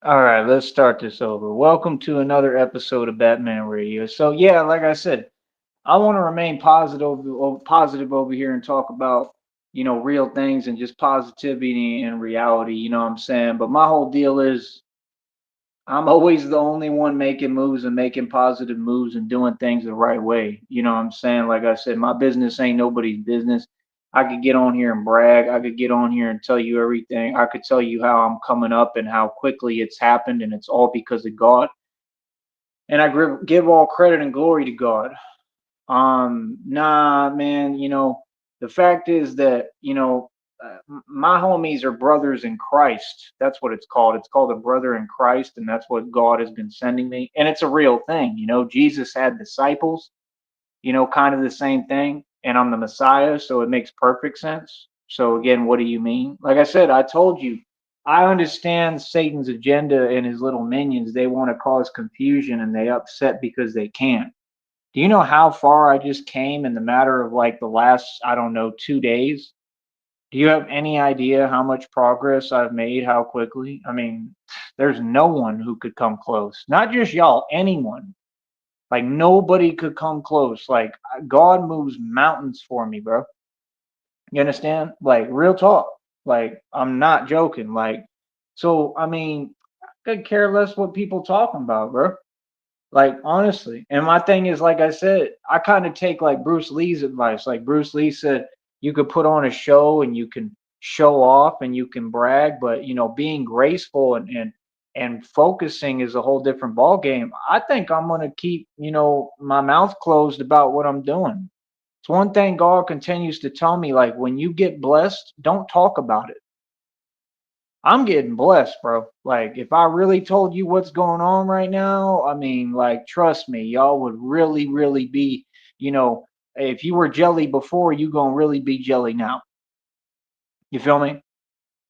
All right, let's start this over. Welcome to another episode of Batman Radio. So yeah, like I said, I want to remain positive over here and talk about, real things and just positivity and reality, you know what I'm saying? But my whole deal is I'm always the only one making moves and making positive moves and doing things the right way. You know what I'm saying? Like I said, my business ain't nobody's business. I could get on here and brag. I could get on here and tell you everything. I could tell you how I'm coming up and how quickly it's happened, and it's all because of God. And I give all credit and glory to God. Nah, man, the fact is that, my homies are brothers in Christ. That's what it's called. It's called a brother in Christ, and that's what God has been sending me. And it's a real thing. Jesus had disciples, kind of the same thing. And I'm the Messiah, so it makes perfect sense. So again, what do you mean? Like I said, I told you, I understand Satan's agenda and his little minions. They want to cause confusion and they upset because they can't. Do you know how far I just came in the matter of like the last, I don't know, 2 days? Do you have any idea how much progress I've made, how quickly? I mean, there's no one who could come close. Not just y'all, anyone. Like nobody could come close. Like God moves mountains for me, bro. You understand? Like real talk. Like I'm not joking. Like so I mean, I could care less what people talking about, bro. Like honestly. And my thing is, like I said, I kind of take like Bruce Lee's advice. Like Bruce Lee said, you could put on a show and you can show off and you can brag, but being graceful and focusing is a whole different ball game. I think I'm gonna keep, my mouth closed about what I'm doing. It's one thing God continues to tell me, like when you get blessed, don't talk about it. I'm getting blessed, bro. Like, if I really told you what's going on right now, I mean, like, trust me, y'all would really, really be, you know, if you were jelly before, you gonna really be jelly now. You feel me?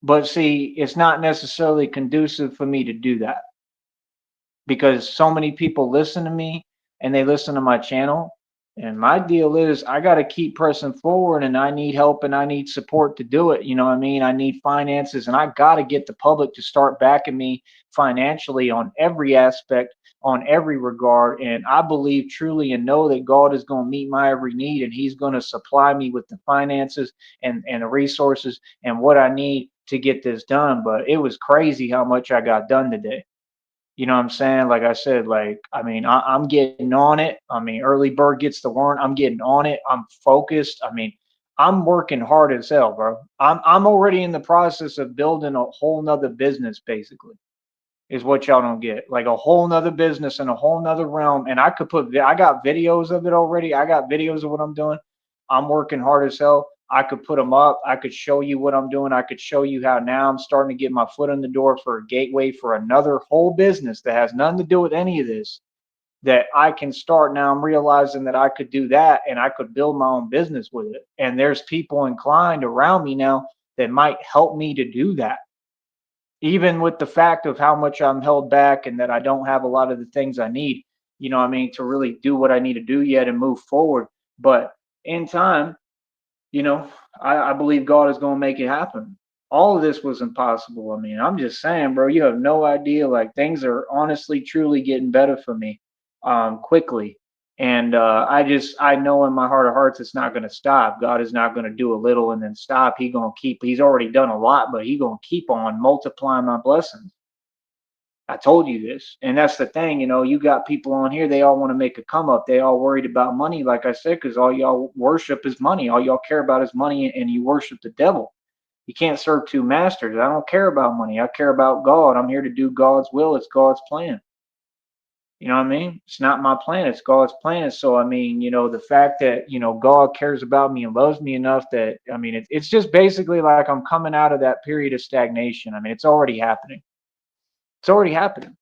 But see, it's not necessarily conducive for me to do that because so many people listen to me and they listen to my channel. And my deal is I got to keep pressing forward and I need help and I need support to do it. You know what I mean? I need finances and I got to get the public to start backing me financially on every aspect, on every regard. And I believe truly and know that God is going to meet my every need and He's going to supply me with the finances and the resources and what I need to get this done. But it was crazy how much I got done today. You know what I'm saying? Like I said, like, I mean, I'm getting on it. I mean, early bird gets the worm. I'm getting on it. I'm focused. I mean, I'm working hard as hell, bro. I'm already in the process of building a whole nother business, basically, is what y'all don't get. Like a whole nother business in a whole nother realm. And I got videos of it already. I got videos of what I'm doing. I'm working hard as hell. I could put them up. I could show you what I'm doing. I could show you how now I'm starting to get my foot in the door for a gateway for another whole business that has nothing to do with any of this. That I can start now. I'm realizing that I could do that and I could build my own business with it. And there's people inclined around me now that might help me to do that, even with the fact of how much I'm held back and that I don't have a lot of the things I need, I mean, to really do what I need to do yet and move forward. But in time, you know, I believe God is going to make it happen. All of this was impossible. I mean, I'm just saying, bro, you have no idea. Like things are honestly, truly getting better for me, quickly. And I know in my heart of hearts, it's not going to stop. God is not going to do a little and then stop. He's already done a lot, but He's going to keep on multiplying my blessings. I told you this. And that's the thing, you got people on here, they all want to make a come up. They all worried about money, like I said, because all y'all worship is money. All y'all care about is money and you worship the devil. You can't serve two masters. I don't care about money. I care about God. I'm here to do God's will. It's God's plan. You know what I mean? It's not my plan. It's God's plan. So, I mean, the fact that, God cares about me and loves me enough that, I mean, it's just basically like I'm coming out of that period of stagnation. I mean, it's already happening. It's already happening.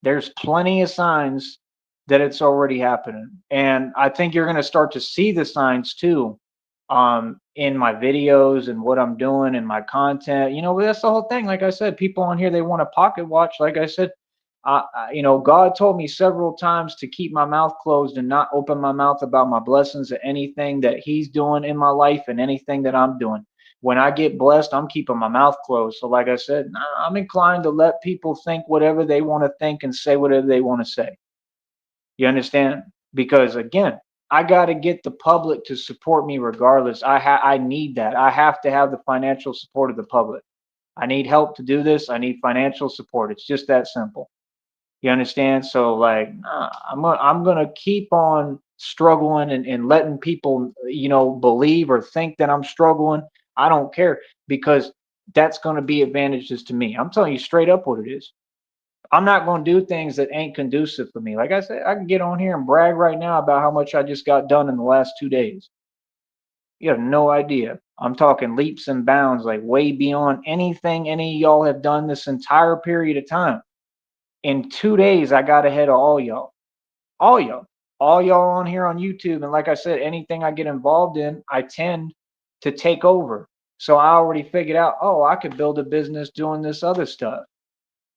There's plenty of signs that it's already happening. And I think you're going to start to see the signs too, in my videos and what I'm doing and my content. That's the whole thing. Like I said, people on here, they want a pocket watch. Like I said, God told me several times to keep my mouth closed and not open my mouth about my blessings or anything that He's doing in my life and anything that I'm doing. when I get blessed, I'm keeping my mouth closed. So, like I said, I'm inclined to let people think whatever they want to think and say whatever they want to say. You understand? Because again, I got to get the public to support me regardless. I need that. I have to have the financial support of the public. I need help to do this. I need financial support. It's just that simple. You understand? So like, I'm gonna keep on struggling and letting people, believe or think that I'm struggling. I don't care because that's gonna be advantages to me. I'm telling you straight up what it is. I'm not gonna do things that ain't conducive for me. Like I said, I can get on here and brag right now about how much I just got done in the last 2 days. You have no idea. I'm talking leaps and bounds, like way beyond anything any of y'all have done this entire period of time. In 2 days, I got ahead of all y'all. All y'all. All y'all on here on YouTube. And like I said, anything I get involved in, I tend to take over. So I already figured out, oh, I could build a business doing this other stuff.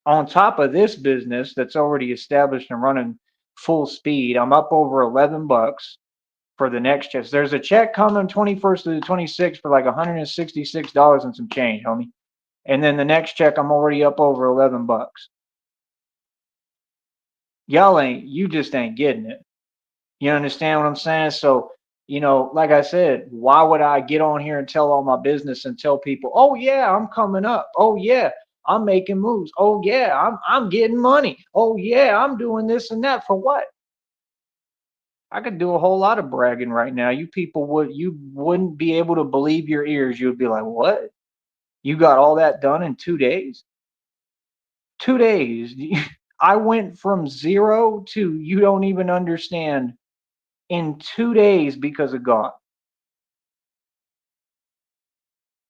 On top of this business that's already established and running full speed, I'm up over $11 for the next check. There's a check coming 21st to the 26th for like $166 and some change, homie. And then the next check, I'm already up over $11. You just ain't getting it. You understand what I'm saying? So, like I said, why would I get on here and tell all my business and tell people, oh yeah, I'm coming up. Oh yeah, I'm making moves. Oh yeah, I'm getting money. Oh yeah, I'm doing this and that for what? I could do a whole lot of bragging right now. You wouldn't be able to believe your ears. You would be like, what? You got all that done in 2 days? 2 days. I went from zero to you don't even understand in 2 days because of God.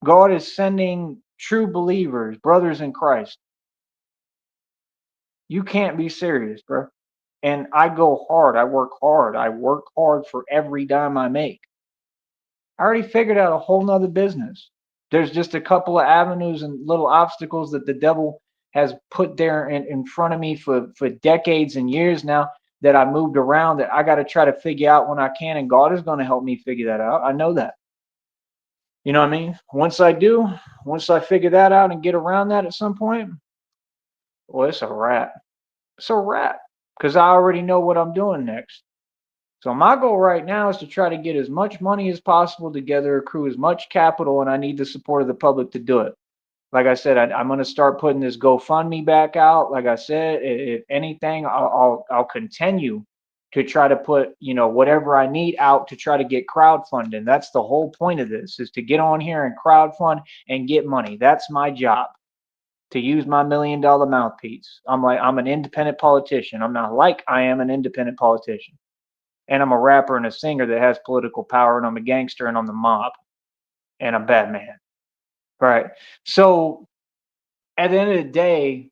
God is sending true believers, brothers in Christ. You can't be serious, bro. And I go hard. I work hard. I work hard for every dime I make. I already figured out a whole nother business. There's just a couple of avenues and little obstacles that the devil has put there in front of me for decades and years now that I moved around that I got to try to figure out when I can. And God is going to help me figure that out. I know that. You know what I mean? Once I figure that out and get around that at some point, well, it's a wrap. It's a wrap because I already know what I'm doing next. So my goal right now is to try to get as much money as possible together, accrue as much capital, and I need the support of the public to do it. Like I said, I'm going to start putting this GoFundMe back out. Like I said, if anything, I'll continue to try to put whatever I need out to try to get crowdfunding. That's the whole point of this is to get on here and crowdfund and get money. That's my job, to use my $1 million mouthpiece. I'm an independent politician. I'm not like I am an independent politician. And I'm a rapper and a singer that has political power, and I'm a gangster and I'm the mob and I'm Batman. Right. So at the end of the day,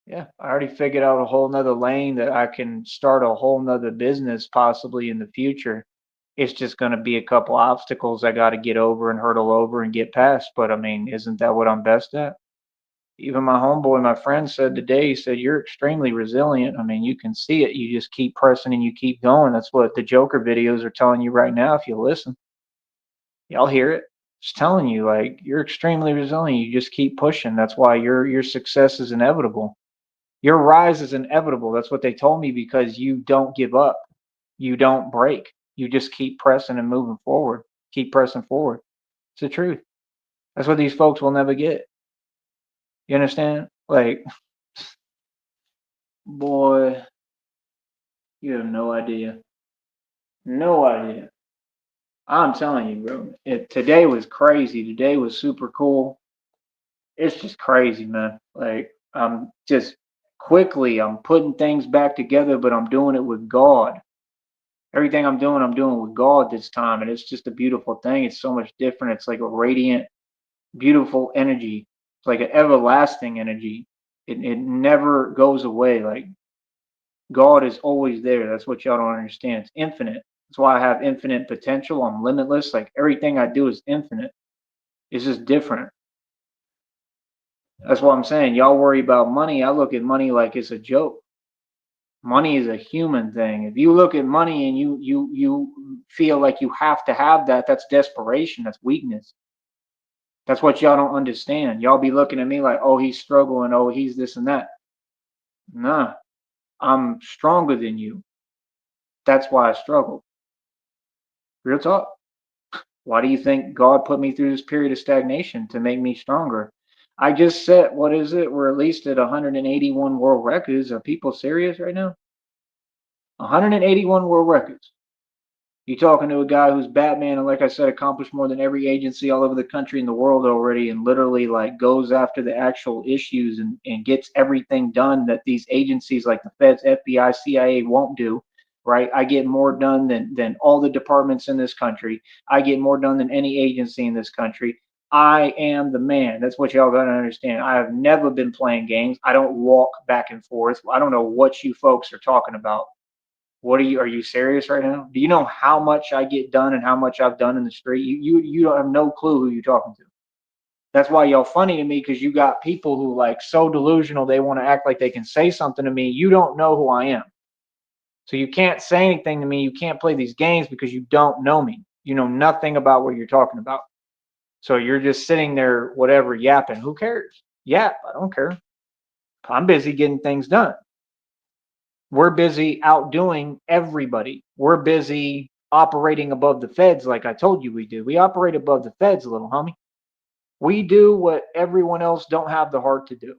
yeah, I already figured out a whole nother lane that I can start a whole nother business possibly in the future. It's just going to be a couple obstacles I got to get over and hurdle over and get past. But I mean, isn't that what I'm best at? Even my homeboy, my friend said today, he said, you're extremely resilient. I mean, you can see it. You just keep pressing and you keep going. That's what the Joker videos are telling you right now. If you listen, y'all hear it. It's telling you like you're extremely resilient. You just keep pushing. That's why your success is inevitable. Your rise is inevitable. That's what they told me because you don't give up. You don't break. You just keep pressing and moving forward. Keep pressing forward. It's the truth. That's what these folks will never get. You understand? Like, boy, you have no idea. No idea. I'm telling you, bro. Today was crazy. Today was super cool. It's just crazy, man. Like, I'm just I'm putting things back together, but I'm doing it with God. Everything I'm doing with God this time. And it's just a beautiful thing. It's so much different. It's like a radiant, beautiful energy. It's like an everlasting energy. It never goes away. Like, God is always there. That's what y'all don't understand. It's infinite. That's why I have infinite potential. I'm limitless. Like everything I do is infinite. It's just different. That's what I'm saying. Y'all worry about money. I look at money like it's a joke. Money is a human thing. If you look at money and you feel like you have to have that, that's desperation. That's weakness. That's what y'all don't understand. Y'all be looking at me like, oh, he's struggling. Oh, he's this and that. Nah, I'm stronger than you. That's why I struggle. Real talk. Why do you think God put me through this period of stagnation to make me stronger? I just set, what is it? We're at least at 181 world records. Are people serious right now? 181 world records. You talking to a guy who's Batman and, like I said, accomplished more than every agency all over the country and the world already, and literally like goes after the actual issues and gets everything done that these agencies like the Feds, FBI, CIA won't do. Right? I get more done than all the departments in this country. I get more done than any agency in this country. I am the man. That's what y'all gotta understand. I have never been playing games. I don't walk back and forth. I don't know what you folks are talking about. What are you serious right now? Do you know how much I get done and how much I've done in the street? You don't have no clue who you're talking to. That's why y'all funny to me, because you got people who like so delusional they want to act like they can say something to me. You don't know who I am. So you can't say anything to me. You can't play these games because you don't know me. You know nothing about what you're talking about. So you're just sitting there, whatever, yapping. Who cares? Yap. I don't care. I'm busy getting things done. We're busy outdoing everybody. We're busy operating above the feds, like I told you we do. We operate above the feds, little homie. We do what everyone else don't have the heart to do.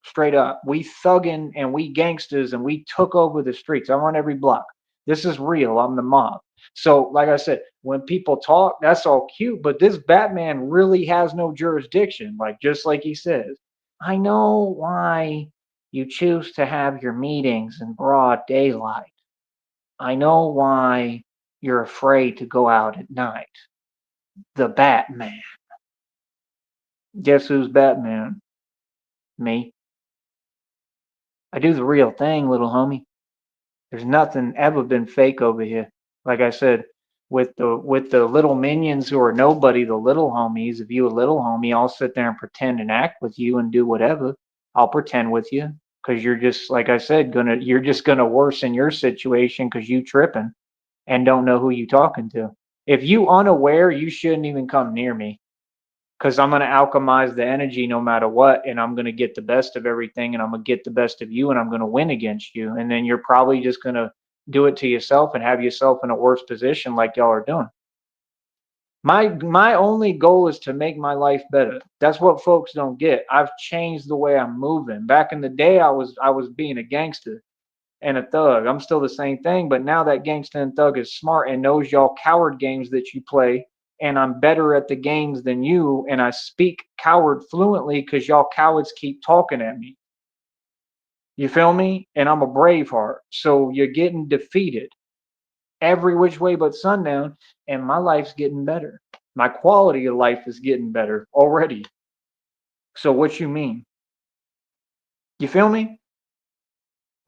Straight up. We thuggin' and we gangsters and we took over the streets. I'm on every block. This is real. I'm the mob. So, like I said, when people talk, that's all cute, but this Batman really has no jurisdiction. Like, just like he says, I know why you choose to have your meetings in broad daylight. I know why you're afraid to go out at night. The Batman. Guess who's Batman? Me. I do the real thing, little homie. There's nothing ever been fake over here. Like I said, with the little minions who are nobody, the little homies. If you a little homie, I'll sit there and pretend and act with you and do whatever. I'll pretend with you because you're just like I said, you're just gonna worsen your situation because you tripping and don't know who you talking to. If you unaware, you shouldn't even come near me because I'm going to alchemize the energy no matter what, and I'm going to get the best of everything, and I'm going to get the best of you, and I'm going to win against you. And then you're probably just going to do it to yourself and have yourself in a worse position like y'all are doing. My only goal is to make my life better. That's what folks don't get. I've changed the way I'm moving. Back in the day, I was being a gangster and a thug. I'm still the same thing, but now that gangster and thug is smart and knows y'all coward games that you play, and I'm better at the games than you, and I speak coward fluently because y'all cowards keep talking at me. You feel me? And I'm a braveheart. So you're getting defeated every which way but sundown, and my life's getting better. My quality of life is getting better already. So what you mean? You feel me?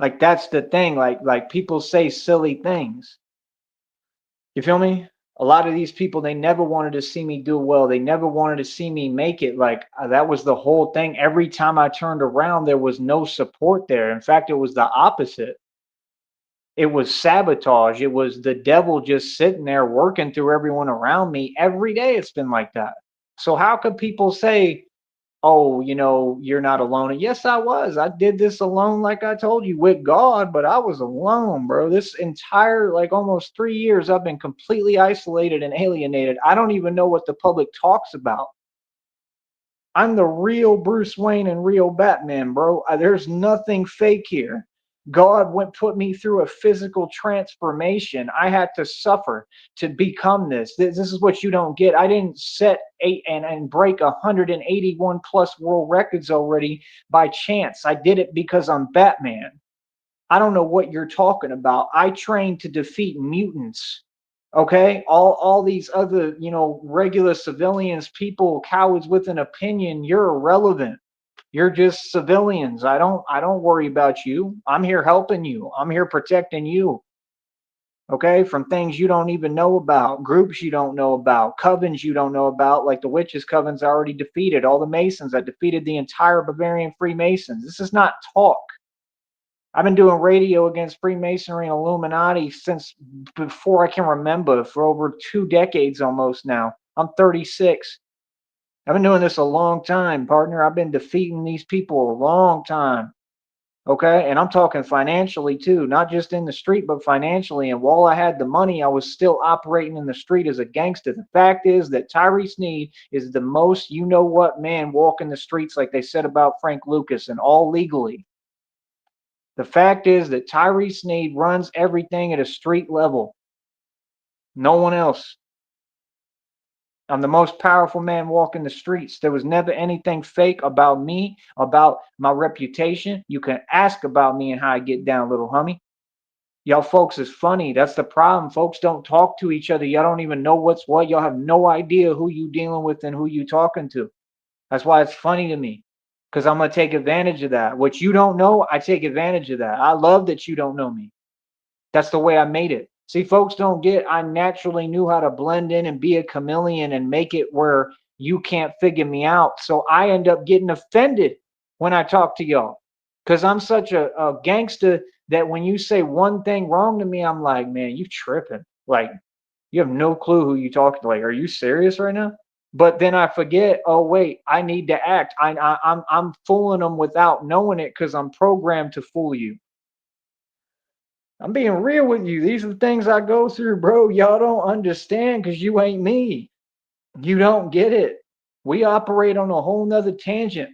Like that's the thing. Like people say silly things. You feel me? A lot of these people, they never wanted to see me do well. They never wanted to see me make it. Like that was the whole thing. Every time I turned around, there was no support there. In fact, it was the opposite. It was sabotage. It was the devil just sitting there working through everyone around me. Every day it's been like that. So how could people say, oh, you're not alone? And yes, I was. I did this alone, like I told you, with God, but I was alone, bro. This entire, like almost 3 years, I've been completely isolated and alienated. I don't even know what the public talks about. I'm the real Bruce Wayne and real Batman, bro. There's nothing fake here. God went put me through a physical transformation. I had to suffer to become this. This is what you don't get. I didn't set eight and break 181 plus world records already by chance. I did it because I'm Batman. I don't know what you're talking about. I trained to defeat mutants. Okay, all these other, regular civilians, people, cowards with an opinion, you're irrelevant. You're just civilians. I don't worry about you. I'm here helping you. I'm here protecting you. Okay, from things you don't even know about, groups you don't know about, covens you don't know about, like the witches covens I already defeated, all the Masons. I defeated the entire Bavarian Freemasons. This is not talk. I've been doing radio against Freemasonry and Illuminati since before I can remember, for over 2 decades almost now. I'm 36. I've been doing this a long time, partner. I've been defeating these people a long time. Okay. And I'm talking financially too, not just in the street, but financially. And while I had the money, I was still operating in the street as a gangster. The fact is that Tyree Sneed is the most you know what man walking the streets, like they said about Frank Lucas, and all legally. The fact is that Tyree Sneed runs everything at a street level. No one else. I'm the most powerful man walking the streets. There was never anything fake about me, about my reputation. You can ask about me and how I get down, little homie. Y'all folks is funny. That's the problem. Folks don't talk to each other. Y'all don't even know what's what. Y'all have no idea who you dealing with and who you talking to. That's why it's funny to me. Because I'm gonna take advantage of that. What you don't know, I take advantage of that. I love that you don't know me. That's the way I made it. See, folks don't get I naturally knew how to blend in and be a chameleon and make it where you can't figure me out. So I end up getting offended when I talk to y'all because I'm such a gangster that when you say one thing wrong to me, I'm like, man, you tripping. Like, you have no clue who you talking to. Like, are you serious right now? But then I forget, oh, wait, I need to act. I'm fooling them without knowing it because I'm programmed to fool you. I'm being real with you. These are the things I go through, bro. Y'all don't understand because you ain't me. You don't get it. We operate on a whole nother tangent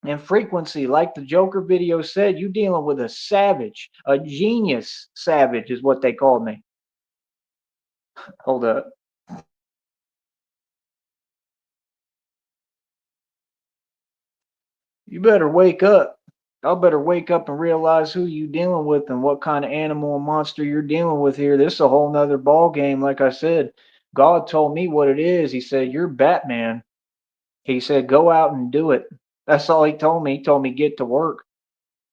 and frequency. Like the Joker video said, you dealing with a savage, a genius savage is what they called me. Hold up. You better wake up. Y'all better wake up and realize who you dealing with and what kind of animal and monster you're dealing with here. This is a whole nother ball game. Like I said, God told me what it is. He said, you're Batman. He said, go out and do it. That's all he told me. He told me, get to work.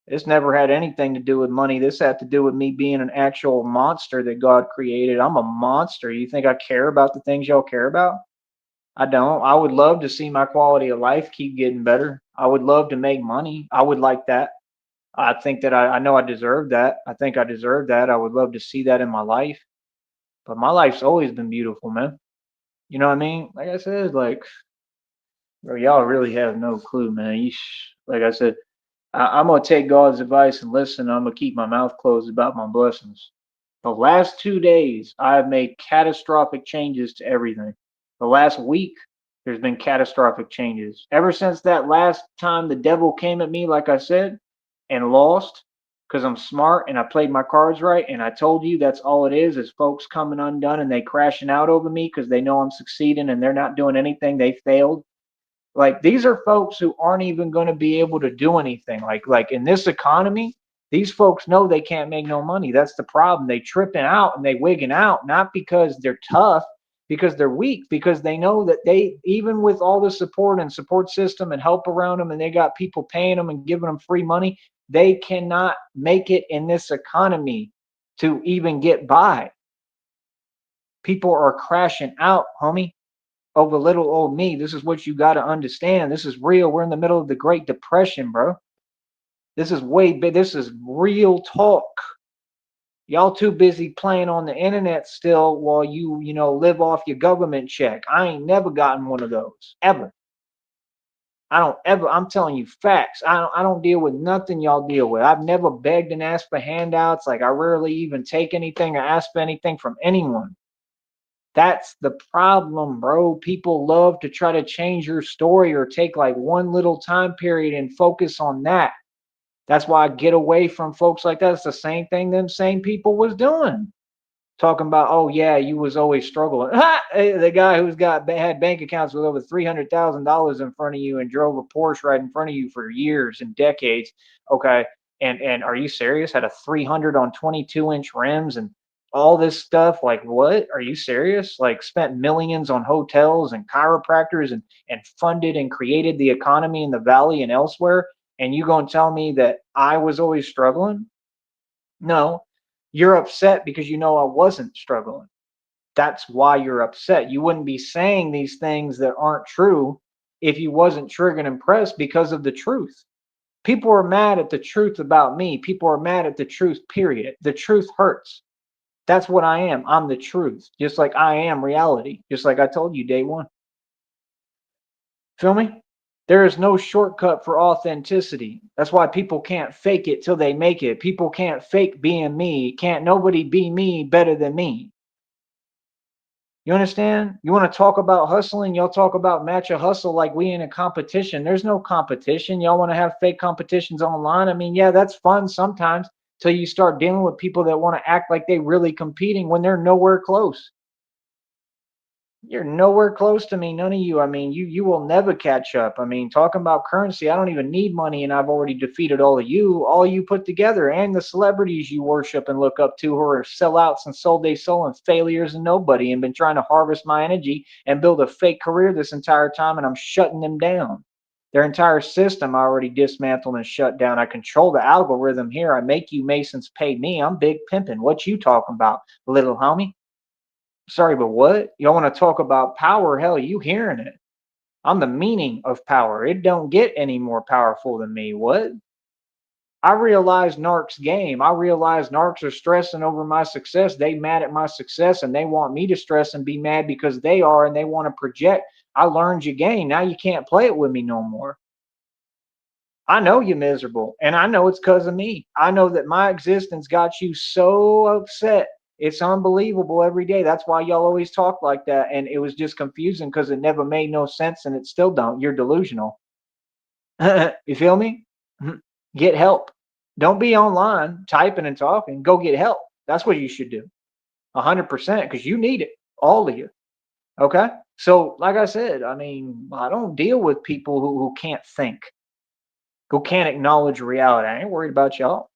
This never had anything to do with money. This had to do with me being an actual monster that God created. I'm a monster. You think I care about the things y'all care about? I don't. I would love to see my quality of life keep getting better. I would love to make money. I would like that. I think that I know I deserve that. I think I deserve that. I would love to see that in my life. But my life's always been beautiful, man. You know what I mean? Like I said, like, bro, y'all really have no clue, man. Like I said, I'm gonna take God's advice and listen. I'm gonna keep my mouth closed about my blessings. The last 2 days, I have made catastrophic changes to everything. The last week, there's been catastrophic changes. Ever since that last time the devil came at me, like I said, and lost, because I'm smart and I played my cards right, and I told you that's all it is folks coming undone and they crashing out over me because they know I'm succeeding and they're not doing anything. They failed. Like these are folks who aren't even going to be able to do anything. Like in this economy, these folks know they can't make no money. That's the problem. They tripping out and they wigging out, not because they're tough, because they're weak, because they know that they, even with all the support and support system and help around them, and they got people paying them and giving them free money, they cannot make it in this economy to even get by. People are crashing out, homie, over little old me. This is what you got to understand. This is real. We're in the middle of the Great Depression, bro. This is way big. This is real talk. Y'all too busy playing on the internet still while you live off your government check. I ain't never gotten one of those ever. I don't ever. I'm telling you facts. I don't deal with nothing y'all deal with. I've never begged and asked for handouts. Like I rarely even take anything or ask for anything from anyone. That's the problem, bro. People love to try to change your story or take like one little time period and focus on that. That's why I get away from folks like that. It's the same thing them same people was doing. Talking about, oh yeah, you was always struggling. The guy who's got had bank accounts with over $300,000 in front of you and drove a Porsche right in front of you for years and decades. Okay, and are you serious? Had a 300 on 22-inch rims and all this stuff. Like what? Are you serious? Like spent millions on hotels and chiropractors and funded and created the economy in the valley and elsewhere. And you gonna tell me that I was always struggling? No, you're upset because you know I wasn't struggling. That's why you're upset. You wouldn't be saying these things that aren't true if you wasn't triggered and impressed because of the truth. People are mad at the truth about me. People are mad at the truth, period. The truth hurts. That's what I am. I'm the truth, just like I am reality, just like I told you day one. Feel me? There is no shortcut for authenticity. That's why people can't fake it till they make it. People can't fake being me. Can't nobody be me better than me. You understand? You want to talk about hustling? Y'all talk about match a hustle like we in a competition. There's no competition. Y'all want to have fake competitions online? I mean, yeah, that's fun sometimes till you start dealing with people that want to act like they really competing when they're nowhere close. You're nowhere close to me, none of you. I mean, you will never catch up. I mean, talking about currency, I don't even need money, and I've already defeated all you put together, and the celebrities you worship and look up to who are sellouts and sold their soul and failures and nobody, and been trying to harvest my energy and build a fake career this entire time, and I'm shutting them down. Their entire system I already dismantled and shut down. I control the algorithm here. I make you Masons pay me. I'm big pimping. What you talking about, little homie? Sorry, but what? Y'all want to talk about power? Hell, you hearing it. I'm the meaning of power. It don't get any more powerful than me. What? I realize Narc's game. I realize Narcs are stressing over my success. They mad at my success and they want me to stress and be mad because they are and they want to project. I learned your game. Now you can't play it with me no more. I know you're miserable, and I know it's because of me. I know that my existence got you so upset. It's unbelievable every day. That's why y'all always talk like that. And it was just confusing because it never made no sense, and it still don't. You're delusional. You feel me? Get help. Don't be online typing and talking. Go get help. That's what you should do. 100% because you need it. All of you. Okay? So, like I said, I mean, I don't deal with people who can't think, who can't acknowledge reality. I ain't worried about y'all.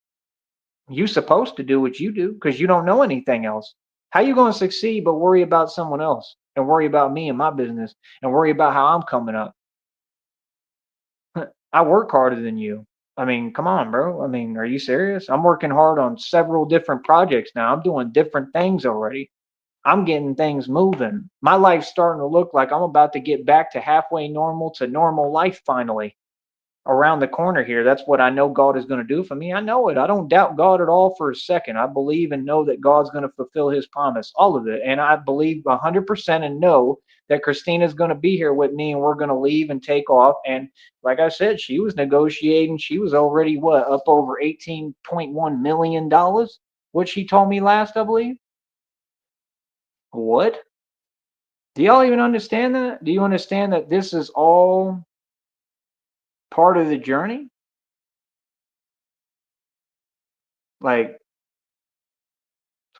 You supposed to do what you do because you don't know anything else. How you going to succeed but worry about someone else and worry about me and my business and worry about how I'm coming up? I work harder than you. I mean, come on, bro. I mean, are you serious? I'm working hard on several different projects now. I'm doing different things already. I'm getting things moving. My life's starting to look like I'm about to get back to halfway normal to normal life finally. Around the corner here. That's what I know God is going to do for me. I know it. I don't doubt God at all for a second. I believe and know that God's going to fulfill his promise, all of it. And I believe 100% and know that Christina's going to be here with me and we're going to leave and take off. And like I said, she was negotiating. She was already what, up over $18.1 million? What she told me last, I believe. What? Do y'all even understand that? Do you understand that this is all part of the journey? Like,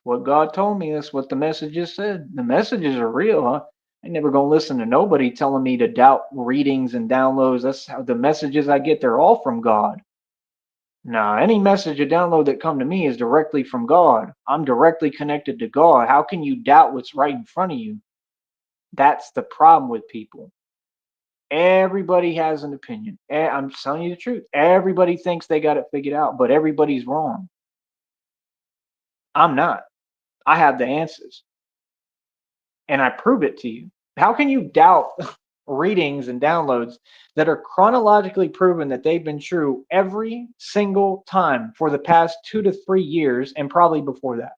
what God told me. That's what the messages said. The messages are real, huh? I ain't never gonna listen to nobody telling me to doubt readings and downloads. That's how the messages I get, they're all from God. Nah, any message or download that come to me is directly from God. I'm directly connected to God. How can you doubt what's right in front of you? That's the problem with people. Everybody has an opinion. I'm telling you the truth. Everybody thinks they got it figured out, but everybody's wrong. I'm not. I have the answers. And I prove it to you. How can you doubt readings and downloads that are chronologically proven that they've been true every single time for the past 2 to 3 years and probably before that?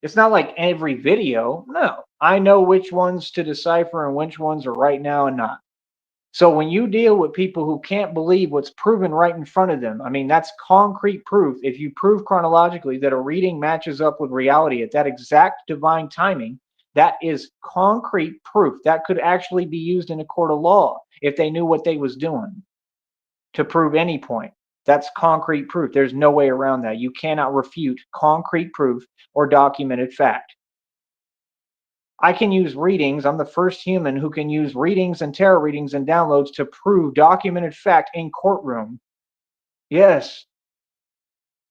It's not like every video. No, I know which ones to decipher and which ones are right now and not. So when you deal with people who can't believe what's proven right in front of them, I mean, that's concrete proof. If you prove chronologically that a reading matches up with reality at that exact divine timing, that is concrete proof. That could actually be used in a court of law if they knew what they was doing to prove any point. That's concrete proof. There's no way around that. You cannot refute concrete proof or documented fact. I can use readings. I'm the first human who can use readings and tarot readings and downloads to prove documented fact in courtroom. Yes,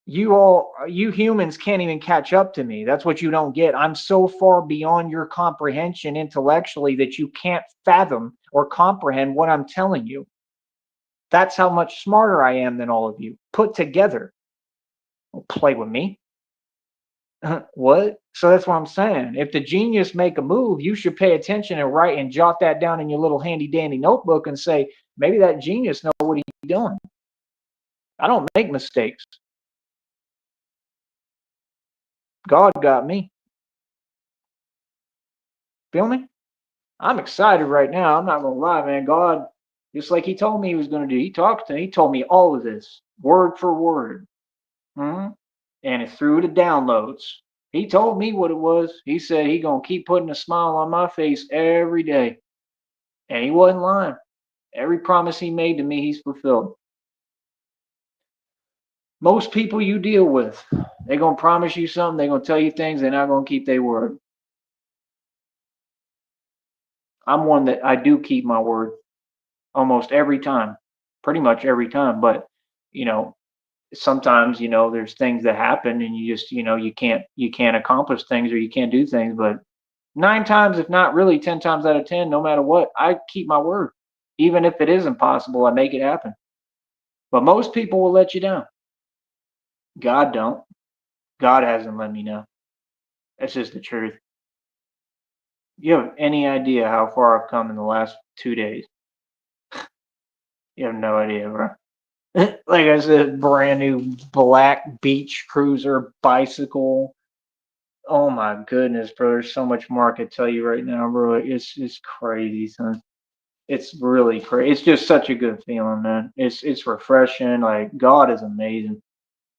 you humans can't even catch up to me. That's what you don't get. I'm so far beyond your comprehension intellectually that you can't fathom or comprehend what I'm telling you. That's how much smarter I am than all of you put together. Don't play with me. What? So that's what I'm saying. If the genius make a move, you should pay attention and write and jot that down in your little handy dandy notebook and say, maybe that genius know what he's doing. I don't make mistakes. God got me. Feel me? I'm excited right now. I'm not gonna lie, man. God, just like He told me He was gonna do. He talked to me. He told me all of this, word for word. Hmm. And it's through the downloads. He told me what it was. He said He gonna keep putting a smile on my face every day, and He wasn't lying. Every promise He made to me, He's fulfilled. Most people you deal with, they're gonna promise you something. They're gonna tell you things. They're not gonna keep their word. I'm one that I do keep my word almost every time, pretty much every time. But you know, sometimes there's things that happen, and you just you can't accomplish things or you can't do things. But 9 times, if not really 10 times out of 10, no matter what, I keep my word. Even if it is impossible, I make it happen. But most people will let you down. God don't. God hasn't let me down. That's just the truth. You have any idea how far I've come in the last 2 days? You have no idea, bro. Like I said, brand new black beach cruiser bicycle. Oh my goodness, bro. There's so much more I could tell you right now, bro. It's crazy, son. It's really crazy. It's just such a good feeling, man. It's refreshing. Like God is amazing.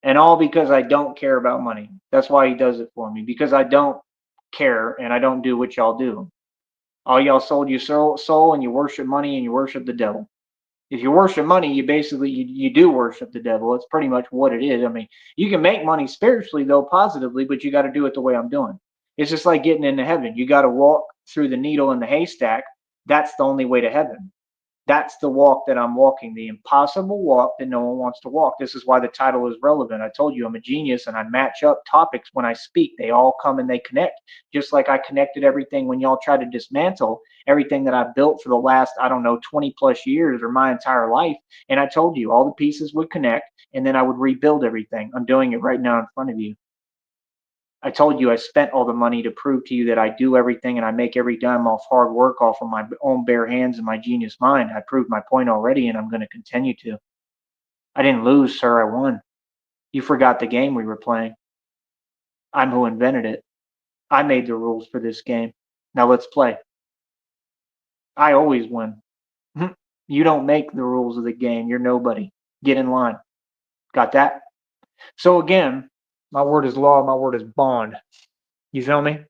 And all because I don't care about money. That's why He does it for me. Because I don't care and I don't do what y'all do. All y'all sold your soul and you worship money and you worship the devil. If you worship money, you basically you do worship the devil. It's pretty much what it is. I mean, you can make money spiritually though, positively, but you got to do it the way I'm doing. It's just like getting into heaven. You got to walk through the needle in the haystack. That's the only way to heaven. That's the walk that I'm walking, the impossible walk that no one wants to walk. This is why the title is relevant. I told you I'm a genius and I match up topics when I speak. They all come and they connect. Just like I connected everything when y'all tried to dismantle everything that I built for the last, I don't know, 20 plus years or my entire life. And I told you all the pieces would connect and then I would rebuild everything. I'm doing it right now in front of you. I told you I spent all the money to prove to you that I do everything and I make every dime off hard work, off of my own bare hands and my genius mind. I proved my point already and I'm going to continue to. I didn't lose, sir. I won. You forgot the game we were playing. I'm who invented it. I made the rules for this game. Now let's play. I always win. You don't make the rules of the game. You're nobody. Get in line. Got that? So again, my word is law. My word is bond. You feel me?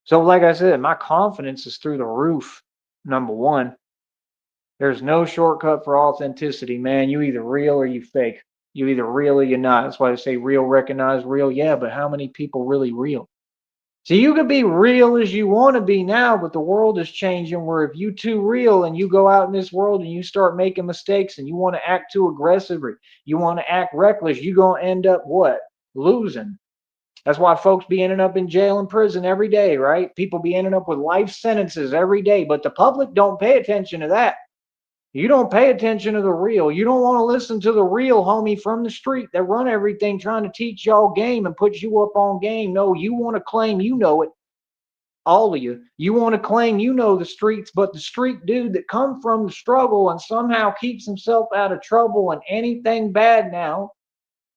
So, like I said, my confidence is through the roof. Number one, there's no shortcut for authenticity, man. You either real or you fake. You either real or you're not. That's why I say real, recognize real. Yeah, but how many people really real? See, you could be real as you want to be now, but the world is changing where if you too real and you go out in this world and you start making mistakes and you want to act too aggressive or you want to act reckless, you're going to end up what? Losing. That's why folks be ending up in jail and prison every day, right? People be ending up with life sentences every day, but the public don't pay attention to that. You don't pay attention to the real. You don't want to listen to the real homie from the street that run everything trying to teach y'all game and put you up on game. No, you want to claim you know it. All of you. You want to claim you know the streets, but the street dude that come from the struggle and somehow keeps himself out of trouble and anything bad now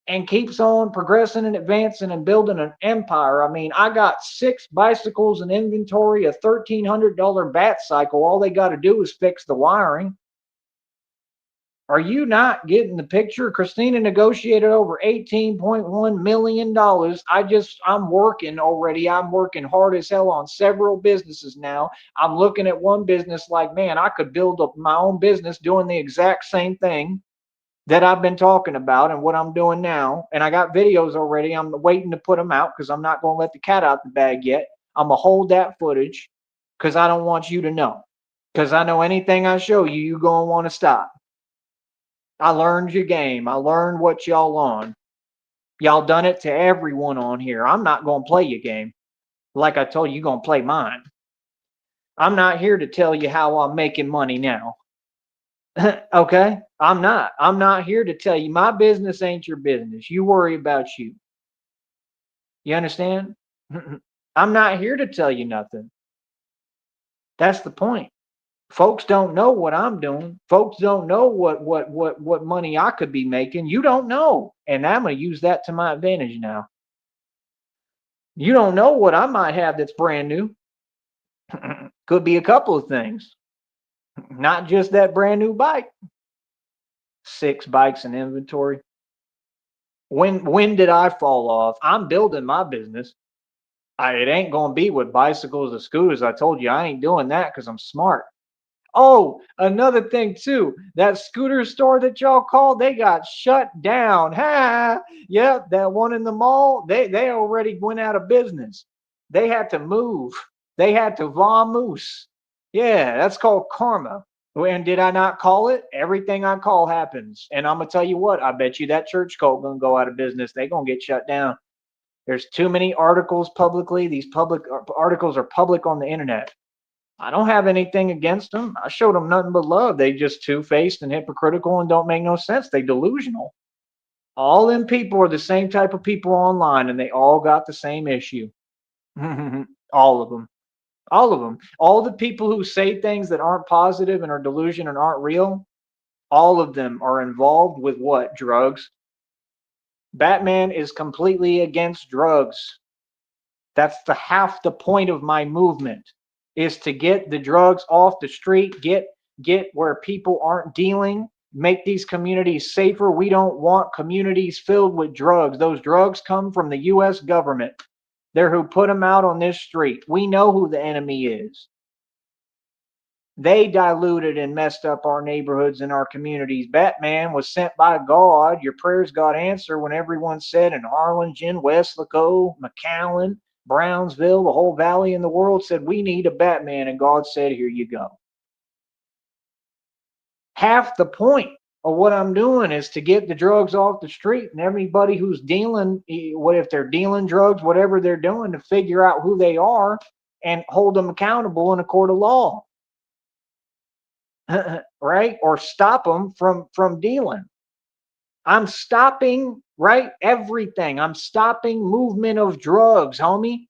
and keeps on progressing and advancing and building an empire. I mean, I got 6 bicycles in inventory, a $1,300 bat cycle. All they got to do is fix the wiring. Are you not getting the picture? Christina negotiated over $18.1 million. I'm working already. I'm working hard as hell on several businesses now. I'm looking at one business like, man, I could build up my own business doing the exact same thing that I've been talking about and what I'm doing now. And I got videos already. I'm waiting to put them out because I'm not going to let the cat out the bag yet. I'm going to hold that footage because I don't want you to know. Because I know anything I show you, you're going to want to stop. I learned your game. I learned what y'all on. Y'all done it to everyone on here. I'm not going to play your game. Like I told you, you're going to play mine. I'm not here to tell you how I'm making money now. Okay? I'm not. I'm not here to tell you. My business ain't your business. You worry about you. You understand? I'm not here to tell you nothing. That's the point. Folks don't know what I'm doing. Folks don't know what money I could be making. You don't know. And I'm going to use that to my advantage now. You don't know what I might have that's brand new. Could be a couple of things, not just that brand new bike. 6 bikes in inventory. When did I fall off? I'm building my business. It ain't gonna be with bicycles or scooters. I told you I ain't doing that because I'm smart. Oh, another thing too. That scooter store that y'all called, they got shut down. Ha! Yep, that one in the mall, they already went out of business. They had to move. They had to vamoose. Yeah, that's called karma. And did I not call it? Everything I call happens. And I'm gonna tell you what, I bet you that church cult gonna go out of business. They gonna get shut down. There's too many articles publicly. These public articles are public on the internet. I don't have anything against them. I showed them nothing but love. They just two-faced and hypocritical and don't make no sense. They delusional. All them people are the same type of people online, and they all got the same issue. All of them. All of them. All the people who say things that aren't positive and are delusion and aren't real, all of them are involved with what? Drugs. Batman is completely against drugs. That's the half the point of my movement is to get the drugs off the street, get where people aren't dealing, make these communities safer. We don't want communities filled with drugs. Those drugs come from the US government. They're who put them out on this street. We know who the enemy is. They diluted and messed up our neighborhoods and our communities. Batman was sent by God. Your prayers got answered when everyone said in Harlingen, Weslaco, McAllen, Brownsville, the whole valley in the world said, we need a Batman. And God said, here you go. Half the point of what I'm doing is to get the drugs off the street, and everybody who's dealing, what if they're dealing drugs, whatever they're doing, to figure out who they are and hold them accountable in a court of law. Right? Or stop them from dealing. I'm stopping, right? Everything. I'm stopping movement of drugs, homie.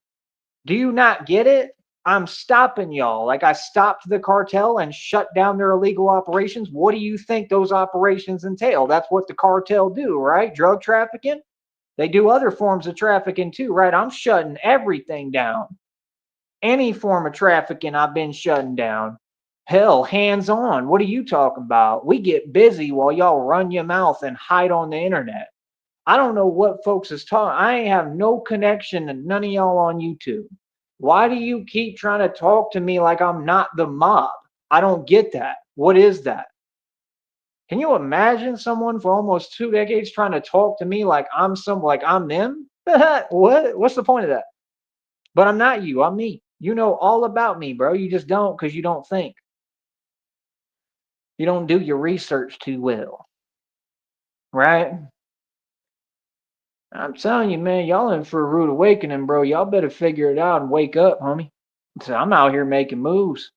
Do you not get it? I'm stopping y'all. Like I stopped the cartel and shut down their illegal operations. What do you think those operations entail? That's what the cartel do, right? Drug trafficking. They do other forms of trafficking too, right? I'm shutting everything down. Any form of trafficking I've been shutting down. Hell, hands on. What are you talking about? We get busy while y'all run your mouth and hide on the internet. I don't know what folks is talking. I ain't have no connection to none of y'all on YouTube. Why do you keep trying to talk to me like I'm not the mob? I don't get that. What is that? Can you imagine someone for almost 2 decades trying to talk to me like I'm them? What? What's the point of that? But I'm not you. I'm me. You know all about me, bro. You just don't because you don't think. You don't do your research too well, right? I'm telling you, man, y'all in for a rude awakening, bro. Y'all better figure it out and wake up, homie. So I'm out here making moves.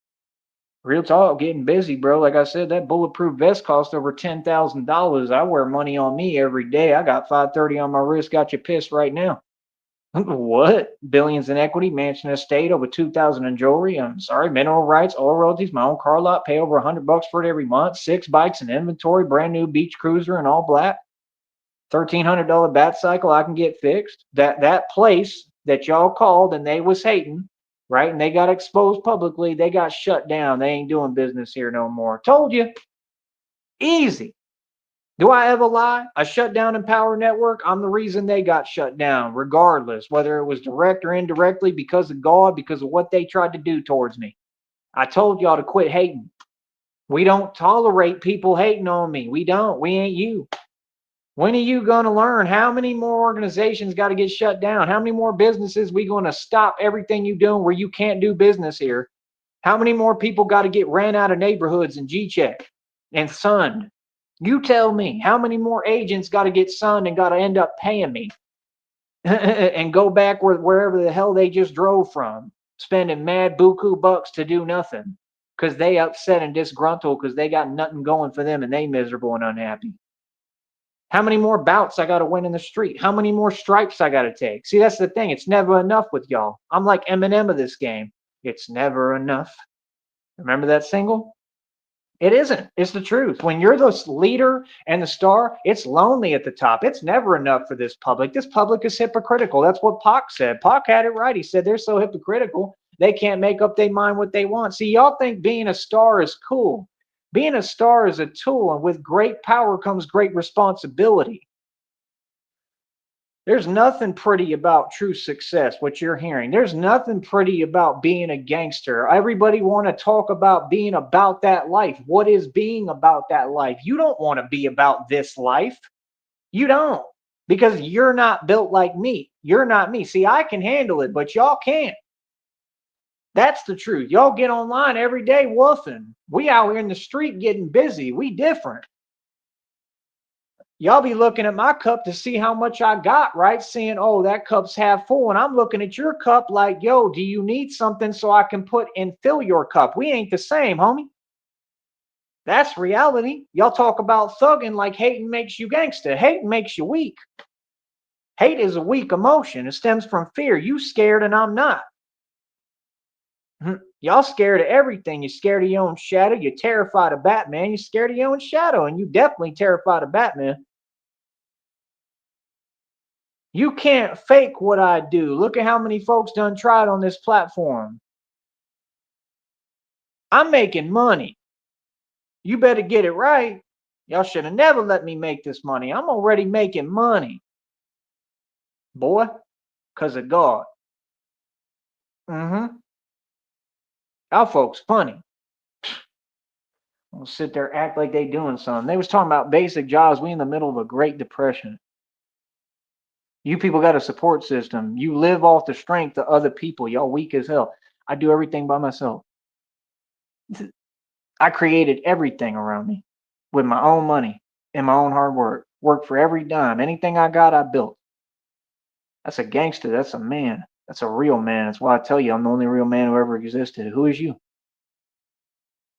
Real talk, getting busy, bro. Like I said, that bulletproof vest cost over $10,000. I wear money on me every day. I got 530 on my wrist. Got you pissed right now. What? Billions in equity, mansion estate, over 2,000 in jewelry. I'm sorry, mineral rights, oil royalties, my own car lot, pay over $100 for it every month. 6 bikes in inventory, brand new beach cruiser in all black. $1,300 bat cycle I can get fixed. That place that y'all called and they was hating, right? And they got exposed publicly. They got shut down. They ain't doing business here no more. Told you. Easy. Do I ever lie? I shut down Empower Network. I'm the reason they got shut down, regardless, whether it was direct or indirectly because of God, because of what they tried to do towards me. I told y'all to quit hating. We don't tolerate people hating on me. We don't. We ain't you. When are you going to learn? How many more organizations got to get shut down? How many more businesses we going to stop everything you doing where you can't do business here? How many more people got to get ran out of neighborhoods and G-check and sunned? You tell me, how many more agents got to get sunned and got to end up paying me and go back wherever the hell they just drove from, spending mad buku bucks to do nothing because they upset and disgruntled because they got nothing going for them and they miserable and unhappy. How many more bouts I got to win in the street? How many more stripes I got to take? See, that's the thing. It's never enough with y'all. I'm like Eminem of this game. It's never enough. Remember that single? It isn't. It's the truth. When you're the leader and the star, it's lonely at the top. It's never enough for this public. This public is hypocritical. That's what Pac said. Pac had it right. He said they're so hypocritical. They can't make up their mind what they want. See, y'all think being a star is cool. Being a star is a tool, and with great power comes great responsibility. There's nothing pretty about true success, what you're hearing. There's nothing pretty about being a gangster. Everybody want to talk about being about that life. What is being about that life? You don't want to be about this life. You don't, because you're not built like me. You're not me. See, I can handle it, but y'all can't. That's the truth. Y'all get online every day woofing. We out here in the street getting busy. We different. Y'all be looking at my cup to see how much I got, right? Seeing, oh, that cup's half full. And I'm looking at your cup like, yo, do you need something so I can put and fill your cup? We ain't the same, homie. That's reality. Y'all talk about thugging like hating makes you gangster. Hating makes you weak. Hate is a weak emotion. It stems from fear. You scared and I'm not. Y'all scared of everything. You're scared of your own shadow. You're terrified of Batman. You're scared of your own shadow. And you definitely terrified of Batman. You can't fake what I do. Look at how many folks done tried on this platform. I'm making money. You better get it right. Y'all should have never let me make this money. I'm already making money. Boy, because of God. Y'all folks funny. I'll sit there, act like they doing something. They was talking about basic jobs. We in the middle of a Great Depression. You people got a support system. You live off the strength of other people. Y'all weak as hell. I do everything by myself. I created everything around me with my own money and my own hard work. Worked for every dime. Anything I got, I built. That's a gangster. That's a man. That's a real man. That's why I tell you I'm the only real man who ever existed. Who is you?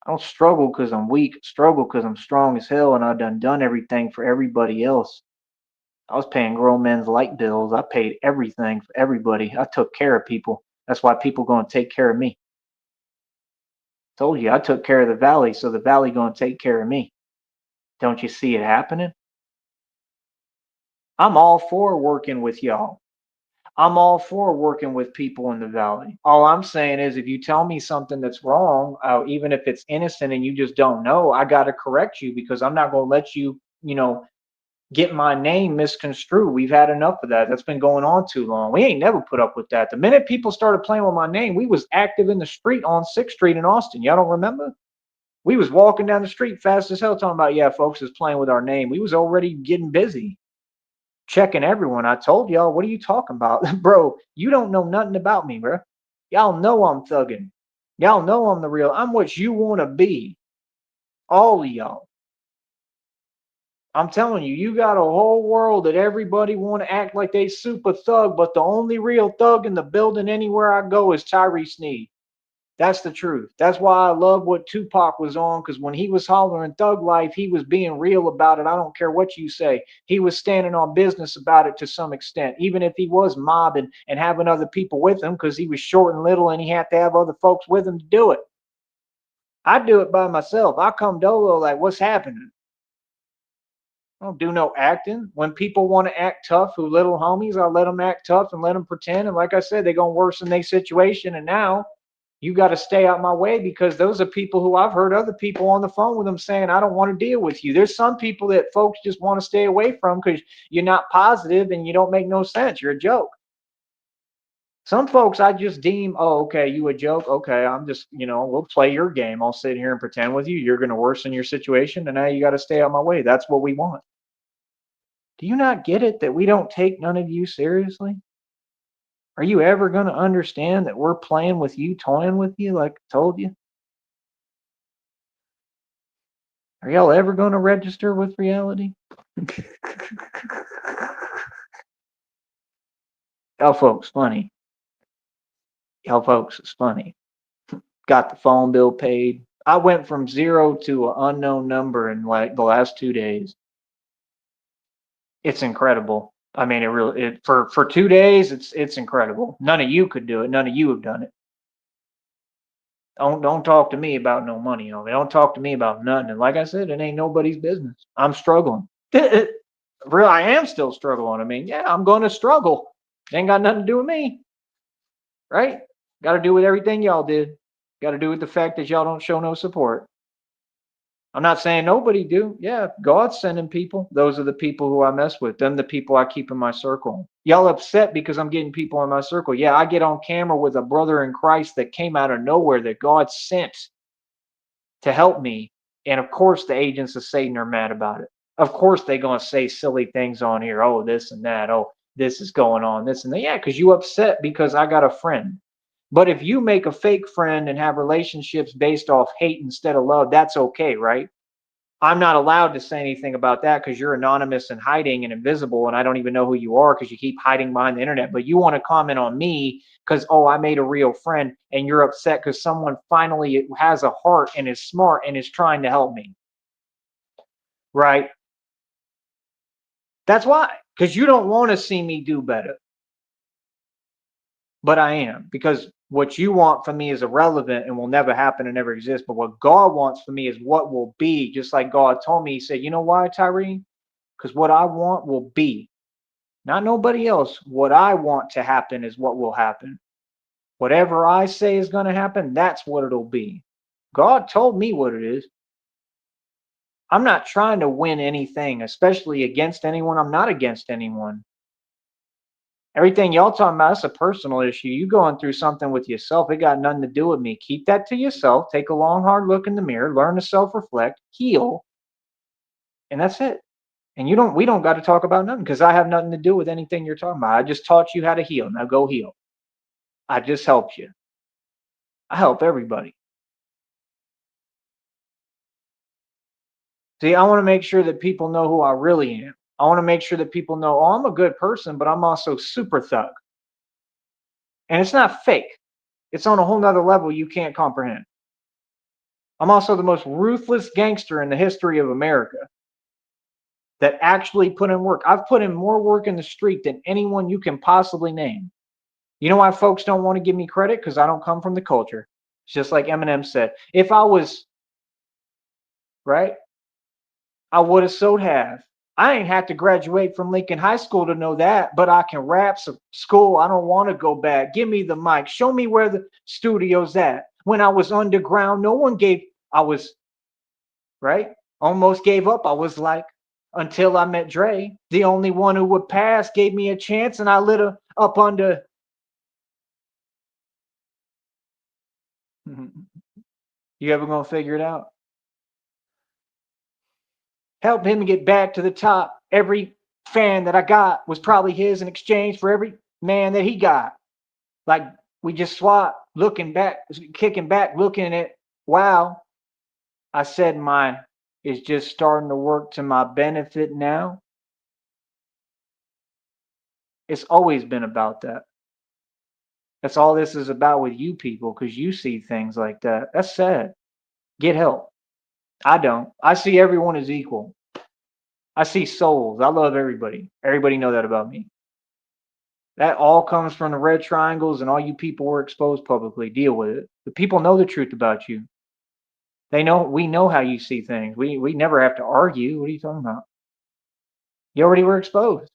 I don't struggle because I'm weak. I struggle because I'm strong as hell and I done everything for everybody else. I was paying grown men's light bills. I paid everything for everybody. I took care of people. That's why people gonna take care of me. Told you I took care of the valley, so the valley gonna take care of me. Don't you see it happening? I'm all for working with y'all. I'm all for working with people in the valley. All I'm saying is if you tell me something that's wrong, even if it's innocent and you just don't know, I got to correct you because I'm not going to let you, get my name misconstrued. We've had enough of that. That's been going on too long. We ain't never put up with that. The minute people started playing with my name, we was active in the street on 6th Street in Austin. Y'all don't remember? We was walking down the street fast as hell talking about, yeah, folks is playing with our name. We was already getting busy. Checking everyone. I told y'all, what are you talking about? Bro, you don't know nothing about me, bro. Y'all know I'm thugging. Y'all know I'm the real. I'm what you want to be. All of y'all. I'm telling you, you got a whole world that everybody want to act like they super thug, but the only real thug in the building anywhere I go is Tyree Sneed. That's the truth. That's why I love what Tupac was on, because when he was hollering thug life, he was being real about it. I don't care what you say. He was standing on business about it to some extent, even if he was mobbing and having other people with him because he was short and little and he had to have other folks with him to do it. I do it by myself. I come dolo like, what's happening? I don't do no acting. When people want to act tough, who little homies, I let them act tough and let them pretend. And like I said, they're going to worsen their situation. And now you got to stay out my way because those are people who I've heard other people on the phone with them saying, I don't want to deal with you. There's some people that folks just want to stay away from because you're not positive and you don't make no sense. You're a joke. Some folks I just deem, oh, okay, you a joke. Okay, I'm just, we'll play your game. I'll sit here and pretend with you. You're going to worsen your situation. And now you got to stay out my way. That's what we want. Do you not get it that we don't take none of you seriously? Are you ever going to understand that we're playing with you, toying with you, like I told you? Are y'all ever going to register with reality? Y'all folks funny. Y'all folks is funny. Got the phone bill paid. I went from 0 to an unknown number in like the last 2 days. It's incredible. I mean, for 2 days, it's incredible. None of you could do it. None of you have done it. Don't talk to me about no money. Don't talk to me about nothing. And like I said, it ain't nobody's business. I'm struggling. Real, I am still struggling. I mean, yeah, I'm going to struggle. It ain't got nothing to do with me, right? Got to do with everything y'all did. Got to do with the fact that y'all don't show no support. I'm not saying nobody do. Yeah, God's sending people. Those are the people who I mess with. Them the people I keep in my circle. Y'all upset because I'm getting people in my circle. Yeah, I get on camera with a brother in Christ that came out of nowhere that God sent to help me. And of course the agents of Satan are mad about it. Of course they're going to say silly things on here. Oh, this and that. Oh, this is going on. This and that. Yeah, because you upset because I got a friend. But if you make a fake friend and have relationships based off hate instead of love, that's okay, right? I'm not allowed to say anything about that because you're anonymous and hiding and invisible, and I don't even know who you are because you keep hiding behind the internet. But you want to comment on me because, oh, I made a real friend, and you're upset because someone finally has a heart and is smart and is trying to help me, right? That's why, because you don't want to see me do better. But I am, because what you want from me is irrelevant and will never happen and never exist. But what God wants for me is what will be. Just like God told me, He said, you know why, Tyree? Because what I want will be. Not nobody else. What I want to happen is what will happen. Whatever I say is going to happen, that's what it'll be. God told me what it is. I'm not trying to win anything, especially against anyone. I'm not against anyone. Everything y'all talking about is a personal issue. You going through something with yourself. It got nothing to do with me. Keep that to yourself. Take a long, hard look in the mirror. Learn to self-reflect. Heal. And that's it. And we don't got to talk about nothing because I have nothing to do with anything you're talking about. I just taught you how to heal. Now go heal. I just helped you. I help everybody. See, I want to make sure that people know who I really am. I want to make sure that people know, oh, I'm a good person, but I'm also super thug. And it's not fake. It's on a whole nother level you can't comprehend. I'm also the most ruthless gangster in the history of America that actually put in work. I've put in more work in the street than anyone you can possibly name. You know why folks don't want to give me credit? Because I don't come from the culture. It's just like Eminem said. If I was, right, I would have so have. I ain't had to graduate from Lincoln High School to know that, but I can rap. So school, I don't want to go back. Give me the mic. Show me where the studio's at. When I was underground, no one gave, I was, right? Almost gave up. I was like, until I met Dre, the only one who would pass, gave me a chance, and I lit up under. You ever gonna figure it out? Help him get back to the top. Every fan that I got was probably his in exchange for every man that he got. Like we just swapped, looking back, kicking back, looking at, wow, I said my is just starting to work to my benefit now. It's always been about that. That's all this is about with you people because you see things like that. That's sad. Get help. I don't. I see everyone as equal. I see souls. I love everybody. Everybody know that about me. That all comes from the red triangles and all you people were exposed publicly. Deal with it. The people know the truth about you. They know we know how you see things. We never have to argue. What are you talking about? You already were exposed.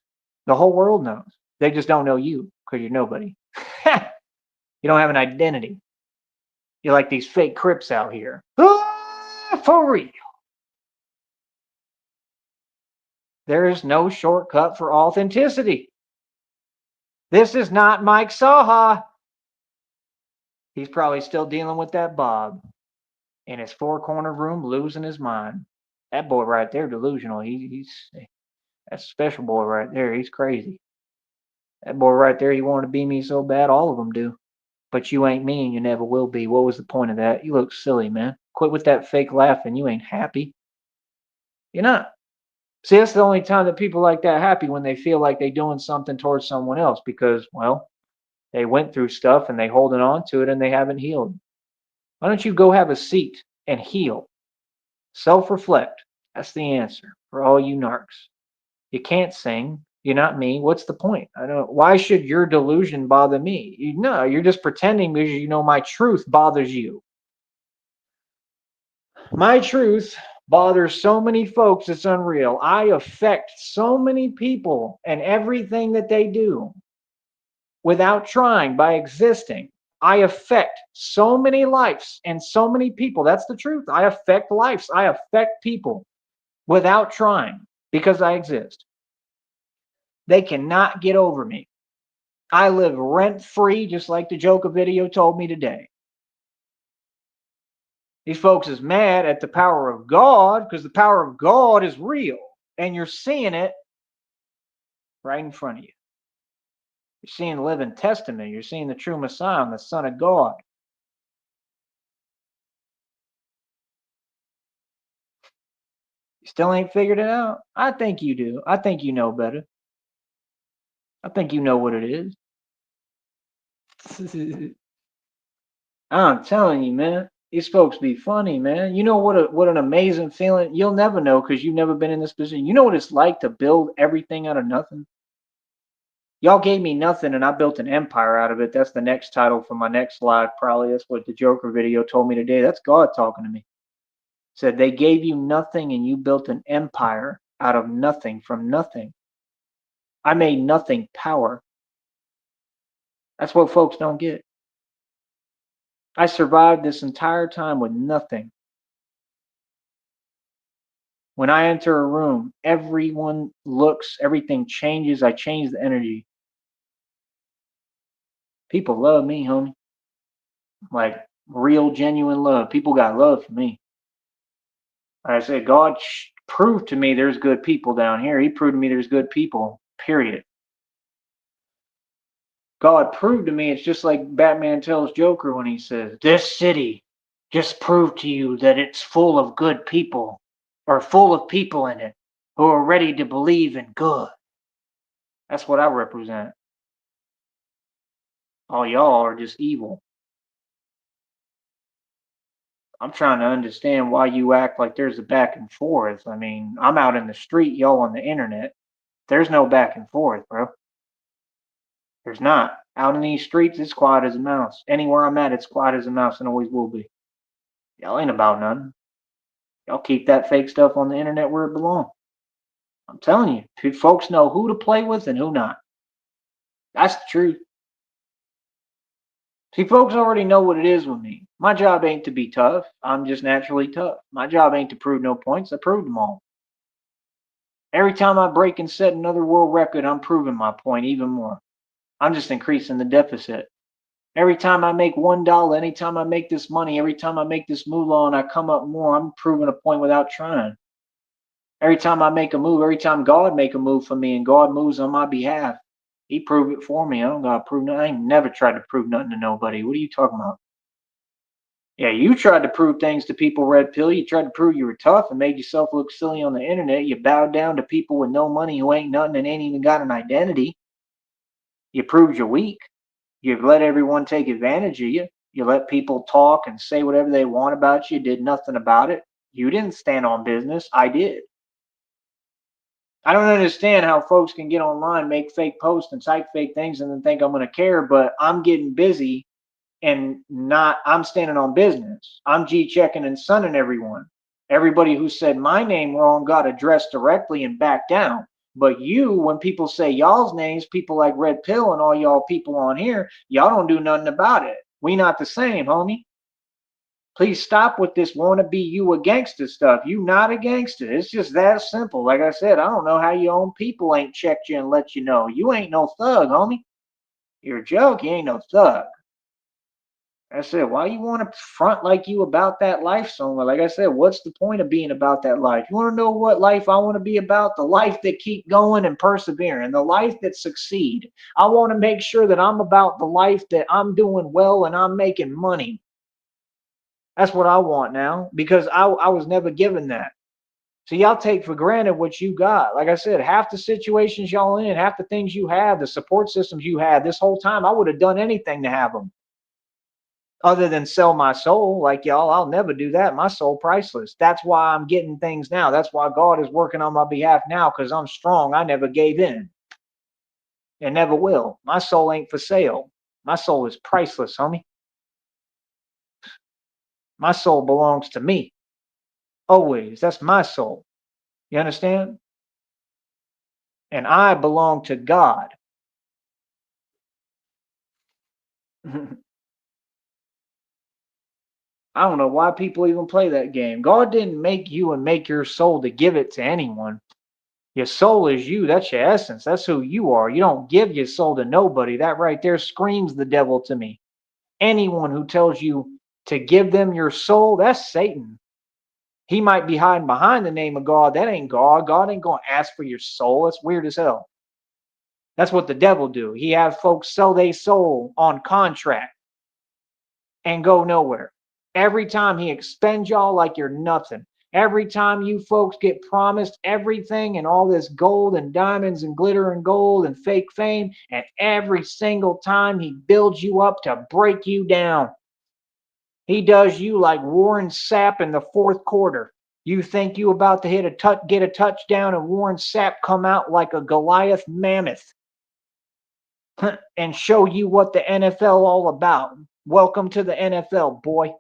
The whole world knows. They just don't know you because you're nobody. You don't have an identity. You're like these fake Crips out here. Ah, for real. There is no shortcut for authenticity. This is not Mike Saha. He's probably still dealing with that Bob in his four-corner room, losing his mind. That boy right there, delusional. He's that's a special boy right there. He's crazy. That boy right there, he wanted to be me so bad. All of them do. But you ain't me and you never will be. What was the point of that? You look silly, man. Quit with that fake laughing. You ain't happy. You're not. See, that's the only time that people like that happy when they feel like they're doing something towards someone else because, well, they went through stuff and they holding on to it and they haven't healed. Why don't you go have a seat and heal? Self-reflect. That's the answer for all you narcs. You can't sing. You're not me. What's the point? I don't. Why should your delusion bother me? No, you're just pretending because you know my truth bothers you. My truth bothers so many folks, it's unreal. I affect so many people and everything that they do without trying by existing. I affect so many lives and so many people. That's the truth. I affect lives. I affect people without trying because I exist. They cannot get over me. I live rent free, just like the Joker video told me today. These folks is mad at the power of God because the power of God is real and you're seeing it right in front of you. You're seeing the living testament. You're seeing the true Messiah, the Son of God. You still ain't figured it out? I think you do. I think you know better. I think you know what it is. I'm telling you, man. These folks be funny, man. You know what an amazing feeling. You'll never know because you've never been in this position. You know what it's like to build everything out of nothing? Y'all gave me nothing and I built an empire out of it. That's the next title for my next live. Probably that's what the Joker video told me today. That's God talking to me. Said they gave you nothing and you built an empire out of nothing from nothing. I made nothing power. That's what folks don't get. I survived this entire time with nothing. When I enter a room, everyone looks, everything changes. I change the energy. People love me, homie. Like real, genuine love. People got love for me. Like I said, God proved to me there's good people down here. He proved to me there's good people, period. God proved to me it's just like Batman tells Joker when he says, this city just proved to you that it's full of good people, or full of people in it who are ready to believe in good. That's what I represent. All y'all are just evil. I'm trying to understand why you act like there's a back and forth. I mean, I'm out in the street, y'all on the internet. There's no back and forth, bro. There's not. Out in these streets, it's quiet as a mouse. Anywhere I'm at, it's quiet as a mouse and always will be. Y'all ain't about nothing. Y'all keep that fake stuff on the internet where it belongs. I'm telling you, folks know who to play with and who not. That's the truth. See, folks already know what it is with me. My job ain't to be tough. I'm just naturally tough. My job ain't to prove no points. I proved them all. Every time I break and set another world record, I'm proving my point even more. I'm just increasing the deficit. Every time I make $1, anytime I make this money, every time I make this moolah and I come up more, I'm proving a point without trying. Every time I make a move, every time God make a move for me and God moves on my behalf, he proved it for me. I don't gotta prove nothing. I ain't never tried to prove nothing to nobody. What are you talking about? Yeah, you tried to prove things to people, Red Pill. You tried to prove you were tough and made yourself look silly on the internet. You bowed down to people with no money who ain't nothing and ain't even got an identity. You proved you're weak. You've let everyone take advantage of you. You let people talk and say whatever they want about you. Did nothing about it. You didn't stand on business. I did. I don't understand how folks can get online, make fake posts and type fake things and then think I'm going to care, but I'm getting busy and not, I'm standing on business. I'm G checking and sunning everyone. Everybody who said my name wrong got addressed directly and backed down. But you, when people say y'all's names, people like Red Pill and all y'all people on here, y'all don't do nothing about it. We not the same, homie. Please stop with this wanna be you a gangster stuff. You not a gangster. It's just that simple. Like I said, I don't know how your own people ain't checked you and let you know. You ain't no thug, homie. You're a joke. You ain't no thug. I said, why you want to front like you about that life somewhere? Like I said, what's the point of being about that life? You want to know what life I want to be about? The life that keep going and persevering, the life that succeed. I want to make sure that I'm about the life that I'm doing well and I'm making money. That's what I want now because I was never given that. So y'all take for granted what you got. Like I said, half the situations y'all in, half the things you have, the support systems you had this whole time, I would have done anything to have them. Other than sell my soul, like y'all, I'll never do that. My soul priceless. That's why I'm getting things now. That's why God is working on my behalf now because I'm strong. I never gave in and never will. My soul ain't for sale. My soul is priceless, homie. My soul belongs to me. Always. That's my soul. You understand? And I belong to God. I don't know why people even play that game. God didn't make you and make your soul to give it to anyone. Your soul is you. That's your essence. That's who you are. You don't give your soul to nobody. That right there screams the devil to me. Anyone who tells you to give them your soul, that's Satan. He might be hiding behind the name of God. That ain't God. God ain't going to ask for your soul. That's weird as hell. That's what the devil do. He have folks sell their soul on contract and go nowhere. Every time he expends y'all like you're nothing. Every time you folks get promised everything and all this gold and diamonds and glitter and gold and fake fame, and every single time he builds you up to break you down. He does you like Warren Sapp in the fourth quarter. You think you about to get a touchdown, and Warren Sapp come out like a Goliath mammoth and show you what the NFL all about. Welcome to the NFL, boy.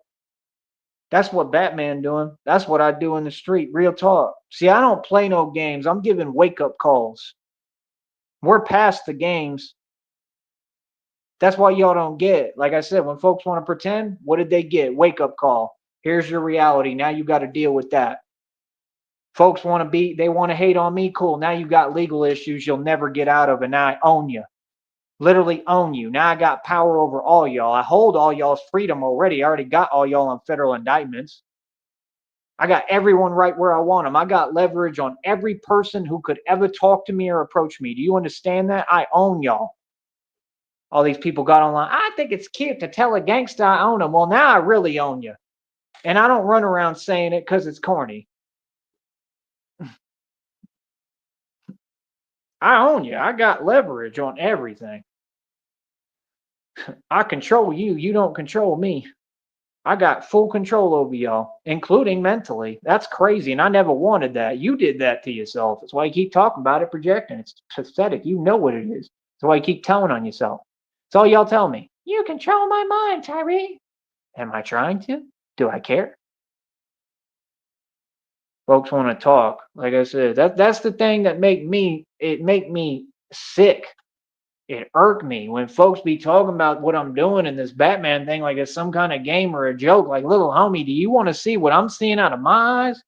That's what Batman doing. That's what I do in the street. Real talk. See, I don't play no games. I'm giving wake-up calls. We're past the games. That's why y'all don't get it. Like I said, when folks want to pretend, what did they get? Wake-up call. Here's your reality. Now you got to deal with that. Folks they want to hate on me. Cool. Now you got legal issues you'll never get out of, and now I own you. Literally own you. Now I got power over all y'all. I hold all y'all's freedom already. I already got all y'all on federal indictments. I got everyone right where I want them. I got leverage on every person who could ever talk to me or approach me. Do you understand that? I own y'all. All these people got online. I think it's cute to tell a gangster I own them. Well, now I really own you. And I don't run around saying it because it's corny. I own you. I got leverage on everything. I control you. You don't control me. I got full control over y'all, including mentally. That's crazy. And I never wanted that. You did that to yourself. That's why you keep talking about it, projecting. It's pathetic. You know what it is. That's why you keep telling on yourself. That's all y'all tell me. You control my mind, Tyree. Am I trying to? Do I care? Folks want to talk. Like I said, that's the thing that make me sick. It irked me when folks be talking about what I'm doing in this Batman thing like it's some kind of game or a joke. Like, little homie, do you want to see what I'm seeing out of my eyes?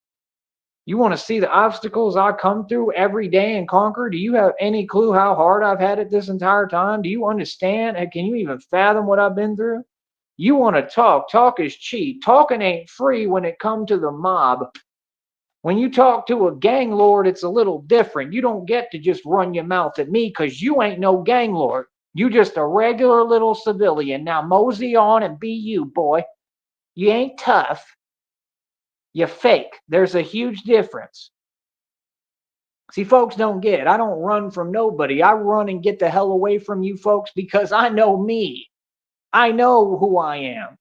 You want to see the obstacles I come through every day and conquer? Do you have any clue how hard I've had it this entire time? Do you understand? And can you even fathom what I've been through? You want to talk. Talk is cheap. Talking ain't free when it comes to the mob. When you talk to a gang lord, it's a little different. You don't get to just run your mouth at me because you ain't no gang lord. You just a regular little civilian. Now mosey on and be you, boy. You ain't tough. You fake. There's a huge difference. See, folks don't get it. I don't run from nobody. I run and get the hell away from you folks because I know me. I know who I am.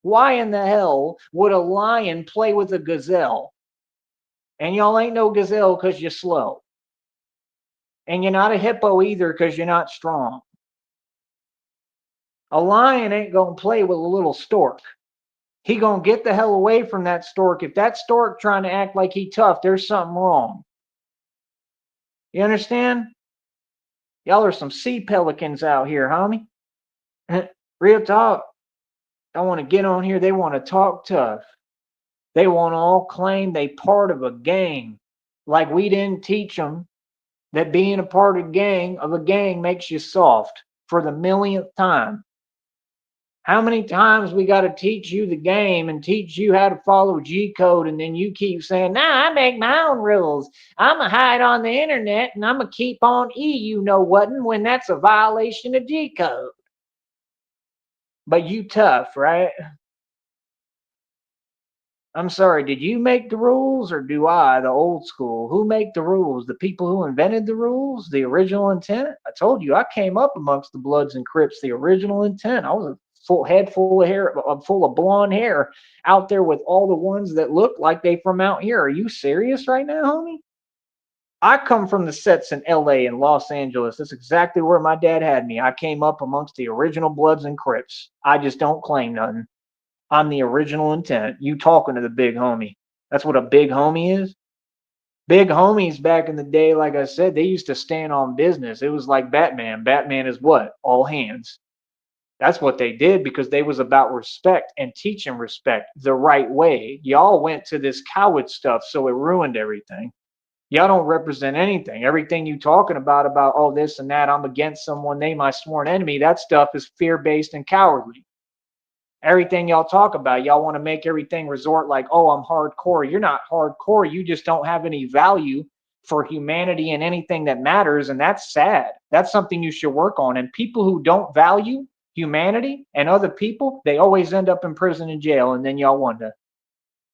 Why in the hell would a lion play with a gazelle? And y'all ain't no gazelle because you're slow. And you're not a hippo either because you're not strong. A lion ain't going to play with a little stork. He going to get the hell away from that stork. If that stork trying to act like he tough, there's something wrong. You understand? Y'all are some sea pelicans out here, homie. Real talk. I want to get on here. They want to talk tough. They want to all claim they part of a gang. Like we didn't teach them that being a part of a gang makes you soft for the millionth time. How many times we got to teach you the game and teach you how to follow G code, and then you keep saying, "Nah, I make my own rules. I'ma hide on the internet and I'ma keep on you know whatin' when that's a violation of G code." But you tough, right? I'm sorry, did you make the rules or do I, the old school? Who make the rules? The people who invented the rules? The original intent? I told you I came up amongst the Bloods and Crips, the original intent. I was a full head full of hair, full of blonde hair out there with all the ones that look like they from out here. Are you serious right now, homie? I come from the sets in LA and Los Angeles. That's exactly where my dad had me. I came up amongst the original Bloods and Crips. I just don't claim nothing. I'm the original intent. You talking to the big homie. That's what a big homie is. Big homies back in the day, like I said, they used to stand on business. It was like Batman. Batman is what? All hands. That's what they did because they was about respect and teaching respect the right way. Y'all went to this coward stuff, so it ruined everything. Y'all don't represent anything. Everything you talking about, oh, this and that, I'm against someone, they my sworn enemy, that stuff is fear-based and cowardly. Everything y'all talk about, y'all want to make everything resort like, oh, I'm hardcore. You're not hardcore. You just don't have any value for humanity and anything that matters. And that's sad. That's something you should work on. And people who don't value humanity and other people, they always end up in prison and jail. And then y'all wonder.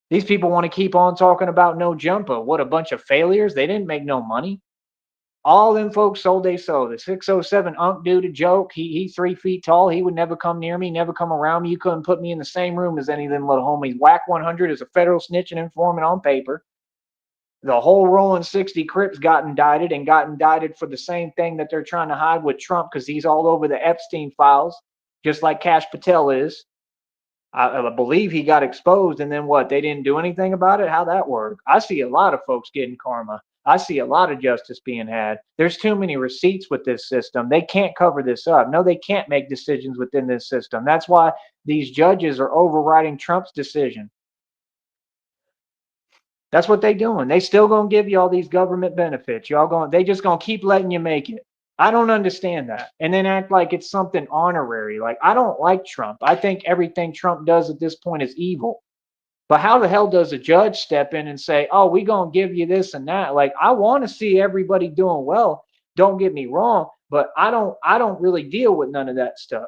These people want to keep on talking about no jumper. What a bunch of failures. They didn't make no money. All them folks sold they sold. The 607 Unk dude a joke. He's 3 feet tall. He would never come near me, never come around me. You couldn't put me in the same room as any of them little homies. Whack 100 is a federal snitch and informant on paper. The whole rolling 60 Crips got indicted for the same thing that they're trying to hide with Trump because he's all over the Epstein files, just like Kash Patel is. I believe he got exposed, and then what? They didn't do anything about it? How'd that work? I see a lot of folks getting karma. I see a lot of justice being had. There's too many receipts with this system. They can't cover this up. No, they can't make decisions within this system. That's why these judges are overriding Trump's decision. That's what they doing. They still gonna give you all these government benefits. They just gonna keep letting you make it. I don't understand that. And then act like it's something honorary. Like, I don't like Trump. I think everything Trump does at this point is evil. But how the hell does a judge step in and say, oh, we going to give you this and that? Like, I want to see everybody doing well. Don't get me wrong, but I don't really deal with none of that stuff.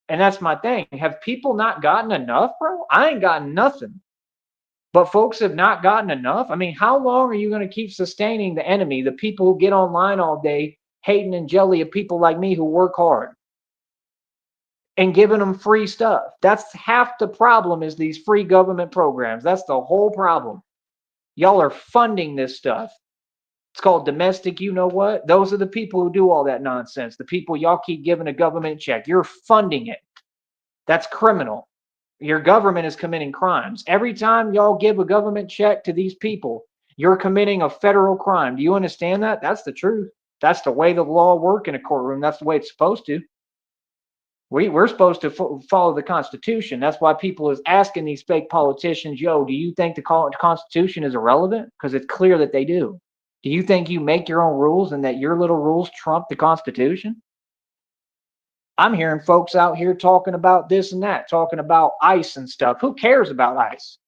And that's my thing. Have people not gotten enough, bro? I ain't gotten nothing. But folks have not gotten enough. I mean, how long are you going to keep sustaining the enemy, the people who get online all day hating and jelly of people like me who work hard and giving them free stuff? That's half the problem, is these free government programs. That's the whole problem. Y'all are funding this stuff. It's called domestic, you know what? Those are the people who do all that nonsense. The people y'all keep giving a government check. You're funding it. That's criminal. Your government is committing crimes. Every time y'all give a government check to these people, you're committing a federal crime. Do you understand that? That's the truth. That's the way the law works in a courtroom. That's the way it's supposed to. We're supposed to follow the Constitution. That's why people is asking these fake politicians, yo, do you think the Constitution is irrelevant? Because it's clear that they do. Do you think you make your own rules and that your little rules trump the Constitution? I'm hearing folks out here talking about this and that, talking about ICE and stuff. Who cares about ICE?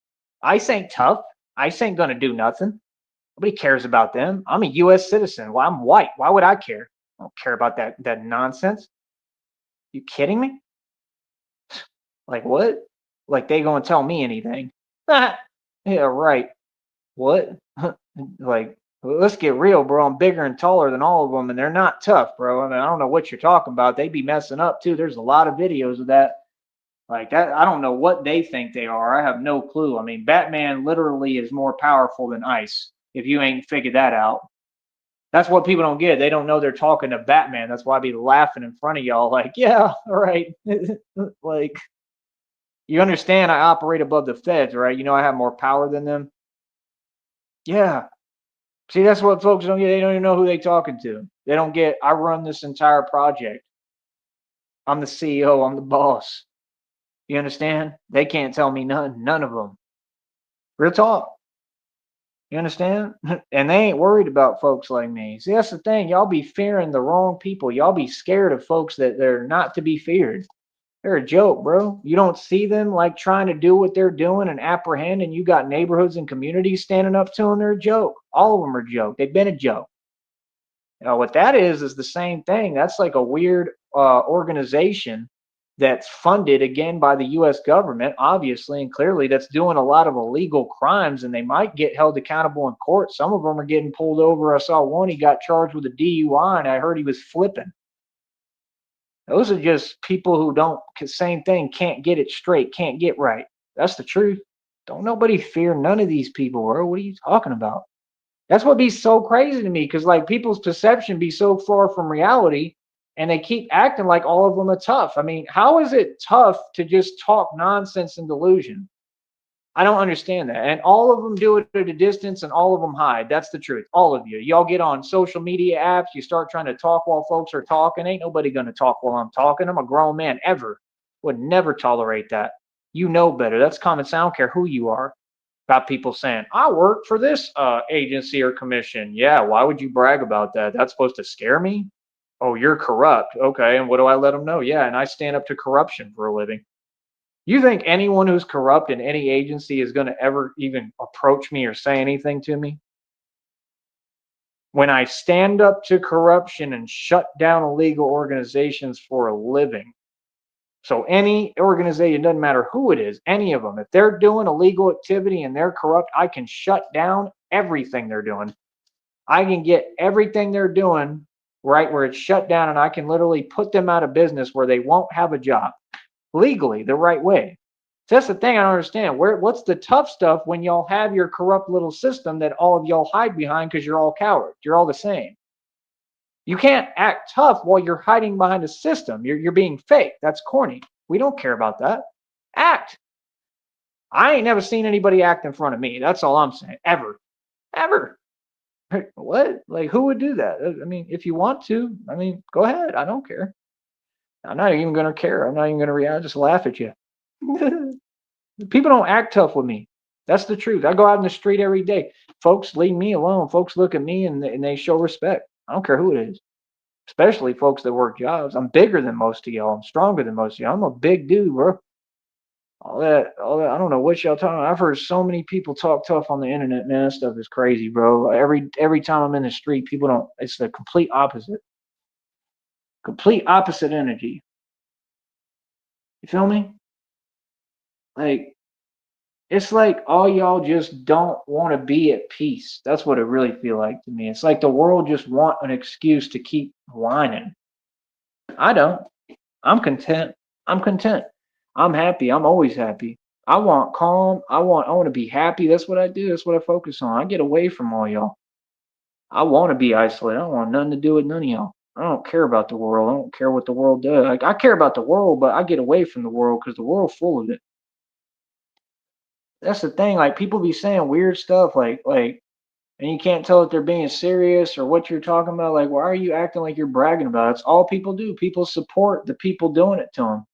ICE ain't tough. ICE ain't going to do nothing. Nobody cares about them. I'm a U.S. citizen. Well, I'm white. Why would I care? I don't care about that nonsense. You kidding me? Like, what? Like, they gonna tell me anything? Yeah, right. What? Like, let's get real, bro. I'm bigger and taller than all of them, and they're not tough, bro. I mean, I don't know what you're talking about. They be messing up too. There's a lot of videos of that. Like that, I don't know what they think they are. I have no clue. I mean, Batman literally is more powerful than ICE. If you ain't figured that out. That's what people don't get. They don't know they're talking to Batman. That's why I be laughing in front of y'all like, yeah, all right. Like, you understand I operate above the feds, right? You know I have more power than them. Yeah. See, that's what folks don't get. They don't even know who they talking to. They don't get, I run this entire project. I'm the CEO. I'm the boss. You understand? They can't tell me none. None of them. Real talk. You understand? And they ain't worried about folks like me. See, that's the thing. Y'all be fearing the wrong people. Y'all be scared of folks that they're not to be feared. They're a joke, bro. You don't see them like trying to do what they're doing and apprehend, and you got neighborhoods and communities standing up to them. They're a joke. All of them are a joke. They've been a joke. You know, what that is the same thing. That's like a weird organization that's funded again by the U.S. government, obviously and clearly, that's doing a lot of illegal crimes, and they might get held accountable in court. Some of them are getting pulled over. I saw one, he got charged with a DUI, and I heard he was flipping. Those are just people who don't, same thing, can't get it straight, can't get right. That's the truth. Don't nobody fear none of these people, bro. What are you talking about? That's what be so crazy to me, because like people's perception be so far from reality, and they keep acting like all of them are tough. I mean, how is it tough to just talk nonsense and delusion? I don't understand that. And all of them do it at a distance, and all of them hide. That's the truth. All of you. Y'all get on social media apps. You start trying to talk while folks are talking. Ain't nobody going to talk while I'm talking. I'm a grown man ever. Would never tolerate that. You know better. That's common sense. I don't care who you are. Got people saying, I work for this agency or commission. Yeah, why would you brag about that? That's supposed to scare me? Oh, you're corrupt. Okay, and what do I let them know? Yeah, and I stand up to corruption for a living. You think anyone who's corrupt in any agency is going to ever even approach me or say anything to me? When I stand up to corruption and shut down illegal organizations for a living. So any organization, doesn't matter who it is, any of them, if they're doing illegal activity and they're corrupt, I can shut down everything they're doing. I can get everything they're doing right where it's shut down, and I can literally put them out of business where they won't have a job legally the right way. So that's the thing I don't understand. What's the tough stuff when y'all have your corrupt little system that all of y'all hide behind because you're all cowards? You're all the same. You can't act tough while you're hiding behind a system. You're being fake. That's corny. We don't care about that. Act. I ain't never seen anybody act in front of me. That's all I'm saying. Ever. Ever. What? Like, who would do that? I mean, if you want to, I mean, go ahead. I don't care. I'm not even going to care. I'm not even going to react. Just laugh at you. People don't act tough with me. That's the truth. I go out in the street every day. Folks leave me alone. Folks look at me and they show respect. I don't care who it is, especially folks that work jobs. I'm bigger than most of y'all. I'm stronger than most of y'all. I'm a big dude, bro. All that. I don't know what y'all talking about. I've heard so many people talk tough on the internet, man. That stuff is crazy, bro. Every time I'm in the street, people don't. It's the complete opposite. Complete opposite energy. You feel me? Like, it's like all y'all just don't want to be at peace. That's what it really feel like to me. It's like the world just want an excuse to keep whining. I don't. I'm content. I'm content. I'm happy. I'm always happy. I want calm. I want to be happy. That's what I do. That's what I focus on. I get away from all y'all. I want to be isolated. I don't want nothing to do with none of y'all. I don't care about the world. I don't care what the world does. Like, I care about the world, but I get away from the world because the world's full of it. That's the thing. Like, people be saying weird stuff, and you can't tell if they're being serious or what you're talking about. Like, why are you acting like you're bragging about it? It's all people do. People support the people doing it to them,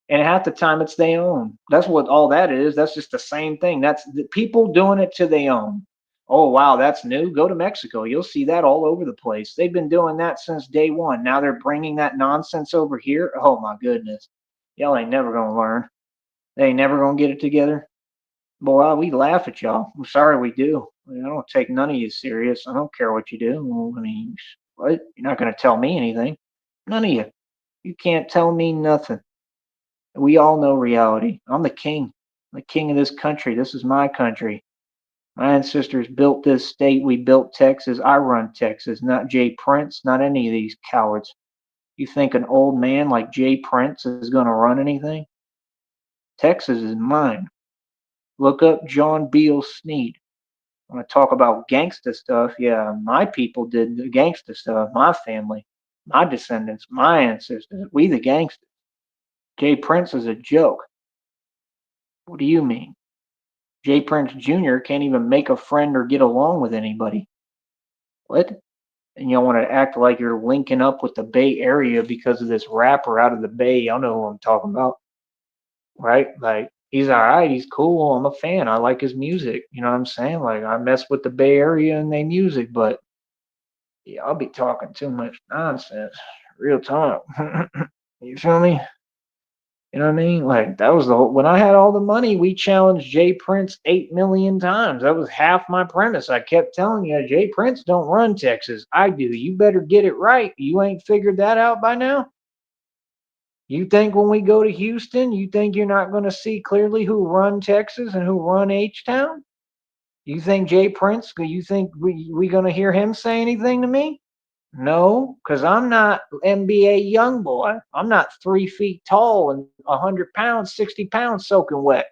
and half the time it's their own. That's what all that is. That's just the same thing. That's the people doing it to their own. Oh wow, that's new. Go to Mexico. You'll see that all over the place. They've been doing that since day one. Now they're bringing that nonsense over here. Oh my goodness, y'all ain't never gonna learn. They ain't never gonna get it together. Boy, we laugh at y'all. I'm sorry we do. I mean, I don't take none of you serious. I don't care what you do. Well, I mean, what? You're not going to tell me anything. None of you. You can't tell me nothing. We all know reality. I'm the king. I'm the king of this country. This is my country. My ancestors built this state. We built Texas. I run Texas, not Jay Prince, not any of these cowards. You think an old man like Jay Prince is going to run anything? Texas is mine. Look up John Beale Sneed. Want to talk about gangsta stuff? Yeah, my people did the gangsta stuff. My family, my descendants, my ancestors. We the gangsters. Jay Prince is a joke. What do you mean? Jay Prince Jr. can't even make a friend or get along with anybody. What? And y'all want to act like you're linking up with the Bay Area because of this rapper out of the Bay. Y'all know who I'm talking about, right? Like, he's all right. He's cool. I'm a fan. I like his music. You know what I'm saying? Like, I mess with the Bay Area and their music, but yeah, I'll be talking too much nonsense. Real talk. You feel me? You know what I mean? Like, that was the whole, when I had all the money, we challenged Jay Prince 8 million times. That was half my premise. I kept telling you, Jay Prince don't run Texas. I do. You better get it right. You ain't figured that out by now? You think when we go to Houston, you think you're not going to see clearly who run Texas and who run H-Town? You think Jay Prince, you think we going to hear him say anything to me? No, because I'm not NBA young boy. I'm not 3 feet tall and 100 pounds, 60 pounds soaking wet.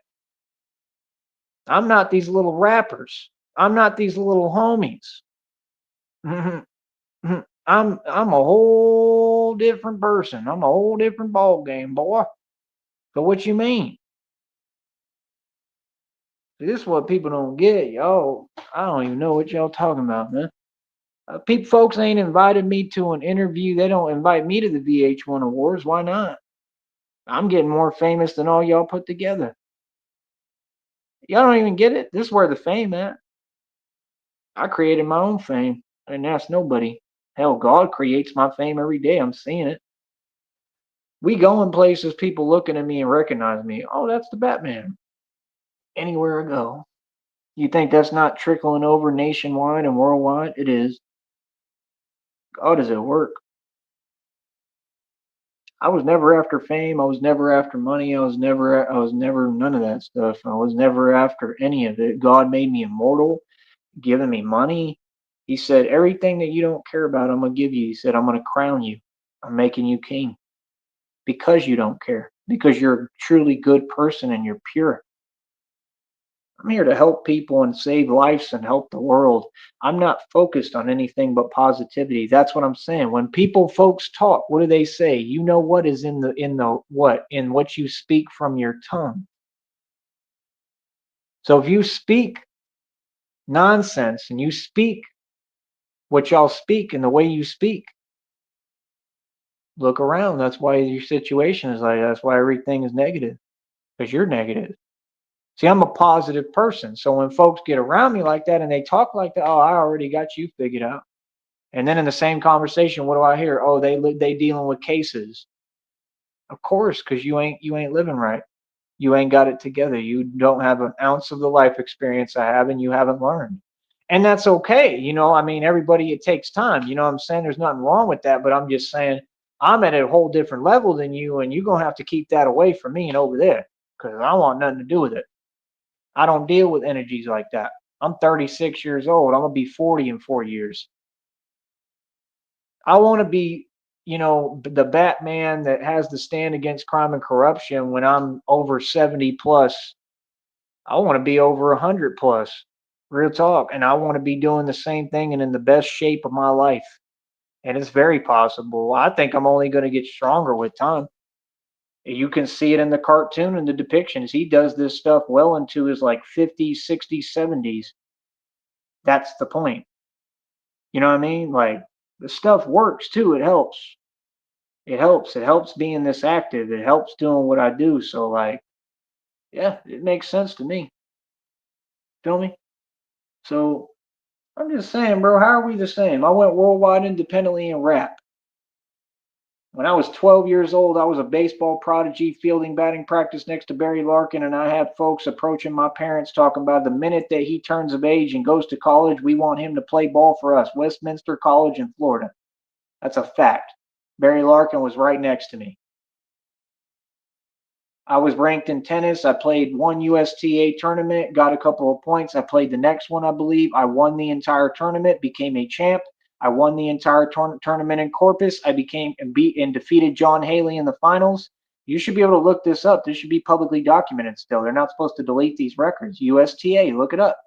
I'm not these little rappers. I'm not these little homies. I'm a whole different person. I'm a whole different ball game, boy. So what you mean? This is what people don't get, y'all. I don't even know what y'all talking about, man. People, folks ain't invited me to an interview. They don't invite me to the VH1 Awards. Why not? I'm getting more famous than all y'all put together. Y'all don't even get it. This is where the fame at. I created my own fame. I didn't ask nobody. Hell, God creates my fame every day. I'm seeing it. We go in places, people looking at me and recognize me. Oh, that's the Batman. Anywhere I go. You think that's not trickling over nationwide and worldwide? It is. God is at work. I was never after fame. I was never after money. I was never none of that stuff. I was never after any of it. God made me immortal, giving me money. He said, everything that you don't care about, I'm going to give you. He said, I'm going to crown you. I'm making you king because you don't care, because you're a truly good person and you're pure. I'm here to help people and save lives and help the world. I'm not focused on anything but positivity. That's what I'm saying. When people folks talk, what do they say? You know what is in what you speak from your tongue. So if you speak nonsense and you speak what y'all speak and the way you speak, look around. That's why your situation is like that. That's why everything is negative because you're negative. See, I'm a positive person. So when folks get around me like that and they talk like that, oh, I already got you figured out. And then in the same conversation, what do I hear? Oh, they dealing with cases. Of course, because you ain't living right. You ain't got it together. You don't have an ounce of the life experience I have, and you haven't learned. And that's okay. I mean, everybody, it takes time. You know what I'm saying? There's nothing wrong with that, but I'm just saying I'm at a whole different level than you, and you're gonna have to keep that away from me and over there because I want nothing to do with it. I don't deal with energies like that. I'm 36 years old. I'm gonna be 40 in 4 years. I want to be, the Batman that has to stand against crime and corruption when I'm over 70 plus. I want to be over 100 plus. Real talk. And I want to be doing the same thing and in the best shape of my life. And it's very possible. I think I'm only going to get stronger with time. You can see it in the cartoon and the depictions. He does this stuff well into his like 50s, 60s, 70s. That's the point. You know what I mean? Like the stuff works too. It helps. It helps. It helps being this active. It helps doing what I do. So like, yeah, it makes sense to me. Feel me? So I'm just saying, bro, how are we the same? I went worldwide independently in rap. When I was 12 years old, I was a baseball prodigy, fielding batting practice next to Barry Larkin, and I had folks approaching my parents talking about the minute that he turns of age and goes to college, we want him to play ball for us, Westminster College in Florida. That's a fact. Barry Larkin was right next to me. I was ranked in tennis. I played one USTA tournament, got a couple of points. I played the next one, I believe. I won the entire tournament, became a champ. I won the entire tournament in Corpus. I became and beat and defeated John Haley in the finals. You should be able to look this up. This should be publicly documented still. They're not supposed to delete these records. USTA, look it up.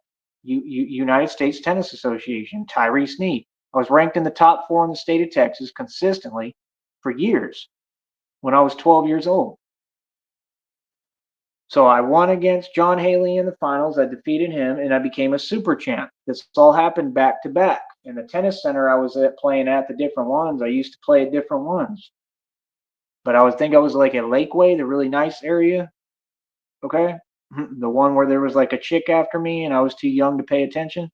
United States Tennis Association, Tyree Sneed. I was ranked in the top four in the state of Texas consistently for years when I was 12 years old. So I won against John Haley in the finals. I defeated him, and I became a super champ. This all happened back to back. In the tennis center I was playing at, the different ones, I used to play at different ones. But I was like at Lakeway, the really nice area. Okay, the one where there was like a chick after me, and I was too young to pay attention.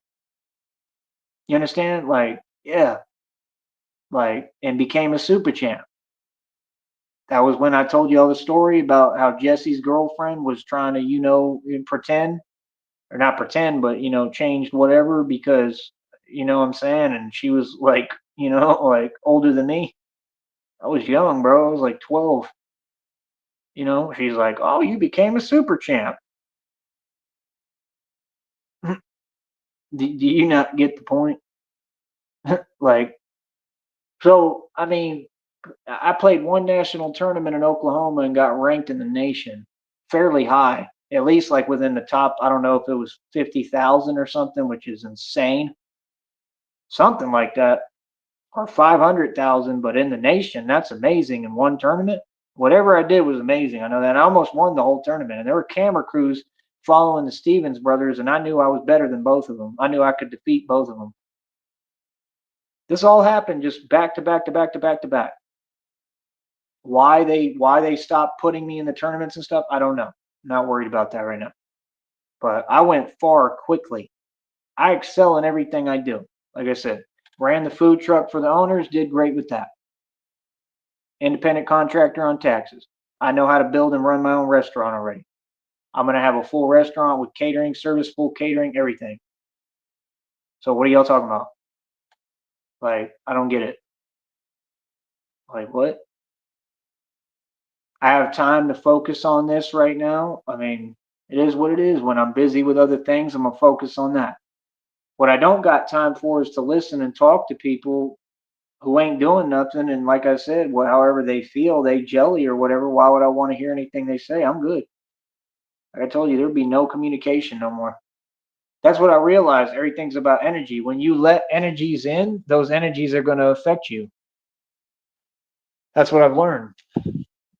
You understand? Like, yeah, like, and became a super champ. That was when I told you all the story about how Jesse's girlfriend was trying to, pretend or not pretend, but changed whatever because what I'm saying, and she was like, like older than me. I was young, bro. I was like 12. She's like, "Oh, you became a super champ." Do you not get the point? Like, so I mean, I played one national tournament in Oklahoma and got ranked in the nation fairly high, at least like within the top. I don't know if it was 50,000 or something, which is insane. Something like that. Or 500,000, but in the nation, that's amazing in one tournament. Whatever I did was amazing. I know that. And I almost won the whole tournament. And there were camera crews following the Stevens brothers, and I knew I was better than both of them. I knew I could defeat both of them. This all happened just back to back to back to back to back. Why they stopped putting me in the tournaments and stuff, I don't know. Not worried about that right now. But I went far quickly. I excel in everything I do. Like I said, ran the food truck for the owners, did great with that. Independent contractor on taxes. I know how to build and run my own restaurant already. I'm going to have a full restaurant with catering service, full catering, everything. So what are y'all talking about? Like, I don't get it. Like, what? I have time to focus on this right now. I mean, it is what it is. When I'm busy with other things, I'm going to focus on that. What I don't got time for is to listen and talk to people who ain't doing nothing. And like I said, well, however they feel, they jelly or whatever. Why would I want to hear anything they say? I'm good. Like I told you, there'd be no communication no more. That's what I realized. Everything's about energy. When you let energies in, those energies are going to affect you. That's what I've learned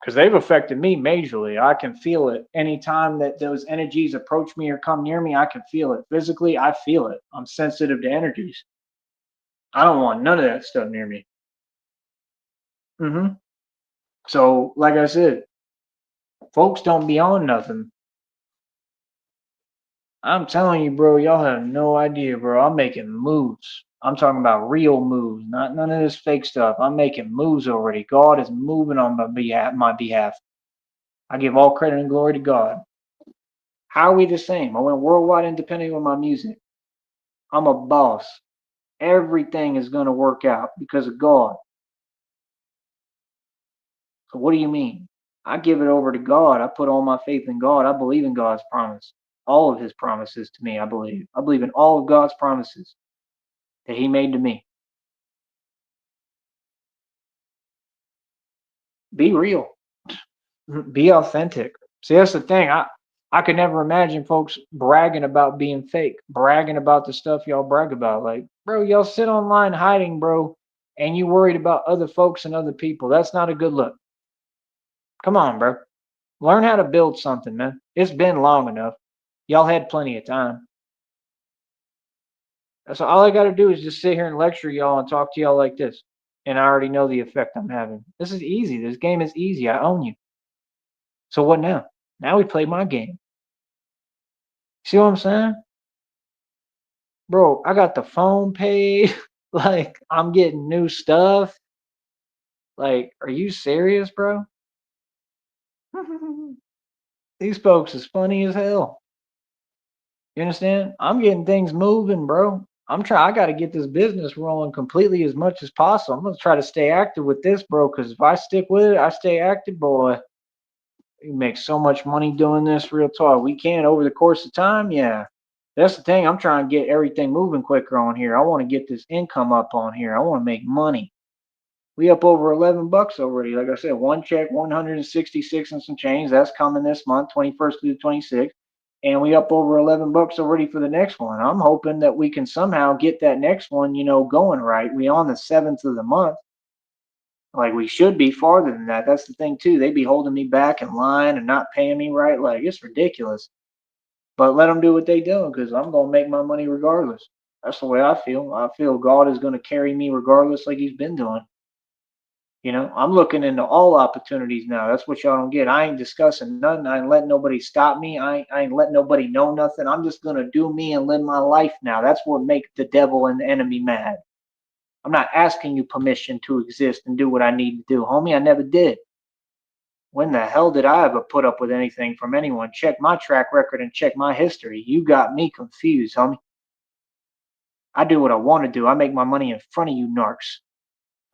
because they've affected me majorly. I can feel it. Anytime that those energies approach me or come near me, I can feel it. Physically, I feel it. I'm sensitive to energies. I don't want none of that stuff near me. So, like I said, folks don't be on nothing. I'm telling you, bro, y'all have no idea, bro. I'm making moves. I'm talking about real moves, not none of this fake stuff. I'm making moves already. God is moving on my behalf. I give all credit and glory to God. How are we the same? I went worldwide independent with my music. I'm a boss. Everything is going to work out because of God. So what do you mean? I give it over to God. I put all my faith in God. I believe in God's promise. All of his promises to me, I believe. I believe in all of God's promises that he made to me. Be real. Be authentic. See, that's the thing. I could never imagine folks bragging about being fake, bragging about the stuff y'all brag about. Like, bro, y'all sit online hiding, bro, and you worried about other folks and other people. That's not a good look. Come on, bro. Learn how to build something, man. It's been long enough. Y'all had plenty of time. So all I got to do is just sit here and lecture y'all and talk to y'all like this. And I already know the effect I'm having. This is easy. This game is easy. I own you. So what now? Now we play my game. See what I'm saying? Bro, I got the phone paid. Like, I'm getting new stuff. Like, are you serious, bro? These folks is funny as hell. You understand? I'm getting things moving, bro. I got to get this business rolling completely as much as possible. I'm going to try to stay active with this, bro, because if I stick with it, I stay active, boy. You make so much money doing this, real talk. We can over the course of time, yeah. That's the thing. I'm trying to get everything moving quicker on here. I want to get this income up on here. I want to make money. We up over 11 bucks already. Like I said, one check, 166 and some change. That's coming this month, 21st through the 26th. And we up over 11 bucks already for the next one. I'm hoping that we can somehow get that next one, going right. We on the 7th of the month. Like we should be farther than that. That's the thing too. They be holding me back in line and not paying me right. Like it's ridiculous. But let them do what they do because I'm gonna make my money regardless. That's the way I feel. I feel God is gonna carry me regardless, like He's been doing. I'm looking into all opportunities now. That's what y'all don't get. I ain't discussing nothing. I ain't letting nobody stop me. I ain't letting nobody know nothing. I'm just gonna do me and live my life now. That's what makes the devil and the enemy mad. I'm not asking you permission to exist and do what I need to do, homie. I never did. When the hell did I ever put up with anything from anyone? Check my track record and check my history. You got me confused, homie. I do what I want to do. I make my money in front of you narcs.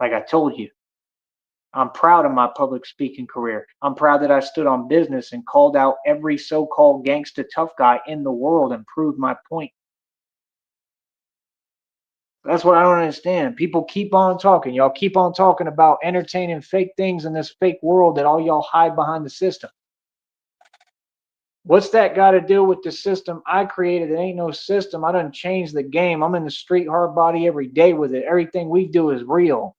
Like I told you. I'm proud of my public speaking career. I'm proud that I stood on business and called out every so-called gangster tough guy in the world and proved my point. That's what I don't understand. People keep on talking. Y'all keep on talking about entertaining fake things in this fake world that all y'all hide behind the system. What's that got to do with the system I created? It ain't no system. I done changed the game. I'm in the street hard body every day with it. Everything we do is real.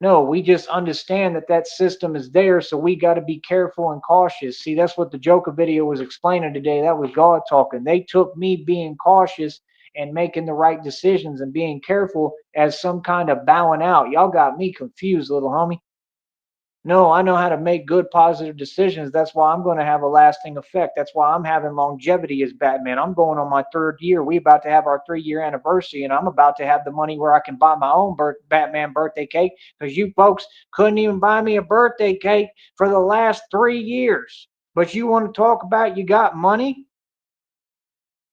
No, we just understand that that system is there, so we got to be careful and cautious. See, that's what the Joker video was explaining today. That was God talking. They took me being cautious and making the right decisions and being careful as some kind of bowing out. Y'all got me confused, little homie. No, I know how to make good, positive decisions. That's why I'm going to have a lasting effect. That's why I'm having longevity as Batman. I'm going on my third year. We about to have our 3-year anniversary, and I'm about to have the money where I can buy my own Batman birthday cake because you folks couldn't even buy me a birthday cake for the last 3 years. But you want to talk about you got money?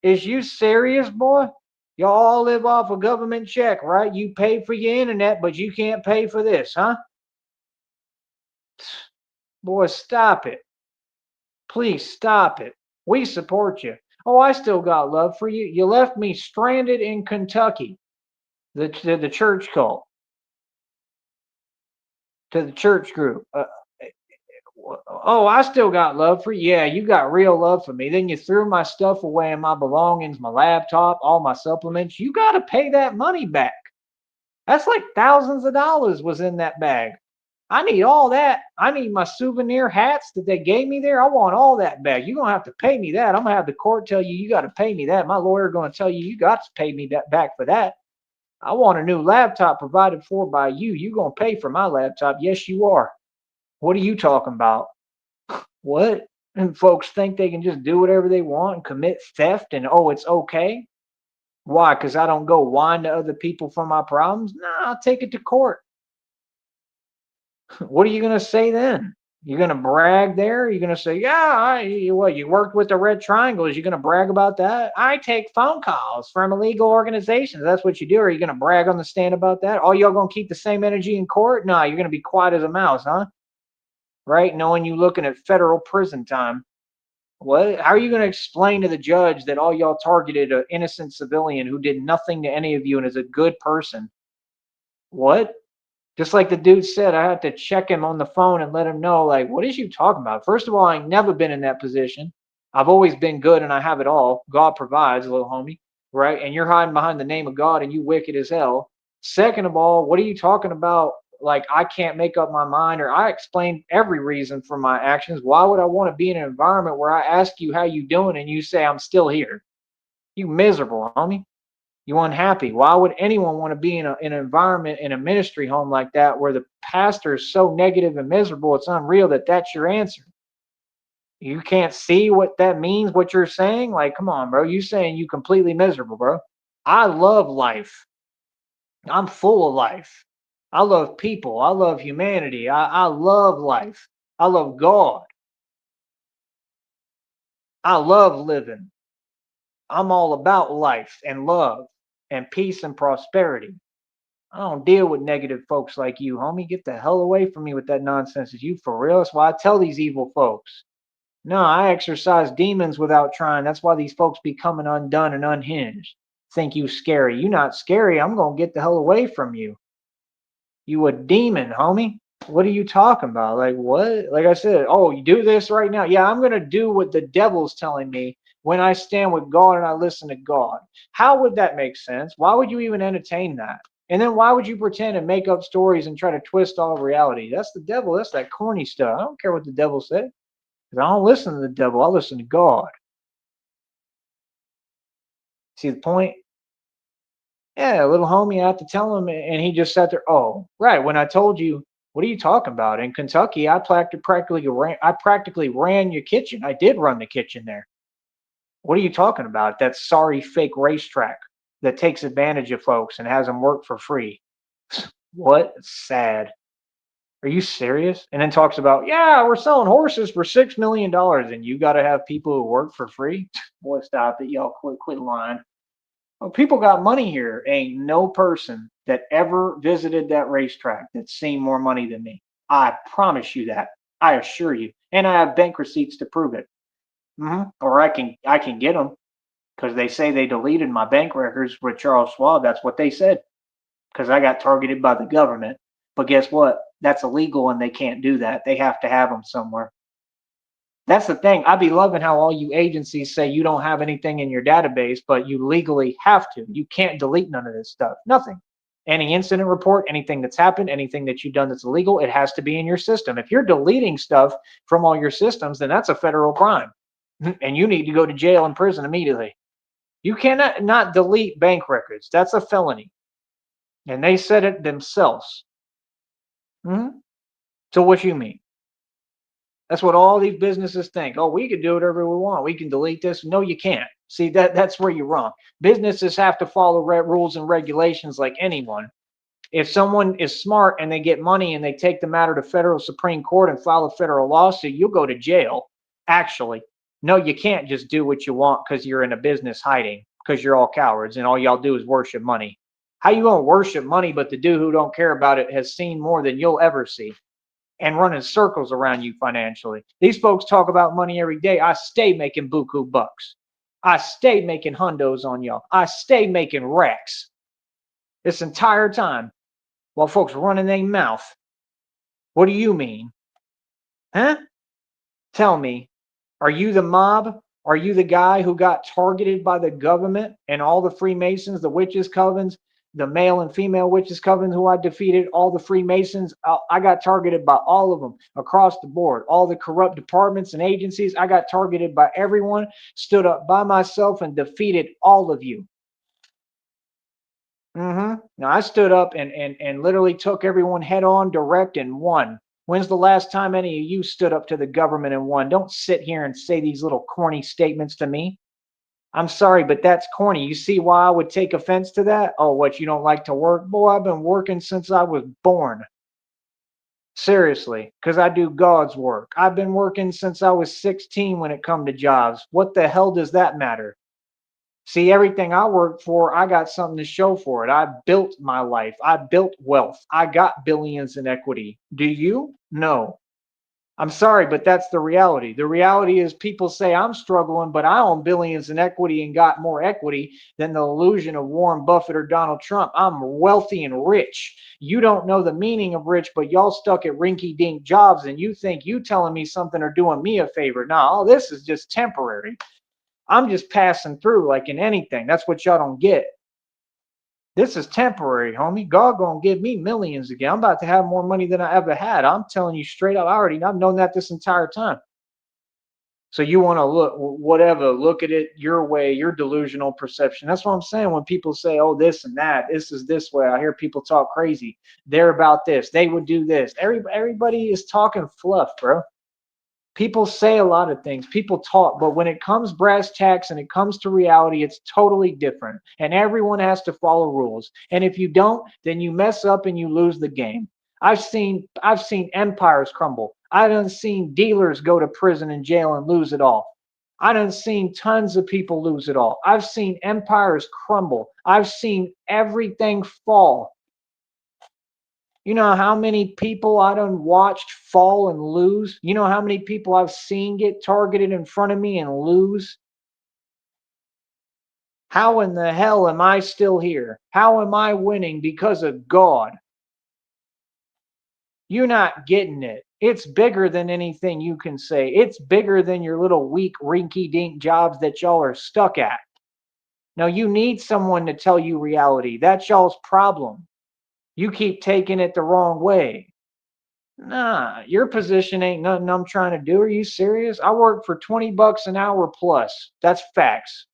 Is you serious, boy? Y'all all live off a government check, right? You pay for your internet, but you can't pay for this, huh? Boy, stop it. Please stop it. We support you. Oh, I still got love for you. You left me stranded in Kentucky. The church cult, to the church group. Oh, I still got love for you. Yeah, you got real love for me. Then you threw my stuff away and my belongings, my laptop, all my supplements. You got to pay that money back. That's like thousands of dollars was in that bag. I need all that. I need my souvenir hats that they gave me there. I want all that back. You're gonna have to pay me that. I'm gonna have the court tell you got to pay me that. My lawyer gonna tell you got to pay me that back for that. I want a new laptop provided for by you. You gonna pay for my laptop? Yes, you are. What are you talking about? What? And folks think they can just do whatever they want and commit theft and oh, it's okay. Why? Because I don't go whine to other people for my problems? Nah, I'll take it to court. What are you going to say then? You're going to brag there? You're going to say, yeah, what, you worked with the Red Triangles. You're going to brag about that? I take phone calls from illegal organizations. That's what you do. Are you going to brag on the stand about that? Oh, y'all going to keep the same energy in court? No, you're going to be quiet as a mouse, huh? Right? Knowing you looking at federal prison time. What? How are you going to explain to the judge that all y'all targeted an innocent civilian who did nothing to any of you and is a good person? What? Just like the dude said, I had to check him on the phone and let him know, like, what is you talking about? First of all, I ain't never been in that position. I've always been good and I have it all. God provides, little homie, right? And you're hiding behind the name of God and you wicked as hell. Second of all, what are you talking about? Like, I can't make up my mind, or I explained every reason for my actions. Why would I want to be in an environment where I ask you how you doing and you say I'm still here? You miserable, homie. You unhappy. Why would anyone want to be in an environment in a ministry home like that where the pastor is so negative and miserable? It's unreal that that's your answer. You can't see what that means, what you're saying? Like, come on, bro. You saying you completely miserable, bro. I love life. I'm full of life. I love people. I love humanity. I love life. I love God. I love living. I'm all about life and love and peace and prosperity. I don't deal with negative folks like you, homie. Get the hell away from me with that nonsense. Is you for real? That's why I tell these evil folks. No, I exorcise demons without trying. That's why these folks be coming undone and unhinged. Think you scary. You not scary. I'm gonna get the hell away from you. You a demon, homie. What are you talking about? Like what? Like I said, oh, you do this right now. Yeah, I'm gonna do what the devil's telling me when I stand with God and I listen to God. How would that make sense? Why would you even entertain that? And then why would you pretend and make up stories and try to twist all reality? That's the devil. That's that corny stuff. I don't care what the devil said. 'Cause I don't listen to the devil. I listen to God. See the point? Yeah, little homie, I had to tell him, and he just sat there. Oh, right. When I told you, what are you talking about? In Kentucky, I practically ran your kitchen. I did run the kitchen there. What are you talking about? That sorry fake racetrack that takes advantage of folks and has them work for free. What? Sad. Are you serious? And then talks about, yeah, we're selling horses for $6 million, and you got to have people who work for free. Boy, stop it, y'all! Quit lying. Well, people got money here. Ain't no person that ever visited that racetrack that's seen more money than me. I promise you that. I assure you. And I have bank receipts to prove it. Or I can get them because they say they deleted my bank records with Charles Schwab. That's what they said because I got targeted by the government. But guess what? That's illegal and they can't do that. They have to have them somewhere. That's the thing. I be loving how all you agencies say you don't have anything in your database, but you legally have to. You can't delete none of this stuff. Nothing. Any incident report, anything that's happened, anything that you've done that's illegal, it has to be in your system. If you're deleting stuff from all your systems, then that's a federal crime. And you need to go to jail and prison immediately. You cannot not delete bank records. That's a felony. And they said it themselves. Mhm. So what you mean? That's what all these businesses think. Oh, we can do whatever we want. We can delete this. No, you can't. See, that's where you're wrong. Businesses have to follow rules and regulations like anyone. If someone is smart and they get money and they take the matter to federal Supreme Court and file a federal lawsuit, you'll go to jail. Actually, no, you can't just do what you want because you're in a business hiding because you're all cowards and all y'all do is worship money. How you gonna worship money, but the dude who don't care about it has seen more than you'll ever see and running circles around you financially. These folks talk about money every day. I stay making buku bucks. I stay making hundos on y'all. I stay making racks this entire time while folks running their mouth. What do you mean? Huh? Tell me, are you the mob? Are you the guy who got targeted by the government and all the Freemasons, the witches' covens, the male and female witches' covens who I defeated, all the Freemasons? I got targeted by all of them across the board. All the corrupt departments and agencies, I got targeted by everyone, stood up by myself and defeated all of you. Now I stood up and literally took everyone head on, direct, and won. When's the last time any of you stood up to the government and won? Don't sit here and say these little corny statements to me. I'm sorry, but that's corny. You see why I would take offense to that? Oh, what, you don't like to work? Boy, I've been working since I was born. Seriously, because I do God's work. I've been working since I was 16 when it come to jobs. What the hell does that matter? See, everything I worked for, I got something to show for it. I built my life. I built wealth. I got billions in equity. Do you? No. I'm sorry, but that's the reality. The reality is people say I'm struggling, but I own billions in equity and got more equity than the illusion of Warren Buffett or Donald Trump. I'm wealthy and rich. You don't know the meaning of rich, but y'all stuck at rinky-dink jobs and you think you telling me something or doing me a favor. No, all this is just temporary. I'm just passing through like in anything. That's what y'all don't get. This is temporary, homie. God gonna give me millions again. I'm about to have more money than I ever had. I'm telling you straight up. I've known that this entire time. So you want to look, whatever, look at it your way, your delusional perception. That's what I'm saying. When people say, oh, this and that, this is this way. I hear people talk crazy. They're about this. They would do this. Everybody is talking fluff, bro. People say a lot of things, people talk, but when it comes brass tacks and it comes to reality, it's totally different. And everyone has to follow rules. And if you don't, then you mess up and you lose the game. I've seen empires crumble. I done seen dealers go to prison and jail and lose it all. I done seen tons of people lose it all. I've seen empires crumble. I've seen everything fall. You know how many people I done watched fall and lose? You know how many people I've seen get targeted in front of me and lose? How in the hell am I still here? How am I winning because of God? You're not getting it. It's bigger than anything you can say. It's bigger than your little weak rinky-dink jobs that y'all are stuck at. Now you need someone to tell you reality. That's y'all's problem. You keep taking it the wrong way. Nah, your position ain't nothing I'm trying to do. Are you serious? I work for 20 bucks an hour plus. That's facts.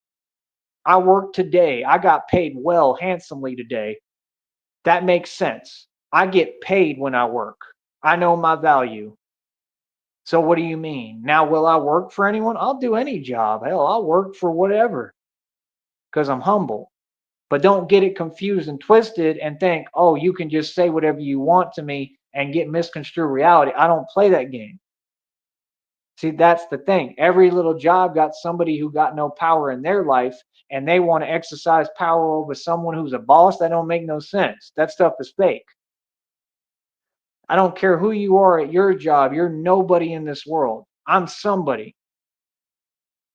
I work today. I got paid well, handsomely today. That makes sense. I get paid when I work. I know my value. So what do you mean? Now, will I work for anyone? I'll do any job. Hell, I'll work for whatever because I'm humble. But don't get it confused and twisted and think, oh, you can just say whatever you want to me and get misconstrued reality. I don't play that game. See, that's the thing. Every little job got somebody who got no power in their life and they want to exercise power over someone who's a boss. That don't make no sense. That stuff is fake. I don't care who you are at your job. You're nobody in this world. I'm somebody.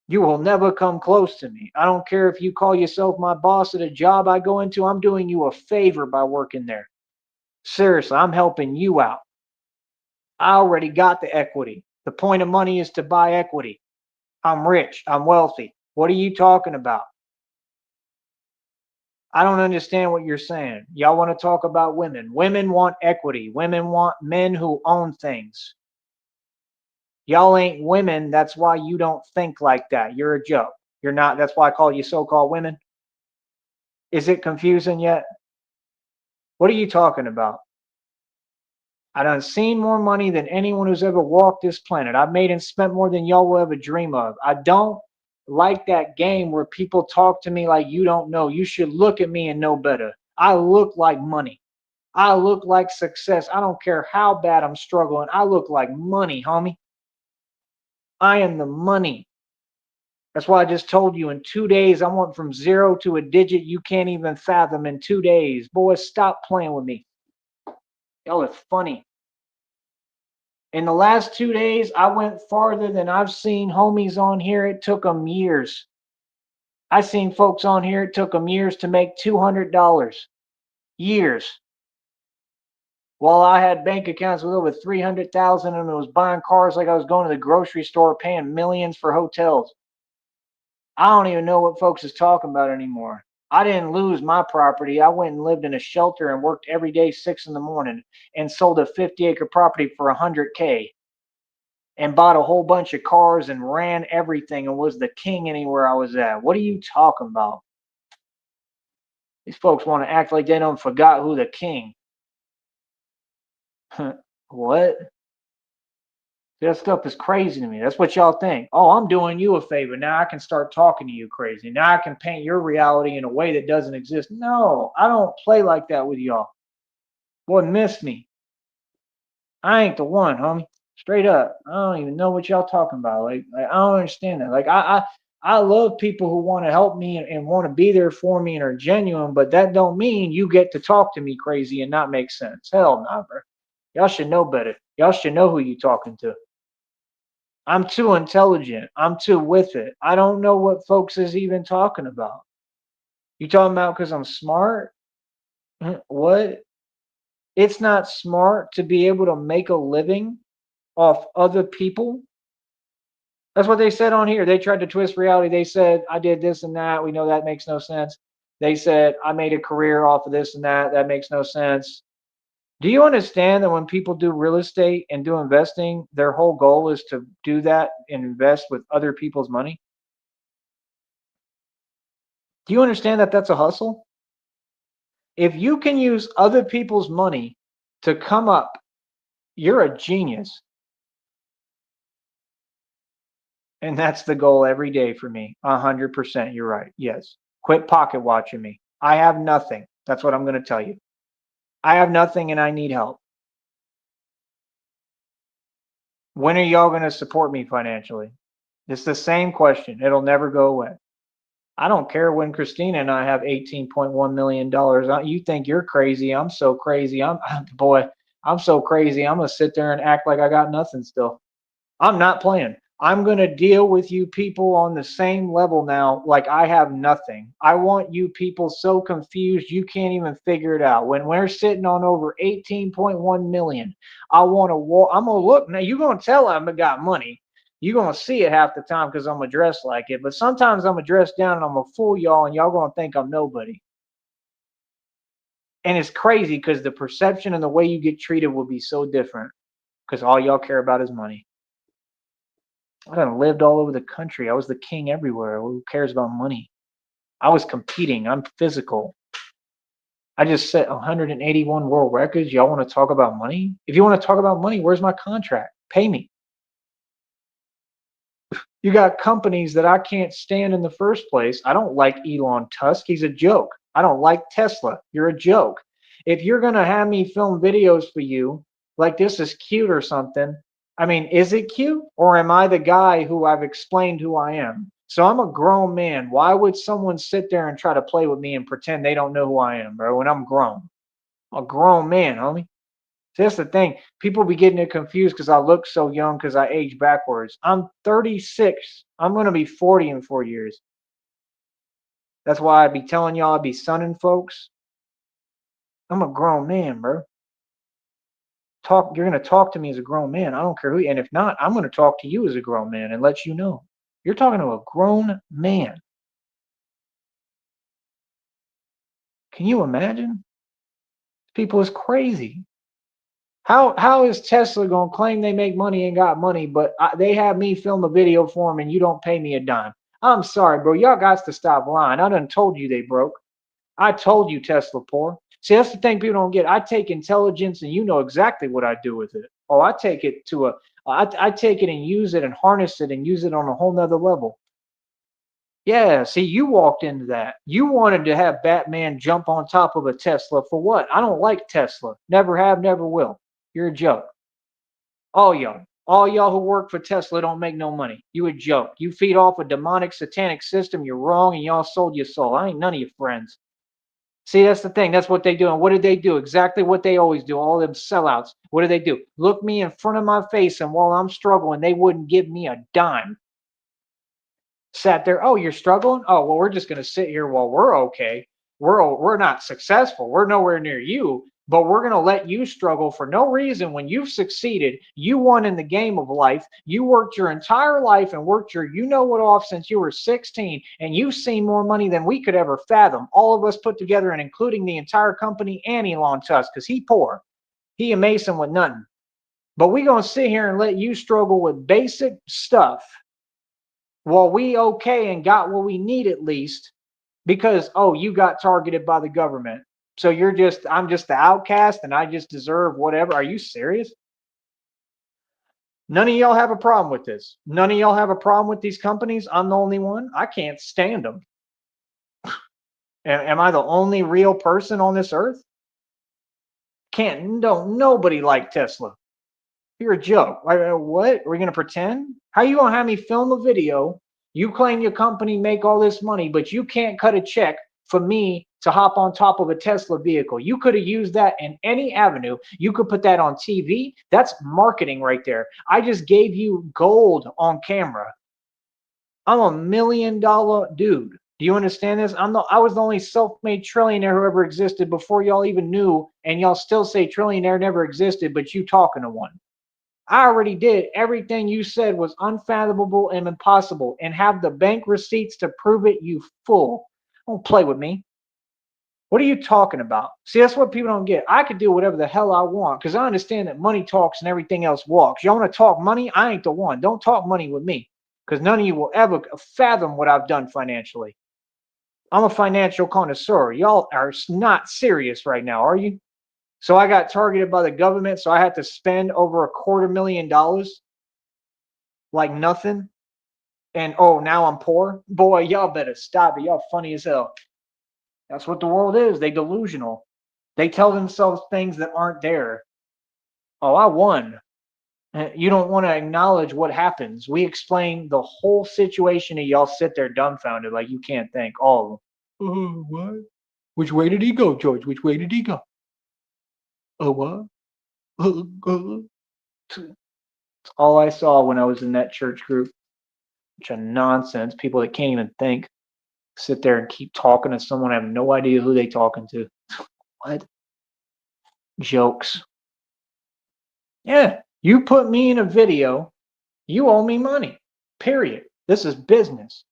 You will never come close to me. I don't care if you call yourself my boss at a job I go into. I'm doing you a favor by working there. Seriously, I'm helping you out. I already got the equity. The point of money is to buy equity. I'm rich. I'm wealthy. What are you talking about? I don't understand what you're saying. Y'all want to talk about women. Women want equity. Women want men who own things. Y'all ain't women. That's why you don't think like that. You're a joke. You're not. That's why I call you so-called women. Is it confusing yet? What are you talking about? I done seen more money than anyone who's ever walked this planet. I've made and spent more than y'all will ever dream of. I don't like that game where people talk to me like you don't know. You should look at me and know better. I look like money. I look like success. I don't care how bad I'm struggling. I look like money, homie. I am the money. That's why I just told you in 2 days, I went from zero to a digit you can't even fathom in 2 days. Boys, stop playing with me. Y'all are funny. In the last 2 days, I went farther than I've seen homies on here. It took them years. I seen folks on here, it took them years to make $200. Years. While I had bank accounts with over 300,000 and was buying cars like I was going to the grocery store, paying millions for hotels. I don't even know what folks is talking about anymore. I didn't lose my property. I went and lived in a shelter and worked every day 6 in the morning and sold a 50-acre property for $100K and bought a whole bunch of cars and ran everything and was the king anywhere I was at. What are you talking about? These folks want to act like they don't forgot who the king. What? That stuff is crazy to me. That's what y'all think. Oh, I'm doing you a favor. Now I can start talking to you crazy. Now I can paint your reality in a way that doesn't exist. No, I don't play like that with y'all. Wouldn't miss me. I ain't the one, homie. Straight up. I don't even know what y'all talking about. Like I don't understand that. Like I love people who want to help me and want to be there for me and are genuine, but that don't mean you get to talk to me crazy and not make sense. Hell nah, bro. Y'all should know better. Y'all should know who you talking to. I'm too intelligent. I'm too with it. I don't know what folks is even talking about. You talking about because I'm smart? What? It's not smart to be able to make a living off other people. That's what they said on here. They tried to twist reality. They said, I did this and that. We know that makes no sense. They said, I made a career off of this and that. That makes no sense. Do you understand that when people do real estate and do investing, their whole goal is to do that and invest with other people's money? Do you understand that that's a hustle? If you can use other people's money to come up, you're a genius. And that's the goal every day for me. 100%. You're right. Yes. Quit pocket watching me. I have nothing. That's what I'm going to tell you. I have nothing and I need help. When are y'all going to support me financially? It's the same question. It'll never go away. I don't care when Christina and I have $18.1 million. You think you're crazy. I'm so crazy. Boy, I'm so crazy. I'm going to sit there and act like I got nothing still. I'm not playing. I'm going to deal with you people on the same level now like I have nothing. I want you people so confused you can't even figure it out. When we're sitting on over 18.1 million, I want to walk. I'm going to look. Now, you're going to tell I got money. You're going to see it half the time because I'm going to dress like it. But sometimes I'm going to dress down and I'm going to fool y'all and y'all going to think I'm nobody. And it's crazy because the perception and the way you get treated will be so different because all y'all care about is money. I done lived all over the country. I was the king everywhere. Who cares about money? I was competing. I'm physical. I just set 181 world records. Y'all want to talk about money? If you want to talk about money, where's my contract? Pay me. You got companies that I can't stand in the first place. I don't like Elon Musk. He's a joke. I don't like Tesla. You're a joke. If you're going to have me film videos for you, like this is cute or something, I mean, is it cute? Or am I the guy who I've explained who I am? So I'm a grown man. Why would someone sit there and try to play with me and pretend they don't know who I am, bro, when I'm grown? I'm a grown man, homie. So that's the thing. People be getting it confused because I look so young because I age backwards. I'm 36. I'm going to be 40 in 4 years. That's why I be telling y'all I be sunning folks. I'm a grown man, bro. You're going to talk to me as a grown man. I don't care who, and if not, I'm going to talk to you as a grown man and let you know. You're talking to a grown man. Can you imagine? People is crazy. How is Tesla going to claim they make money and got money, but they have me film a video for them and you don't pay me a dime? I'm sorry, bro. Y'all got to stop lying. I done told you they broke. I told you Tesla poor. See, that's the thing people don't get. I take intelligence, and you know exactly what I do with it. Oh, I take it to I take it and use it and harness it and use it on a whole nother level. Yeah, see, you walked into that. You wanted to have Batman jump on top of a Tesla for what? I don't like Tesla. Never have, never will. You're a joke. All y'all who work for Tesla don't make no money. You a joke. You feed off a demonic satanic system. You're wrong, and y'all sold your soul. I ain't none of your friends. See, that's the thing. That's what they do. And what did they do? Exactly what they always do. All them sellouts. What do they do? Look me in front of my face, and while I'm struggling, they wouldn't give me a dime. Sat there. Oh, you're struggling? Oh, well, we're just going to sit here while we're okay. We're not successful. We're nowhere near you, but we're going to let you struggle for no reason when you've succeeded. You won in the game of life. You worked your entire life and worked your you know what off since you were 16, and you've seen more money than we could ever fathom. All of us put together, and including the entire company and Elon Tusk, because he poor. He a Mason with nothing. But we going to sit here and let you struggle with basic stuff while we okay and got what we need at least because, oh, you got targeted by the government. So I'm just the outcast and I just deserve whatever. Are you serious? None of y'all have a problem with this. None of y'all have a problem with these companies. I'm the only one. I can't stand them. Am I the only real person on this earth? Don't nobody like Tesla. You're a joke. What? Are we going to pretend? How you going to have me film a video? You claim your company make all this money, but you can't cut a check for me to hop on top of a Tesla vehicle. You could have used that in any avenue. You could put that on TV. That's marketing right there. I just gave you gold on camera. I'm $1 million dude. Do you understand this? I was the only self-made trillionaire who ever existed before y'all even knew, and y'all still say trillionaire never existed, but you talking to one. I already did everything you said was unfathomable and impossible and have the bank receipts to prove it, you fool. Don't play with me. What are you talking about? See, that's what people don't get. I could do whatever the hell I want because I understand that money talks and everything else walks. Y'all want to talk money? I ain't the one. Don't talk money with me because none of you will ever fathom what I've done financially. I'm a financial connoisseur. Y'all are not serious right now, are you? So I got targeted by the government, so I had to spend over $250,000 like nothing. And oh, now I'm poor. Boy, y'all better stop it. Y'all funny as hell. That's what the world is. They delusional. They tell themselves things that aren't there. Oh, I won. You don't want to acknowledge what happens. We explain the whole situation and y'all sit there dumbfounded like you can't think. Oh, what? Which way did he go, George? Which way did he go? Oh, what? All I saw when I was in that church group. Bunch of nonsense. People that can't even think. Sit there and keep talking to someone. I have no idea who they talking to. What? Jokes. Yeah. You put me in a video, you owe me money. Period. This is business.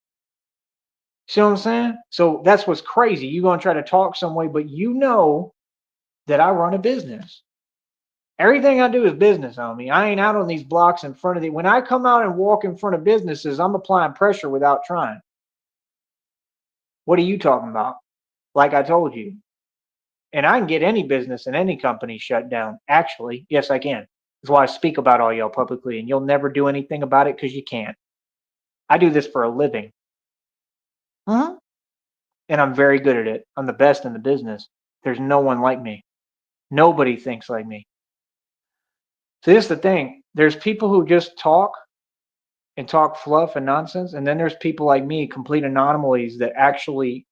See what I'm saying? So that's what's crazy. You're going to try to talk some way, but you know that I run a business. Everything I do is business on me. I ain't out on these blocks in front of the. When I come out and walk in front of businesses, I'm applying pressure without trying. What are you talking about? Like I told you. And I can get any business and any company shut down. Actually, yes, I can. That's why I speak about all y'all publicly, and you'll never do anything about it because you can't. I do this for a living. And I'm very good at it. I'm the best in the business. There's no one like me. Nobody thinks like me. So this is the thing. There's people who just talk and talk fluff and nonsense, and then there's people like me, complete anomalies that actually,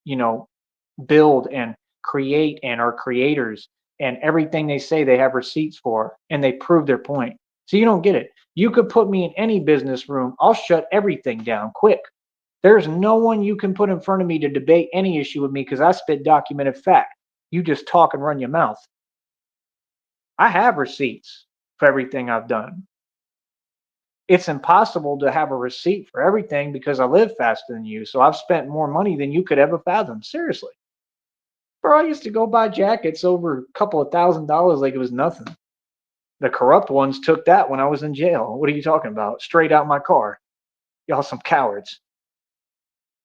build and create and are creators, and everything they say they have receipts for, and they prove their point. So you don't get it. You could put me in any business room. I'll shut everything down quick. There's no one you can put in front of me to debate any issue with me because I spit documented fact. You just talk and run your mouth. I have receipts for everything I've done. It's impossible to have a receipt for everything because I live faster than you. So I've spent more money than you could ever fathom. Seriously. Bro, I used to go buy jackets over a couple of $1,000s like it was nothing. The corrupt ones took that when I was in jail. What are you talking about? Straight out my car. Y'all some cowards.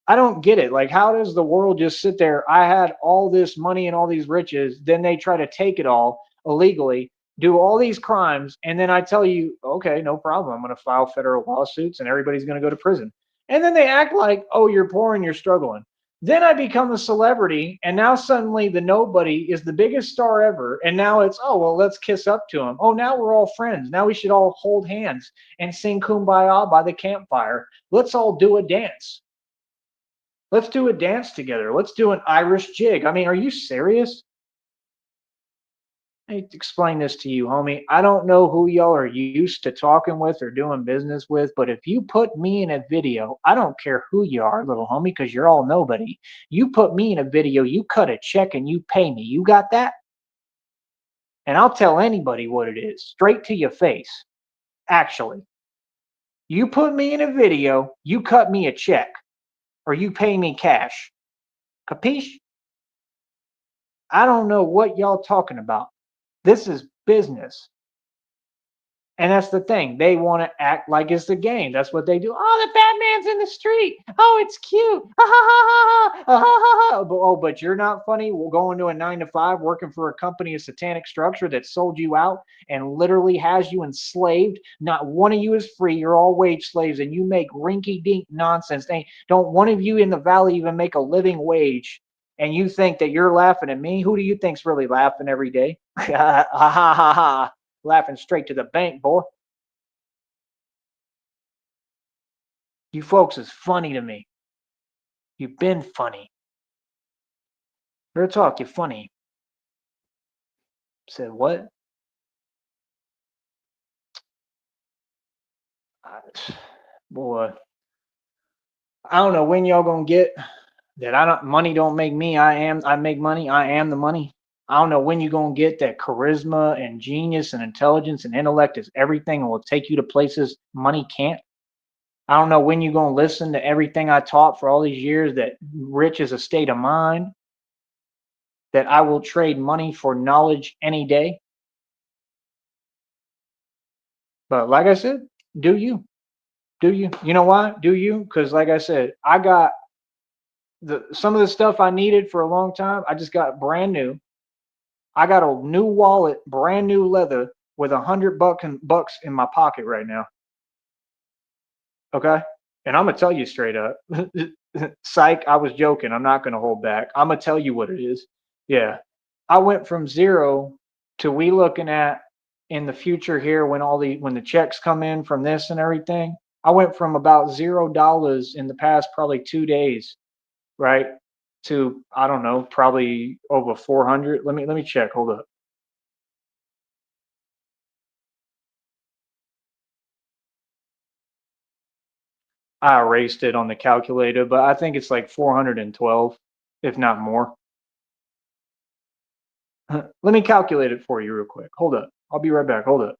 I don't get it. Like, how does the world just sit there? I had all this money and all these riches, then they try to take it all illegally, do all these crimes, and then I tell you, okay, no problem. I'm going to file federal lawsuits and everybody's going to go to prison. And then they act like, oh, you're poor and you're struggling. Then I become a celebrity, and now suddenly the nobody is the biggest star ever. And now it's, oh, well, let's kiss up to him. Oh, now we're all friends. Now we should all hold hands and sing Kumbaya by the campfire. Let's all do a dance. Let's do a dance together. Let's do an Irish jig. I mean, are you serious? I hate to explain this to you, homie. I don't know who y'all are used to talking with or doing business with, but if you put me in a video, I don't care who you are, little homie, because you're all nobody. You put me in a video, you cut a check and you pay me. You got that? And I'll tell anybody what it is, straight to your face. Actually, you put me in a video, you cut me a check, or you pay me cash. Capiche? I don't know what y'all talking about. This is business. And that's the thing. They want to act like it's a game. That's what they do. Oh, the Batman's in the street. Oh, it's cute. Ha ha ha ha ha ha ha. Oh, but you're not funny. We're going to a 9 to 5, working for a company, a satanic structure that sold you out and literally has you enslaved. Not one of you is free. You're all wage slaves, and you make rinky-dink nonsense. Don't one of you in the valley even make a living wage? And you think that you're laughing at me? Who do you think's really laughing every day? Ha ha ha ha. Laughing straight to the bank, boy. You folks is funny to me. You've been funny. Real talk, you're funny. Said what? Boy, I don't know when y'all gonna get that. I don't. Money don't make me. I make money. I am the money. I don't know when you're gonna get that charisma and genius and intelligence and intellect is everything and will take you to places money can't. I don't know when you're gonna listen to everything I taught for all these years, that rich is a state of mind, that I will trade money for knowledge any day. But like I said, do you? Do you? You know why? Do you? Because like I said, I got some of the stuff I needed for a long time. I just got brand new. I got a new wallet, brand new leather, with $100 bucks in my pocket right now. Okay, and I'm gonna tell you straight up, psych. I was joking. I'm not gonna hold back. I'm gonna tell you what it is. Yeah, I went from zero to we looking at in the future here when the checks come in from this and everything. I went from about $0 in the past probably 2 days, right, to I don't know, probably over 400. Let me check. Hold up. I erased it on the calculator, but I think it's like 412, if not more. Let me calculate it for you real quick. Hold up. I'll be right back. Hold up.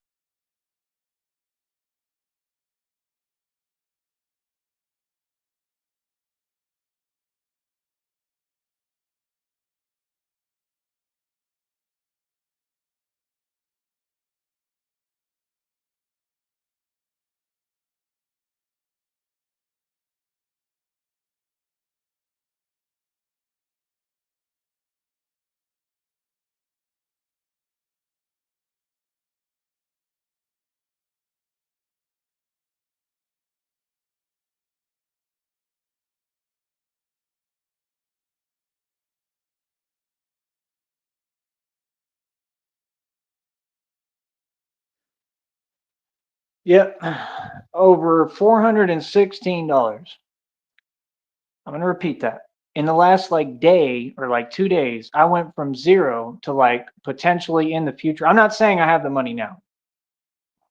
Yep. Over $416. I'm going to repeat that. In the last like day or like 2 days, I went from zero to like potentially in the future. I'm not saying I have the money now,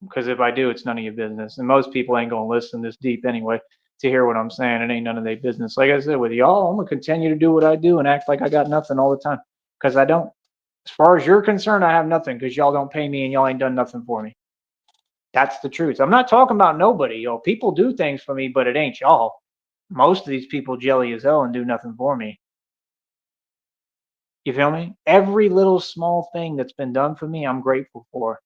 because if I do, it's none of your business. And most people ain't going to listen this deep anyway to hear what I'm saying. It ain't none of their business. Like I said, with y'all, I'm going to continue to do what I do and act like I got nothing all the time, because I don't. As far as you're concerned, I have nothing because y'all don't pay me and y'all ain't done nothing for me. That's the truth. I'm not talking about nobody, yo. People do things for me, but it ain't y'all. Most of these people jelly as hell and do nothing for me. You feel me? Every little small thing that's been done for me, I'm grateful for.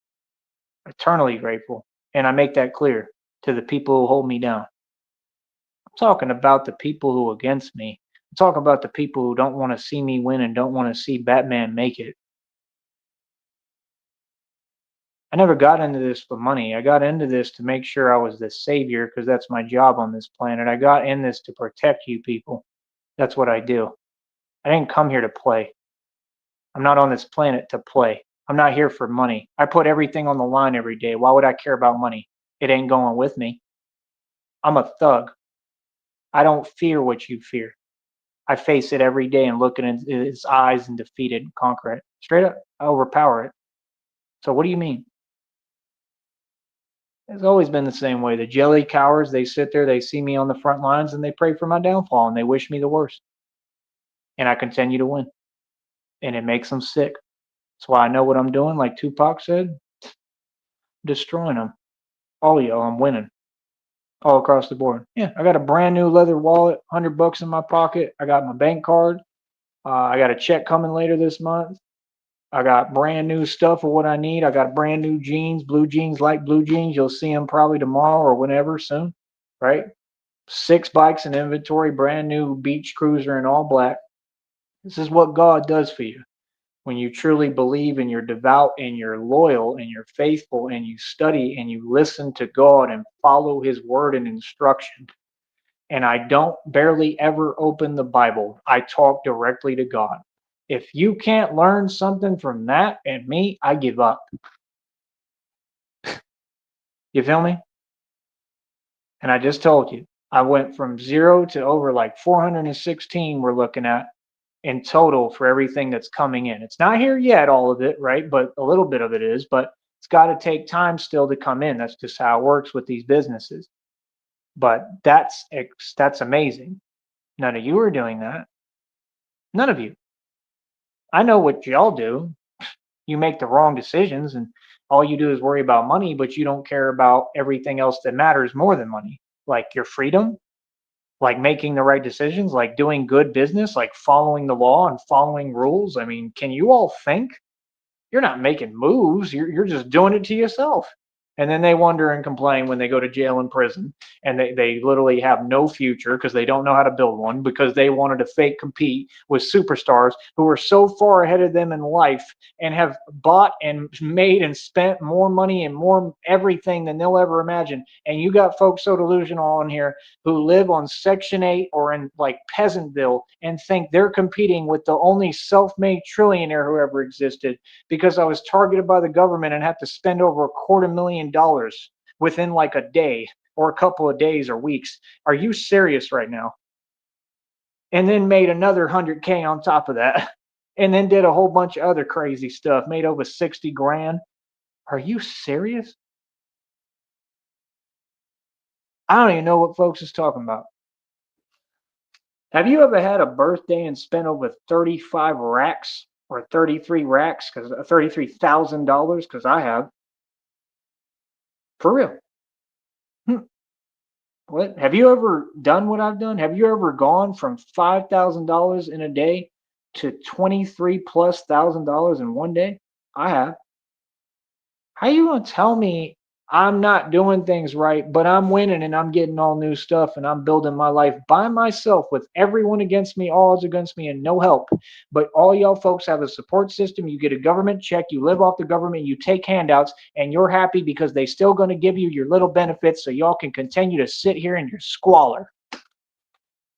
Eternally grateful. And I make that clear to the people who hold me down. I'm talking about the people who are against me. I'm talking about the people who don't want to see me win and don't want to see Batman make it. I never got into this for money. I got into this to make sure I was the savior because that's my job on this planet. I got in this to protect you people. That's what I do. I didn't come here to play. I'm not on this planet to play. I'm not here for money. I put everything on the line every day. Why would I care about money? It ain't going with me. I'm a thug. I don't fear what you fear. I face it every day and look in its eyes and defeat it and conquer it. Straight up, I overpower it. So what do you mean? It's always been the same way. The jelly cowards, they sit there, they see me on the front lines, and they pray for my downfall, and they wish me the worst. And I continue to win. And it makes them sick. That's why I know what I'm doing. Like Tupac said, destroying them. All of y'all, I'm winning. All across the board. Yeah, I got a brand new leather wallet, $100 in my pocket. I got my bank card. I got a check coming later this month. I got brand new stuff of what I need. I got brand new jeans, blue jeans, light blue jeans. You'll see them probably tomorrow or whenever soon, right? 6 bikes in inventory, brand new beach cruiser in all black. This is what God does for you. When you truly believe and you're devout and you're loyal and you're faithful and you study and you listen to God and follow his word and instruction. And I don't barely ever open the Bible. I talk directly to God. If you can't learn something from that and me, I give up. You feel me? And I just told you, I went from 0 to over like 416 we're looking at in total for everything that's coming in. It's not here yet, all of it, right? But a little bit of it is, but it's got to take time still to come in. That's just how it works with these businesses. But that's amazing. None of you are doing that. None of you. I know what y'all do. You make the wrong decisions and all you do is worry about money, but you don't care about everything else that matters more than money, like your freedom, like making the right decisions, like doing good business, like following the law and following rules. I mean, can you all think? You're not making moves. You're just doing it to yourself. And then they wonder and complain when they go to jail and prison and they literally have no future because they don't know how to build one because they wanted to fake compete with superstars who are so far ahead of them in life and have bought and made and spent more money and more everything than they'll ever imagine. And you got folks so delusional on here who live on Section 8 or in like Peasantville and think they're competing with the only self-made trillionaire who ever existed because I was targeted by the government and had to spend over $250,000 within like a day or a couple of days or weeks. Are you serious right now? And then made another 100K on top of that. And then did a whole bunch of other crazy stuff, made over 60 grand. Are you serious? I don't even know what folks is talking about. Have you ever had a birthday and spent over 35 racks or 33 racks because $33,000? Because I have. For real. Hmm. What have you ever done what I've done? Have you ever gone from $5,000 in a day to 23 plus $1,000 in one day? I have. How you gonna tell me I'm not doing things right, but I'm winning and I'm getting all new stuff and I'm building my life by myself with everyone against me, all odds against me, and no help. But all y'all folks have a support system. You get a government check, you live off the government, you take handouts, and you're happy because they still gonna give you your little benefits so y'all can continue to sit here in your squalor.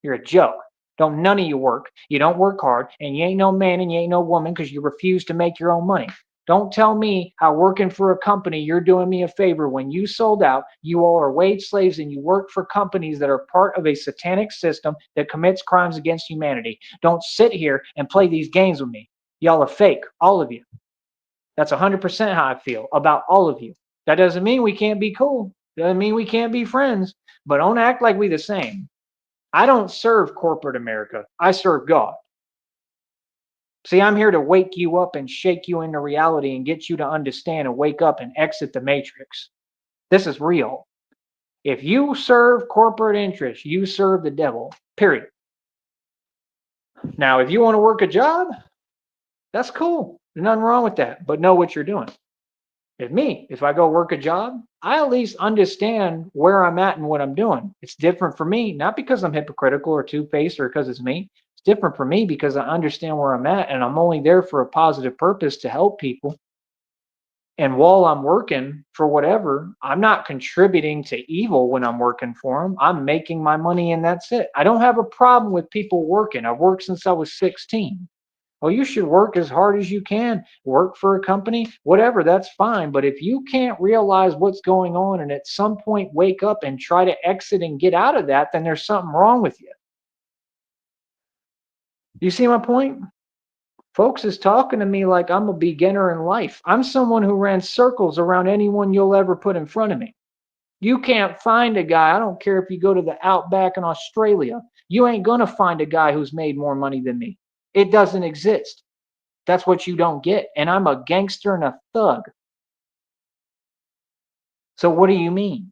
You're a joke. Don't none of you work. You don't work hard, and you ain't no man and you ain't no woman because you refuse to make your own money. Don't tell me how working for a company you're doing me a favor when you sold out. You all are wage slaves and you work for companies that are part of a satanic system that commits crimes against humanity. Don't sit here and play these games with me. Y'all are fake, all of you. That's 100% how I feel about all of you. That doesn't mean we can't be cool. Doesn't mean we can't be friends, but don't act like we the same. I don't serve corporate America. I serve God. See, I'm here to wake you up and shake you into reality and get you to understand and wake up and exit the matrix. This is real. If you serve corporate interests, you serve the devil, period. Now, if you want to work a job, that's cool. There's nothing wrong with that, but know what you're doing. If I go work a job, I at least understand where I'm at and what I'm doing. It's different for me, not because I'm hypocritical or two-faced or because it's me. It's different for me because I understand where I'm at and I'm only there for a positive purpose to help people. And while I'm working for whatever, I'm not contributing to evil when I'm working for them. I'm making my money and that's it. I don't have a problem with people working. I've worked since I was 16. Well, you should work as hard as you can, work for a company, whatever, that's fine. But if you can't realize what's going on and at some point wake up and try to exit and get out of that, then there's something wrong with you. You see my point? Folks is talking to me like I'm a beginner in life. I'm someone who ran circles around anyone you'll ever put in front of me. You can't find a guy, I don't care if you go to the outback in Australia, you ain't going to find a guy who's made more money than me. It doesn't exist. That's what you don't get. And I'm a gangster and a thug. So what do you mean?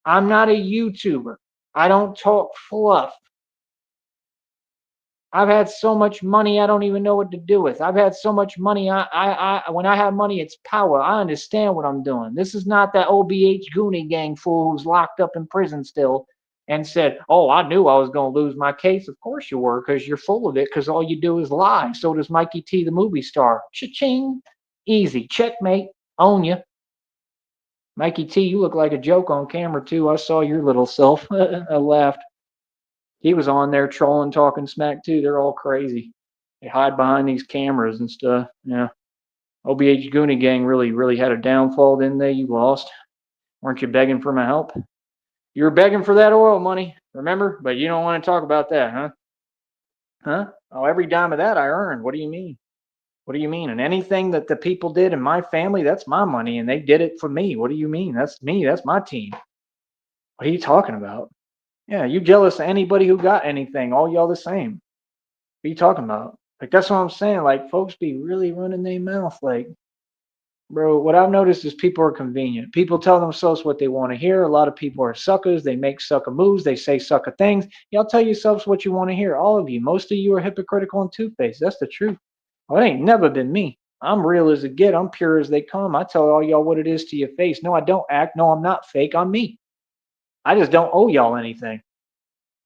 I'm not a YouTuber. I don't talk fluff. I've had so much money I don't even know what to do with. I've had so much money. When I have money, it's power. I understand what I'm doing. This is not that OBH Goonie gang fool who's locked up in prison still and said, "Oh, I knew I was going to lose my case." Of course you were, because you're full of it. Because all you do is lie. So does Mikey T, the movie star. Cha-ching, easy, checkmate, own you. Mikey T, you look like a joke on camera too. I saw your little self. I laughed. He was on there trolling, talking smack too. They're all crazy. They hide behind these cameras and stuff. Yeah. OBH Goonie Gang really had a downfall, didn't they? You lost. Weren't you begging for my help? You were begging for that oil money, remember? But you don't want to talk about that, huh? Huh? Oh, every dime of that I earned. What do you mean? What do you mean? And anything that the people did in my family, that's my money, and they did it for me. What do you mean? That's me. That's my team. What are you talking about? Yeah, you jealous of anybody who got anything. All y'all the same. What are you talking about? Like, that's what I'm saying. Like, folks be really running their mouth. Like, bro, what I've noticed is people are convenient. People tell themselves what they want to hear. A lot of people are suckers. They make sucker moves. They say sucker things. Y'all tell yourselves what you want to hear. All of you. Most of you are hypocritical and two-faced. That's the truth. Well, it ain't never been me. I'm real as it get. I'm pure as they come. I tell all y'all what it is to your face. No, I don't act. No, I'm not fake. I'm me. I just don't owe y'all anything.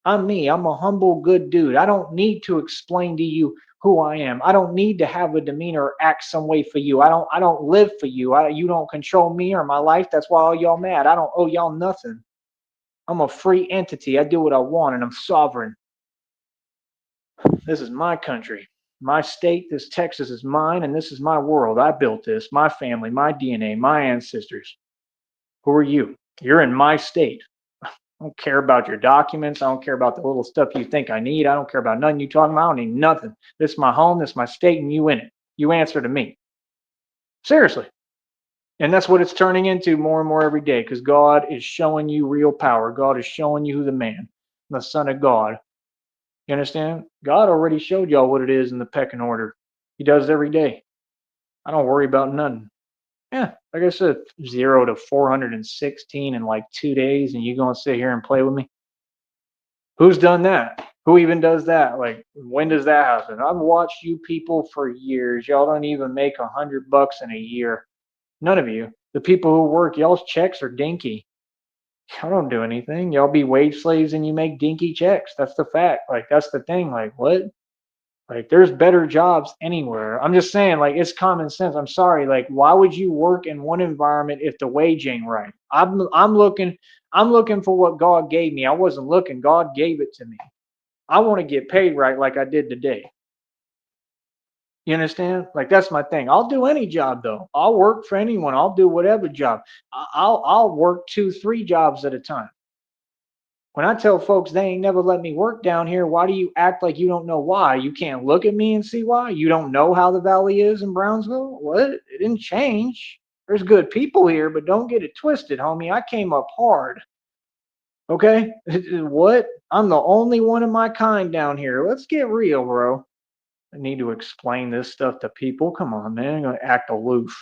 I'm me. I'm a humble, good dude. I don't need to explain to you who I am. I don't need to have a demeanor or act some way for you. I don't live for you. You don't control me or my life. That's why all y'all mad. I don't owe y'all nothing. I'm a free entity. I do what I want and I'm sovereign. This is my country. My state, this Texas is mine, and this is my world. I built this, my family, my DNA, my ancestors. Who are you? You're in my state. I don't care about your documents. I don't care about the little stuff you think I need. I don't care about nothing you talking about. I don't need nothing. This is my home. This is my state, and you in it. You answer to me. Seriously. And that's what it's turning into more and more every day because God is showing you real power. God is showing you who the man, the Son of God. You understand? God already showed y'all what it is in the pecking order. He does it every day. I don't worry about nothing. Yeah, like I said, 0 to 416 in like 2 days, and you gonna sit here and play with me? Who's done that? Who even does that? Like, when does that happen? I've watched you people for years. Y'all don't even make $100 in a year. None of you. The people who work, y'all's checks are dinky. Y'all don't do anything. Y'all be wage slaves and you make dinky checks. That's the fact. Like, that's the thing. Like, what? Like, there's better jobs anywhere. I'm just saying, like, it's common sense. I'm sorry. Like, why would you work in one environment if the wage ain't right? I'm looking for what God gave me. I wasn't looking. God gave it to me. I want to get paid right like I did today. You understand? Like, that's my thing. I'll do any job though. I'll work for anyone. I'll do whatever job. I'll work 2, 3 jobs at a time. When I tell folks they ain't never let me work down here, why do you act like you don't know why? You can't look at me and see why? You don't know how the valley is in Brownsville? What? It didn't change. There's good people here, but don't get it twisted, homie. I came up hard. Okay? What? I'm the only one of my kind down here. Let's get real, bro. I need to explain this stuff to people. Come on, man. I'm gonna act aloof.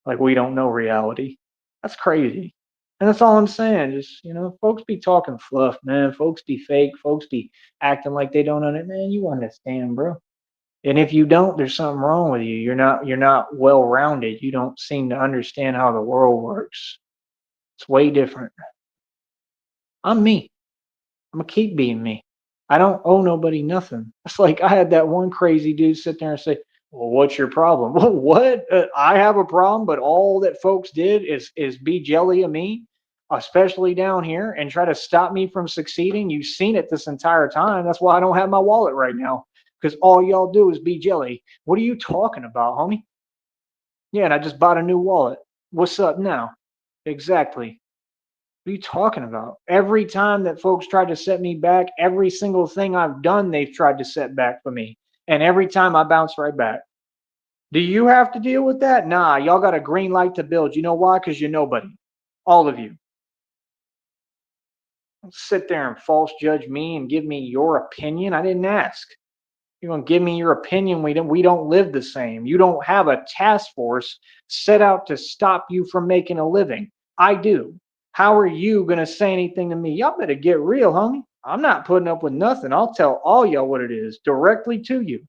Like we don't know reality. That's crazy. And that's all I'm saying. Just, folks be talking fluff, man. Folks be fake. Folks be acting like they don't understand. Man, you understand, bro. And if you don't, there's something wrong with you. You're not well rounded. You don't seem to understand how the world works. It's way different. I'm me. I'm gonna keep being me. I don't owe nobody nothing. It's like I had that one crazy dude sit there and say, "Well, what's your problem?" Well, what? I have a problem, but all that folks did is be jelly of me, especially down here, and try to stop me from succeeding. You've seen it this entire time. That's why I don't have my wallet right now, because all y'all do is be jelly. What are you talking about, homie? Yeah, and I just bought a new wallet. What's up now? Exactly. What are you talking about? Every time that folks tried to set me back, every single thing I've done, they've tried to set back for me. And every time I bounce right back. Do you have to deal with that? Nah, y'all got a green light to build. You know why? Because you're nobody. All of you. Don't sit there and false judge me and give me your opinion. I didn't ask. You're gonna give me your opinion. We don't live the same. You don't have a task force set out to stop you from making a living. I do. How are you gonna say anything to me? Y'all better get real, homie. I'm not putting up with nothing. I'll tell all y'all what it is directly to you.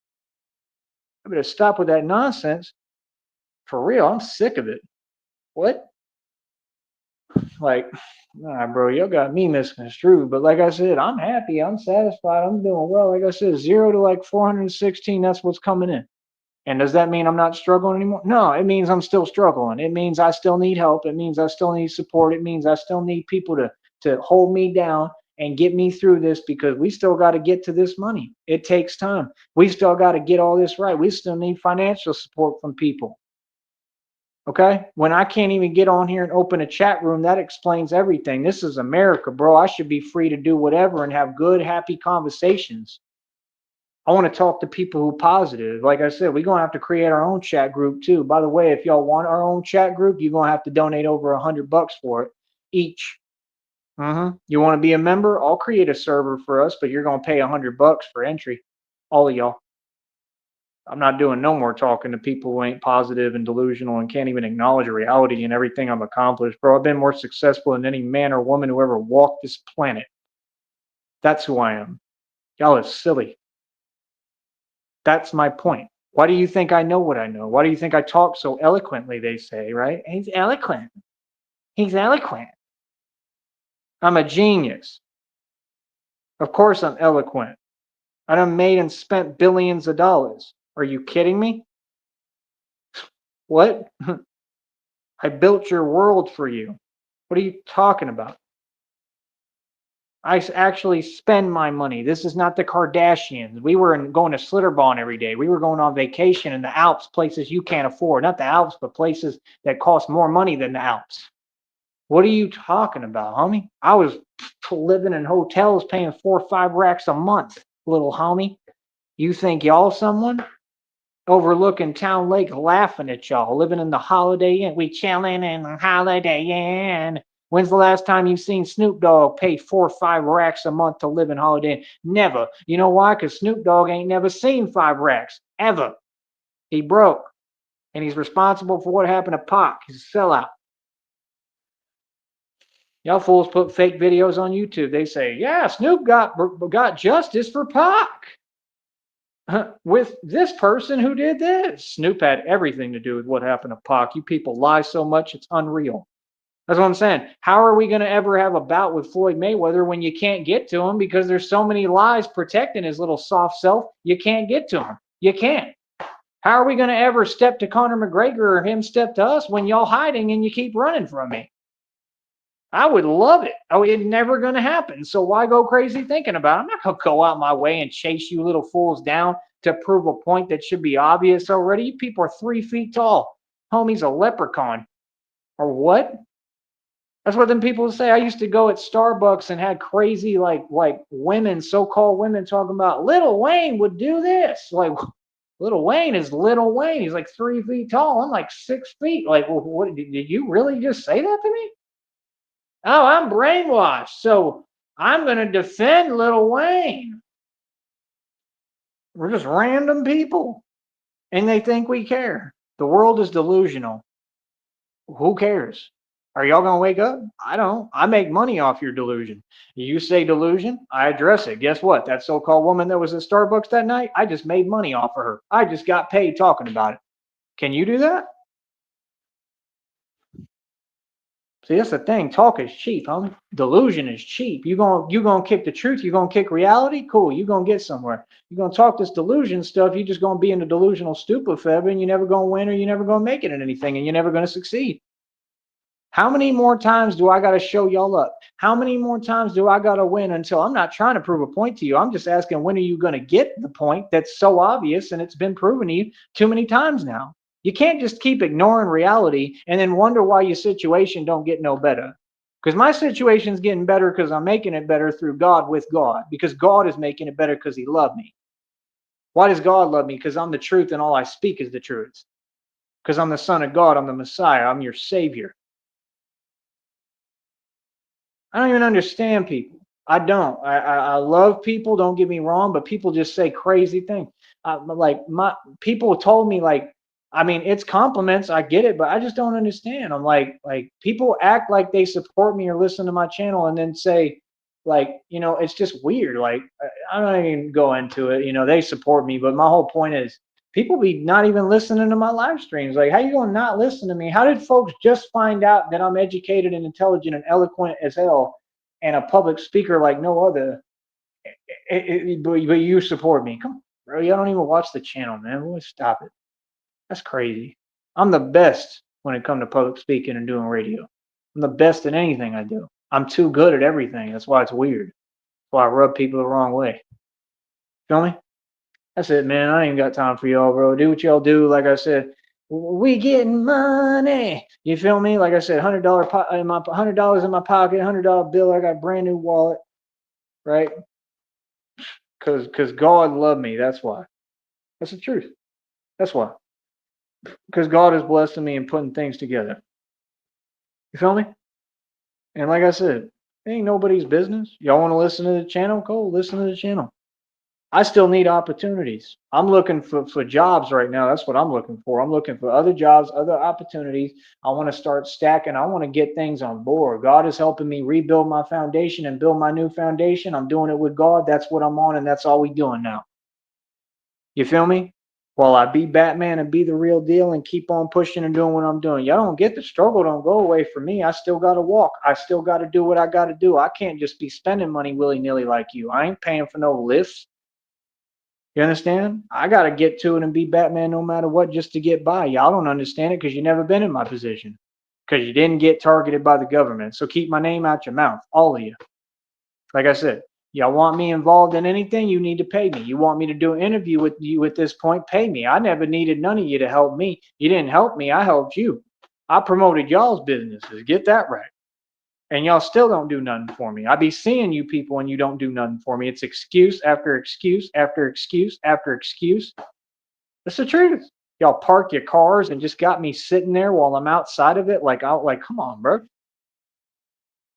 I better stop with that nonsense. For real, I'm sick of it. What? Like, nah, bro, y'all got me misconstrued. But like I said, I'm happy. I'm satisfied. I'm doing well. Like I said, 0 to like 416, that's what's coming in. And does that mean I'm not struggling anymore? No, it means I'm still struggling. It means I still need help. It means I still need support. It means I still need people to hold me down and get me through this, because we still got to get to this money. It takes time. We still got to get all this right. We still need financial support from people. Okay? When I can't even get on here and open a chat room, that explains everything. This is America, bro. I should be free to do whatever and have good, happy conversations. I want to talk to people who are positive. Like I said, we're gonna have to create our own chat group too. By the way, if y'all want our own chat group, you're gonna have to donate over $100 for it each. You want to be a member? I'll create a server for us, but you're gonna pay $100 for entry. All of y'all. I'm not doing no more talking to people who ain't positive and delusional and can't even acknowledge reality and everything I've accomplished, bro. I've been more successful than any man or woman who ever walked this planet. That's who I am. Y'all are silly. That's my point. Why do you think I know what I know? Why do you think I talk so eloquently? They say, right? He's eloquent. He's eloquent. I'm a genius. Of course I'm eloquent. I done made and spent billions of dollars. Are you kidding me? What? I built your world for you. What are you talking about? Actually spend my money. This is not the Kardashians. We were going to Slitterbahn every day. We were going on vacation in the Alps, places you can't afford. Not the Alps, but places that cost more money than the Alps. What are you talking about, homie? I was living in hotels paying 4 or 5 racks a month, little homie. You think y'all someone? Overlooking Town Lake laughing at y'all, living in the Holiday Inn. We chilling in the Holiday Inn. When's the last time you seen Snoop Dogg pay 4 or 5 racks a month to live in Holiday Inn? Never. You know why? Because Snoop Dogg ain't never seen 5 racks. Ever. He broke. And he's responsible for what happened to Pac. He's a sellout. Y'all fools put fake videos on YouTube. They say, yeah, Snoop got justice for Pac. With this person who did this. Snoop had everything to do with what happened to Pac. You people lie so much, it's unreal. That's what I'm saying. How are we going to ever have a bout with Floyd Mayweather when you can't get to him because there's so many lies protecting his little soft self? You can't get to him. You can't. How are we going to ever step to Conor McGregor or him step to us when y'all hiding and you keep running from me? I would love it. Oh, it's never going to happen. So why go crazy thinking about it? I'm not going to go out my way and chase you little fools down to prove a point that should be obvious already. You people are 3 feet tall. Homie's a leprechaun. Or what? That's what them people say. I used to go at Starbucks and had crazy like women, so-called women, talking about Lil Wayne would do this. Like, Lil Wayne is Lil Wayne. He's like 3 feet tall. I'm like 6 feet. Like, well, what did you really just say that to me? Oh, I'm brainwashed. So I'm going to defend Lil Wayne. We're just random people. And they think we care. The world is delusional. Who cares? Are y'all gonna wake up? I don't. I make money off your delusion. You say delusion, I address it. Guess what? That so-called woman that was at Starbucks that night, I just made money off of her. I just got paid talking about it. Can you do that? See, that's the thing. Talk is cheap, homie. Delusion is cheap. You gonna kick the truth. You gonna kick reality. Cool. You gonna get somewhere. You gonna talk this delusion stuff. You just gonna be in a delusional stupefib, and you never gonna win, or you never gonna make it in anything, and you're never gonna succeed. How many more times do I got to show y'all up? How many more times do I got to win until I'm not trying to prove a point to you? I'm just asking, when are you going to get the point that's so obvious and it's been proven to you too many times now? You can't just keep ignoring reality and then wonder why your situation don't get no better. Because my situation's getting better because I'm making it better through God with God. Because God is making it better because he loved me. Why does God love me? Because I'm the truth and all I speak is the truth. Because I'm the Son of God. I'm the Messiah. I'm your Savior. I don't even understand people. I don't. I love people. Don't get me wrong, but people just say crazy things. Like my people told me, like, I mean, it's compliments. I get it, but I just don't understand. I'm like people act like they support me or listen to my channel, and then say, like, it's just weird. Like I don't even go into it. They support me, but my whole point is people be not even listening to my live streams. Like, how you gonna not listen to me? How did folks just find out that I'm educated and intelligent and eloquent as hell and a public speaker like no other? But you support me. Come on, bro. You don't even watch the channel, man. Let's stop it. That's crazy. I'm the best when it comes to public speaking and doing radio. I'm the best at anything I do. I'm too good at everything. That's why it's weird. That's why I rub people the wrong way. Feel me? That's it, man. I ain't got time for y'all, bro. Do what y'all do. Like I said, we getting money. You feel me? Like I said, $100 in my pocket, $100 bill. I got a brand new wallet, right? Cause God loved me. That's why. That's the truth. That's why. Because God is blessing me and putting things together. You feel me? And like I said, it ain't nobody's business. Y'all want to listen to the channel? Cool, listen to the channel. I still need opportunities. I'm looking for jobs right now. That's what I'm looking for. I'm looking for other jobs, other opportunities. I want to start stacking. I want to get things on board. God is helping me rebuild my foundation and build my new foundation. I'm doing it with God. That's what I'm on, and that's all we doing now. You feel me? While I be Batman and be the real deal and keep on pushing and doing what I'm doing. Y'all don't get the struggle, don't go away from me. I still got to walk. I still got to do what I got to do. I can't just be spending money willy-nilly like you. I ain't paying for no lifts. You understand? I got to get to it and be Batman no matter what just to get by. Y'all don't understand it because you never been in my position. Because you didn't get targeted by the government. So keep my name out your mouth, all of you. Like I said, y'all want me involved in anything, you need to pay me. You want me to do an interview with you at this point, pay me. I never needed none of you to help me. You didn't help me, I helped you. I promoted y'all's businesses. Get that right. And y'all still don't do nothing for me. I be seeing you people and you don't do nothing for me. It's excuse after excuse after excuse after excuse. That's the truth. Y'all park your cars and just got me sitting there while I'm outside of it. Like, come on, bro.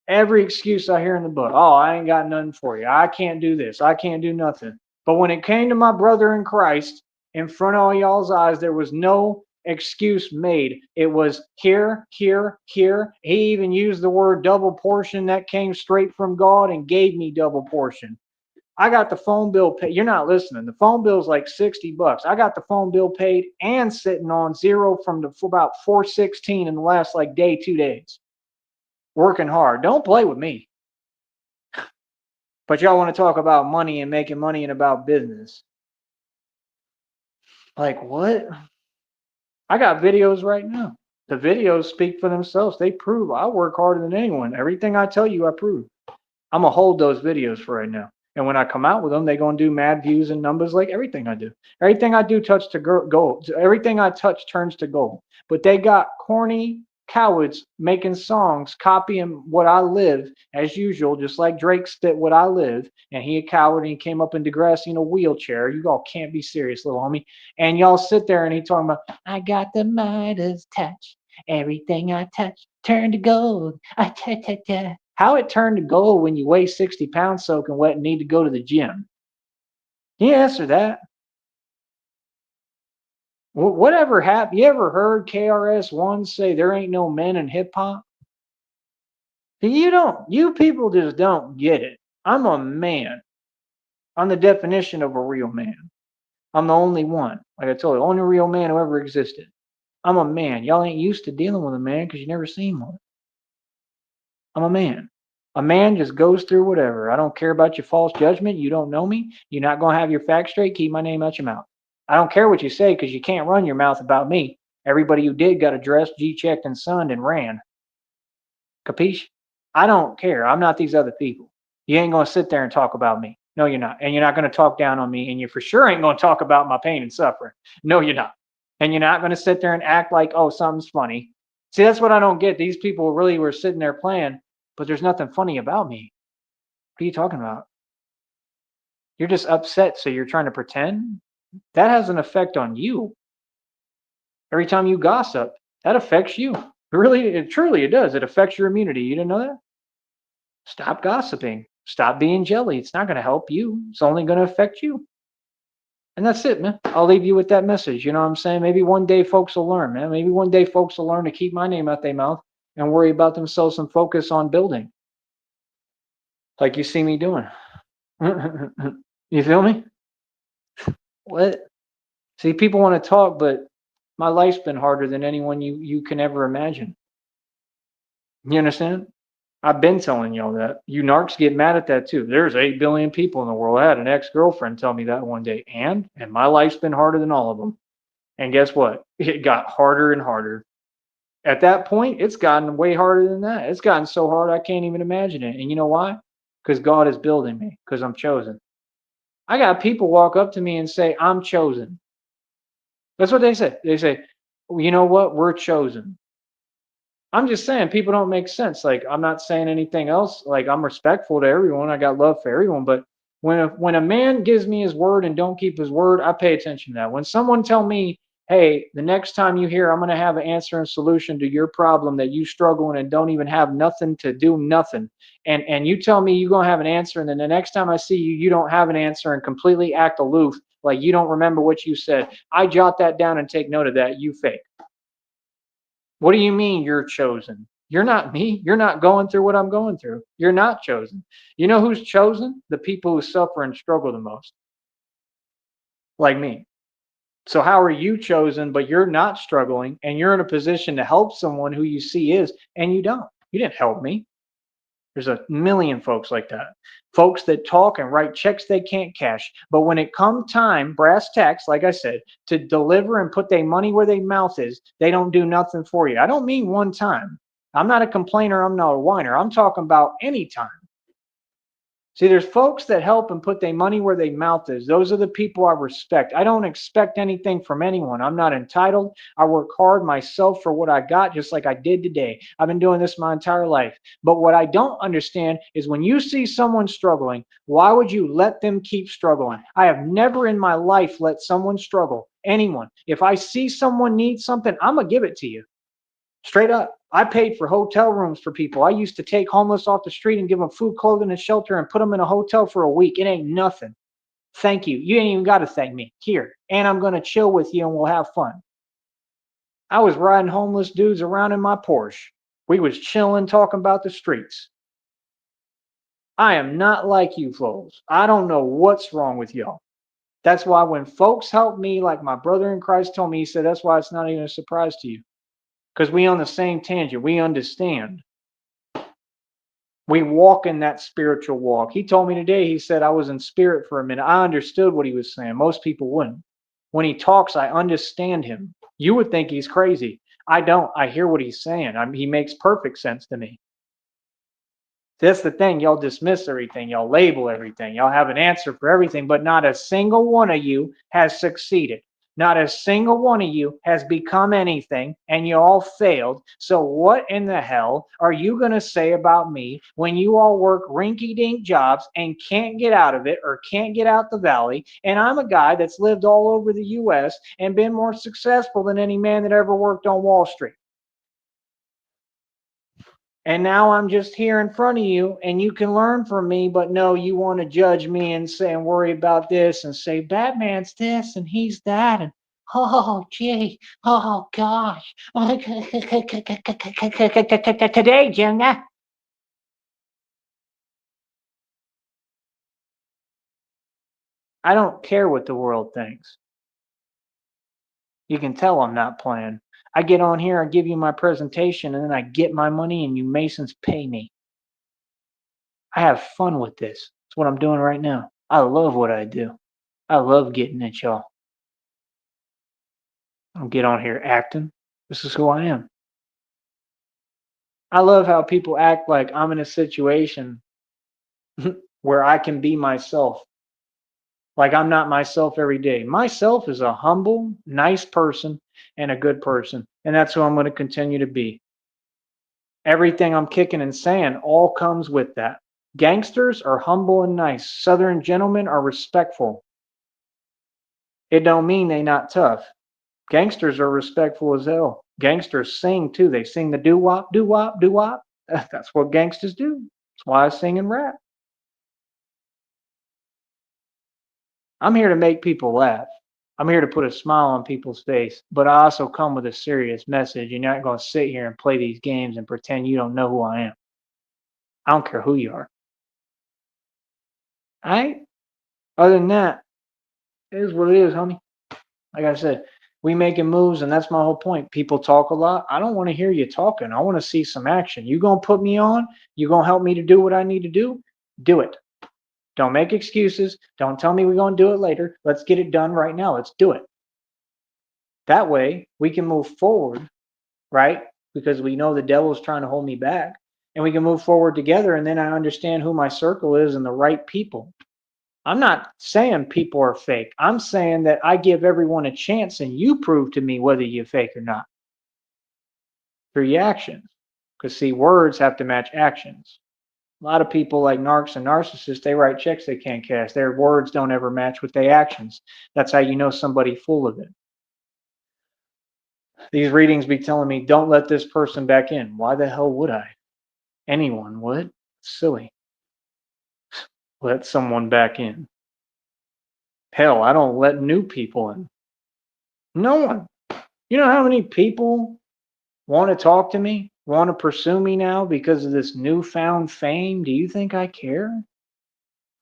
Every excuse I hear in the book. Oh, I ain't got nothing for you. I can't do this. I can't do nothing. But when it came to my brother in Christ, in front of all y'all's eyes, there was no excuse made. It was here, here, here. He even used the word double portion that came straight from God and gave me double portion. I got the phone bill paid. You're not listening. The phone bill's like $60. I got the phone bill paid and sitting on zero from about 416 in the last like day, 2 days. Working hard. Don't play with me. But y'all want to talk about money and making money and about business. Like what? I got videos right now. The videos speak for themselves. They prove I work harder than anyone. Everything I tell you, I prove. I'm going to hold those videos for right now. And when I come out with them, they're going to do mad views and numbers like everything I do. Everything I do touch to gold. Everything I touch turns to gold. But they got corny cowards making songs, copying what I live as usual, just like Drake spit what I live. And he a coward and he came up in Degrassi in a wheelchair. You all can't be serious, little homie. And y'all sit there and he talking about, I got the Midas touch. Everything I touch turn to gold. How it turned to gold when you weigh 60 pounds soaking wet and need to go to the gym? Can you answer that? Whatever happened? You ever heard KRS-One say there ain't no men in hip hop? You people just don't get it. I'm a man. I'm the definition of a real man. I'm the only one. Like I told you, only real man who ever existed. I'm a man. Y'all ain't used to dealing with a man because you never seen one. I'm a man. A man just goes through whatever. I don't care about your false judgment. You don't know me. You're not going to have your facts straight. Keep my name out your mouth. I don't care what you say because you can't run your mouth about me. Everybody who did got addressed, G-checked, and sunned and ran. Capiche? I don't care. I'm not these other people. You ain't going to sit there and talk about me. No, you're not. And you're not going to talk down on me. And you for sure ain't going to talk about my pain and suffering. No, you're not. And you're not going to sit there and act like, oh, something's funny. See, that's what I don't get. These people really were sitting there playing, but there's nothing funny about me. What are you talking about? You're just upset, so you're trying to pretend? That has an effect on you. Every time you gossip, that affects you. Truly, it does. It affects your immunity. You didn't know that? Stop gossiping. Stop being jelly. It's not going to help you. It's only going to affect you. And that's it, man. I'll leave you with that message. You know what I'm saying? Maybe one day folks will learn, man. Maybe one day folks will learn to keep my name out their mouth and worry about themselves and focus on building, like you see me doing. You feel me? What? See, people want to talk, but my life's been harder than anyone you can ever imagine. You understand? I've been telling y'all that. You narcs get mad at that too. There's 8 billion people in the world. I had an ex-girlfriend tell me that one day. And my life's been harder than all of them. And guess what? It got harder and harder. At that point, it's gotten way harder than that. It's gotten so hard I can't even imagine it. And you know why? Because God is building me, because I'm chosen. I got people walk up to me and say, I'm chosen. That's what they say. They say, well, you know what? We're chosen. I'm just saying people don't make sense. Like, I'm not saying anything else. Like, I'm respectful to everyone. I got love for everyone. But when a man gives me his word and don't keep his word, I pay attention to that. When someone tell me, hey, the next time you hear, I'm going to have an answer and solution to your problem that you struggle in and don't even have nothing to do nothing. And you tell me you're going to have an answer. And then the next time I see you, you don't have an answer and completely act aloof. Like you don't remember what you said. I jot that down and take note of that. You fake. What do you mean you're chosen? You're not me. You're not going through what I'm going through. You're not chosen. You know who's chosen? The people who suffer and struggle the most, like me. So, how are you chosen, but you're not struggling and you're in a position to help someone who you see is, and you don't? You didn't help me. There's a million folks like that. Folks that talk and write checks they can't cash. But when it come time, brass tacks, like I said, to deliver and put their money where their mouth is, they don't do nothing for you. I don't mean one time. I'm not a complainer. I'm not a whiner. I'm talking about any time. See, there's folks that help and put their money where their mouth is. Those are the people I respect. I don't expect anything from anyone. I'm not entitled. I work hard myself for what I got, just like I did today. I've been doing this my entire life. But what I don't understand is when you see someone struggling, why would you let them keep struggling? I have never in my life let someone struggle. Anyone. If I see someone need something, I'm going to give it to you. Straight up. I paid for hotel rooms for people. I used to take homeless off the street and give them food, clothing, and shelter and put them in a hotel for a week. It ain't nothing. Thank you. You ain't even got to thank me. Here. And I'm going to chill with you and we'll have fun. I was riding homeless dudes around in my Porsche. We was chilling, talking about the streets. I am not like you folks. I don't know what's wrong with y'all. That's why when folks help me, like my brother in Christ told me, he said, that's why it's not even a surprise to you. Because we on the same tangent. We understand. We walk in that spiritual walk. He told me today, he said, I was in spirit for a minute. I understood what he was saying. Most people wouldn't. When he talks, I understand him. You would think he's crazy. I don't. I hear what he's saying. He makes perfect sense to me. That's the thing. Y'all dismiss everything. Y'all label everything. Y'all have an answer for everything, but not a single one of you has succeeded. Not a single one of you has become anything, and you all failed. So what in the hell are you going to say about me when you all work rinky-dink jobs and can't get out of it or can't get out the valley? And I'm a guy that's lived all over the U.S. and been more successful than any man that ever worked on Wall Street. And now I'm just here in front of you and you can learn from me, but no, you want to judge me and say and worry about this and say Batman's this and he's that and oh gee, oh gosh. Today, Junior. I don't care what the world thinks. You can tell I'm not playing. I get on here, I give you my presentation, and then I get my money and you Masons pay me. I have fun with this. That's what I'm doing right now. I love what I do. I love getting at y'all. I don't get on here acting. This is who I am. I love how people act like I'm in a situation where I can be myself. Like I'm not myself every day. Myself is a humble, nice person and a good person. And that's who I'm going to continue to be. Everything I'm kicking and saying all comes with that. Gangsters are humble and nice. Southern gentlemen are respectful. It don't mean they not tough. Gangsters are respectful as hell. Gangsters sing too. They sing the doo wop, doo wop, doo wop. That's what gangsters do. That's why I sing and rap. I'm here to make people laugh. I'm here to put a smile on people's face, but I also come with a serious message. You're not going to sit here and play these games and pretend you don't know who I am. I don't care who you are. All right? Other than that, it is what it is, homie. Like I said, we making moves, and that's my whole point. People talk a lot. I don't want to hear you talking. I want to see some action. You gonna put me on? You gonna help me to do what I need to do? Do it. Don't make excuses. Don't tell me we're gonna do it later. Let's get it done right now. Let's do it. That way we can move forward, right? Because we know the devil is trying to hold me back, and we can move forward together. And then I understand who my circle is and the right people. I'm not saying people are fake. I'm saying that I give everyone a chance and you prove to me whether you're fake or not through your actions. Because, see, words have to match actions. A lot of people like narcs and narcissists, they write checks they can't cash. Their words don't ever match with their actions. That's how you know somebody full of it. These readings be telling me, don't let this person back in. Why the hell would I? Anyone would. Silly. Let someone back in. Hell, I don't let new people in. No one. You know how many people want to talk to me? Want to pursue me now because of this newfound fame? Do you think I care?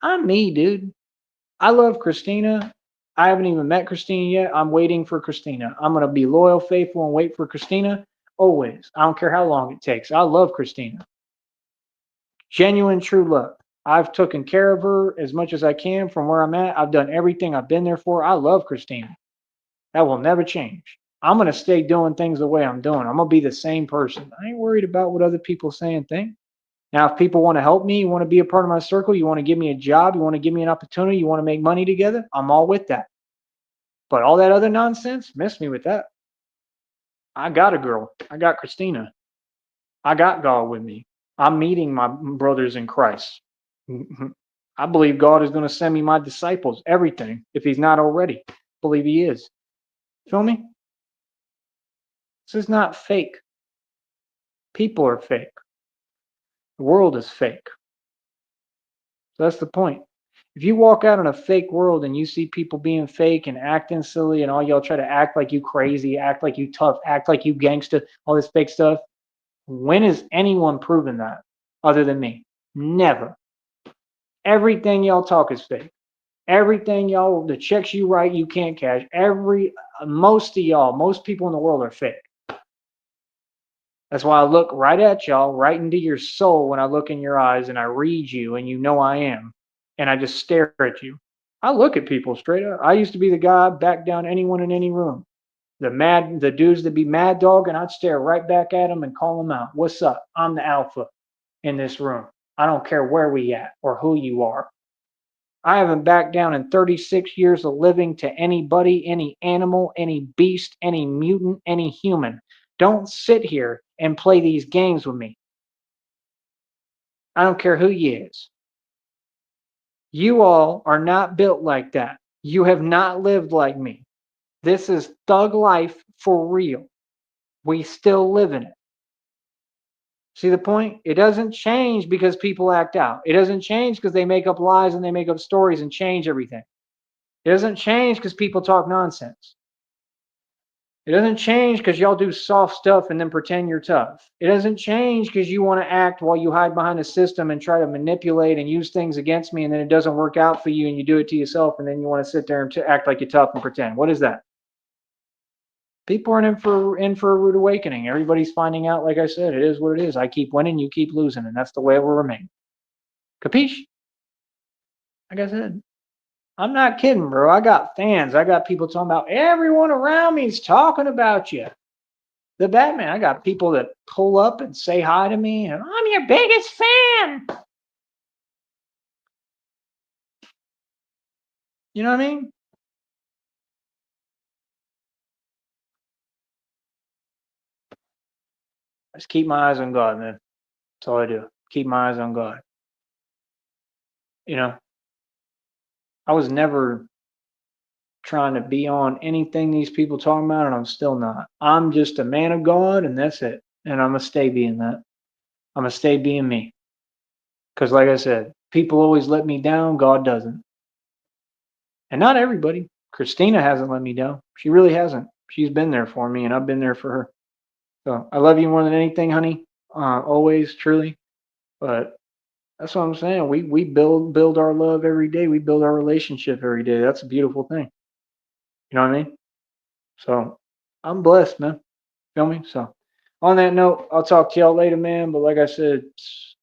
I'm me, dude. I love Christina. I haven't even met Christina yet. I'm waiting for Christina. I'm going to be loyal, faithful, and wait for Christina always. I don't care how long it takes. I love Christina. Genuine, true love. I've taken care of her as much as I can from where I'm at. I've done everything I've been there for. I love Christina. That will never change. I'm going to stay doing things the way I'm doing. I'm going to be the same person. I ain't worried about what other people say and think. Now, if people want to help me, you want to be a part of my circle, you want to give me a job, you want to give me an opportunity, you want to make money together, I'm all with that. But all that other nonsense, miss me with that. I got a girl. I got Christina. I got God with me. I'm meeting my brothers in Christ. I believe God is going to send me my disciples, everything, if he's not already. I believe he is. Feel me? This is not fake. People are fake. The world is fake. So that's the point. If you walk out in a fake world and you see people being fake and acting silly and all y'all try to act like you crazy, act like you tough, act like you gangsta, all this fake stuff, when is anyone proven that other than me? Never. Everything y'all talk is fake. Everything y'all, the checks you write, you can't cash. Most of y'all, most people in the world are fake. That's why I look right at y'all, right into your soul when I look in your eyes and I read you and you know I am. And I just stare at you. I look at people straight up. I used to be the guy back down anyone in any room. The dudes that be mad dog, and I'd stare right back at them and call them out. What's up? I'm the alpha in this room. I don't care where we at or who you are. I haven't backed down in 36 years of living to anybody, any animal, any beast, any mutant, any human. Don't sit here and play these games with me. I don't care who you is. You all are not built like that. You have not lived like me. This is thug life for real. We still live in it. See the point? It doesn't change because people act out. It doesn't change because they make up lies and they make up stories and change everything. It doesn't change because people talk nonsense. It doesn't change because y'all do soft stuff and then pretend you're tough. It doesn't change because you want to act while you hide behind a system and try to manipulate and use things against me, and then it doesn't work out for you and you do it to yourself, and then you want to sit there and act like you're tough and pretend. What is that? People are in for a rude awakening. Everybody's finding out, like I said, it is what it is. I keep winning, you keep losing, and that's the way it will remain. Capiche? Like I said, I'm not kidding, bro. I got fans. I got people talking about everyone around me is talking about you. The Batman. I got people that pull up and say hi to me, and I'm your biggest fan. You know what I mean? I just keep my eyes on God, man. That's all I do. Keep my eyes on God. You know, I was never trying to be on anything these people talking about, and I'm still not. I'm just a man of God, and that's it. And I'm gonna stay being that. I'm gonna stay being me. Because, like I said, people always let me down. God doesn't, and not everybody. Christina hasn't let me down. She really hasn't. She's been there for me, and I've been there for her. So I love you more than anything, honey. Always, truly. But that's what I'm saying. We build our love every day. We build our relationship every day. That's a beautiful thing. You know what I mean? So I'm blessed, man. Feel me? So on that note, I'll talk to y'all later, man. But like I said,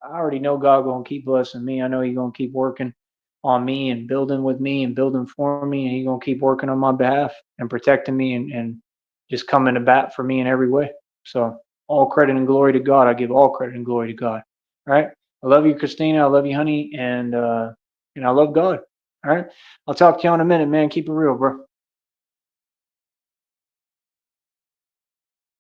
I already know God gonna keep blessing me. I know He gonna keep working on me and building with me and building for me, and He gonna keep working on my behalf and protecting me and just coming to bat for me in every way. So all credit and glory to God. I give all credit and glory to God. All right. I love you, Christina. I love you, honey, and I love God. All right. I'll talk to you in a minute, man. Keep it real, bro.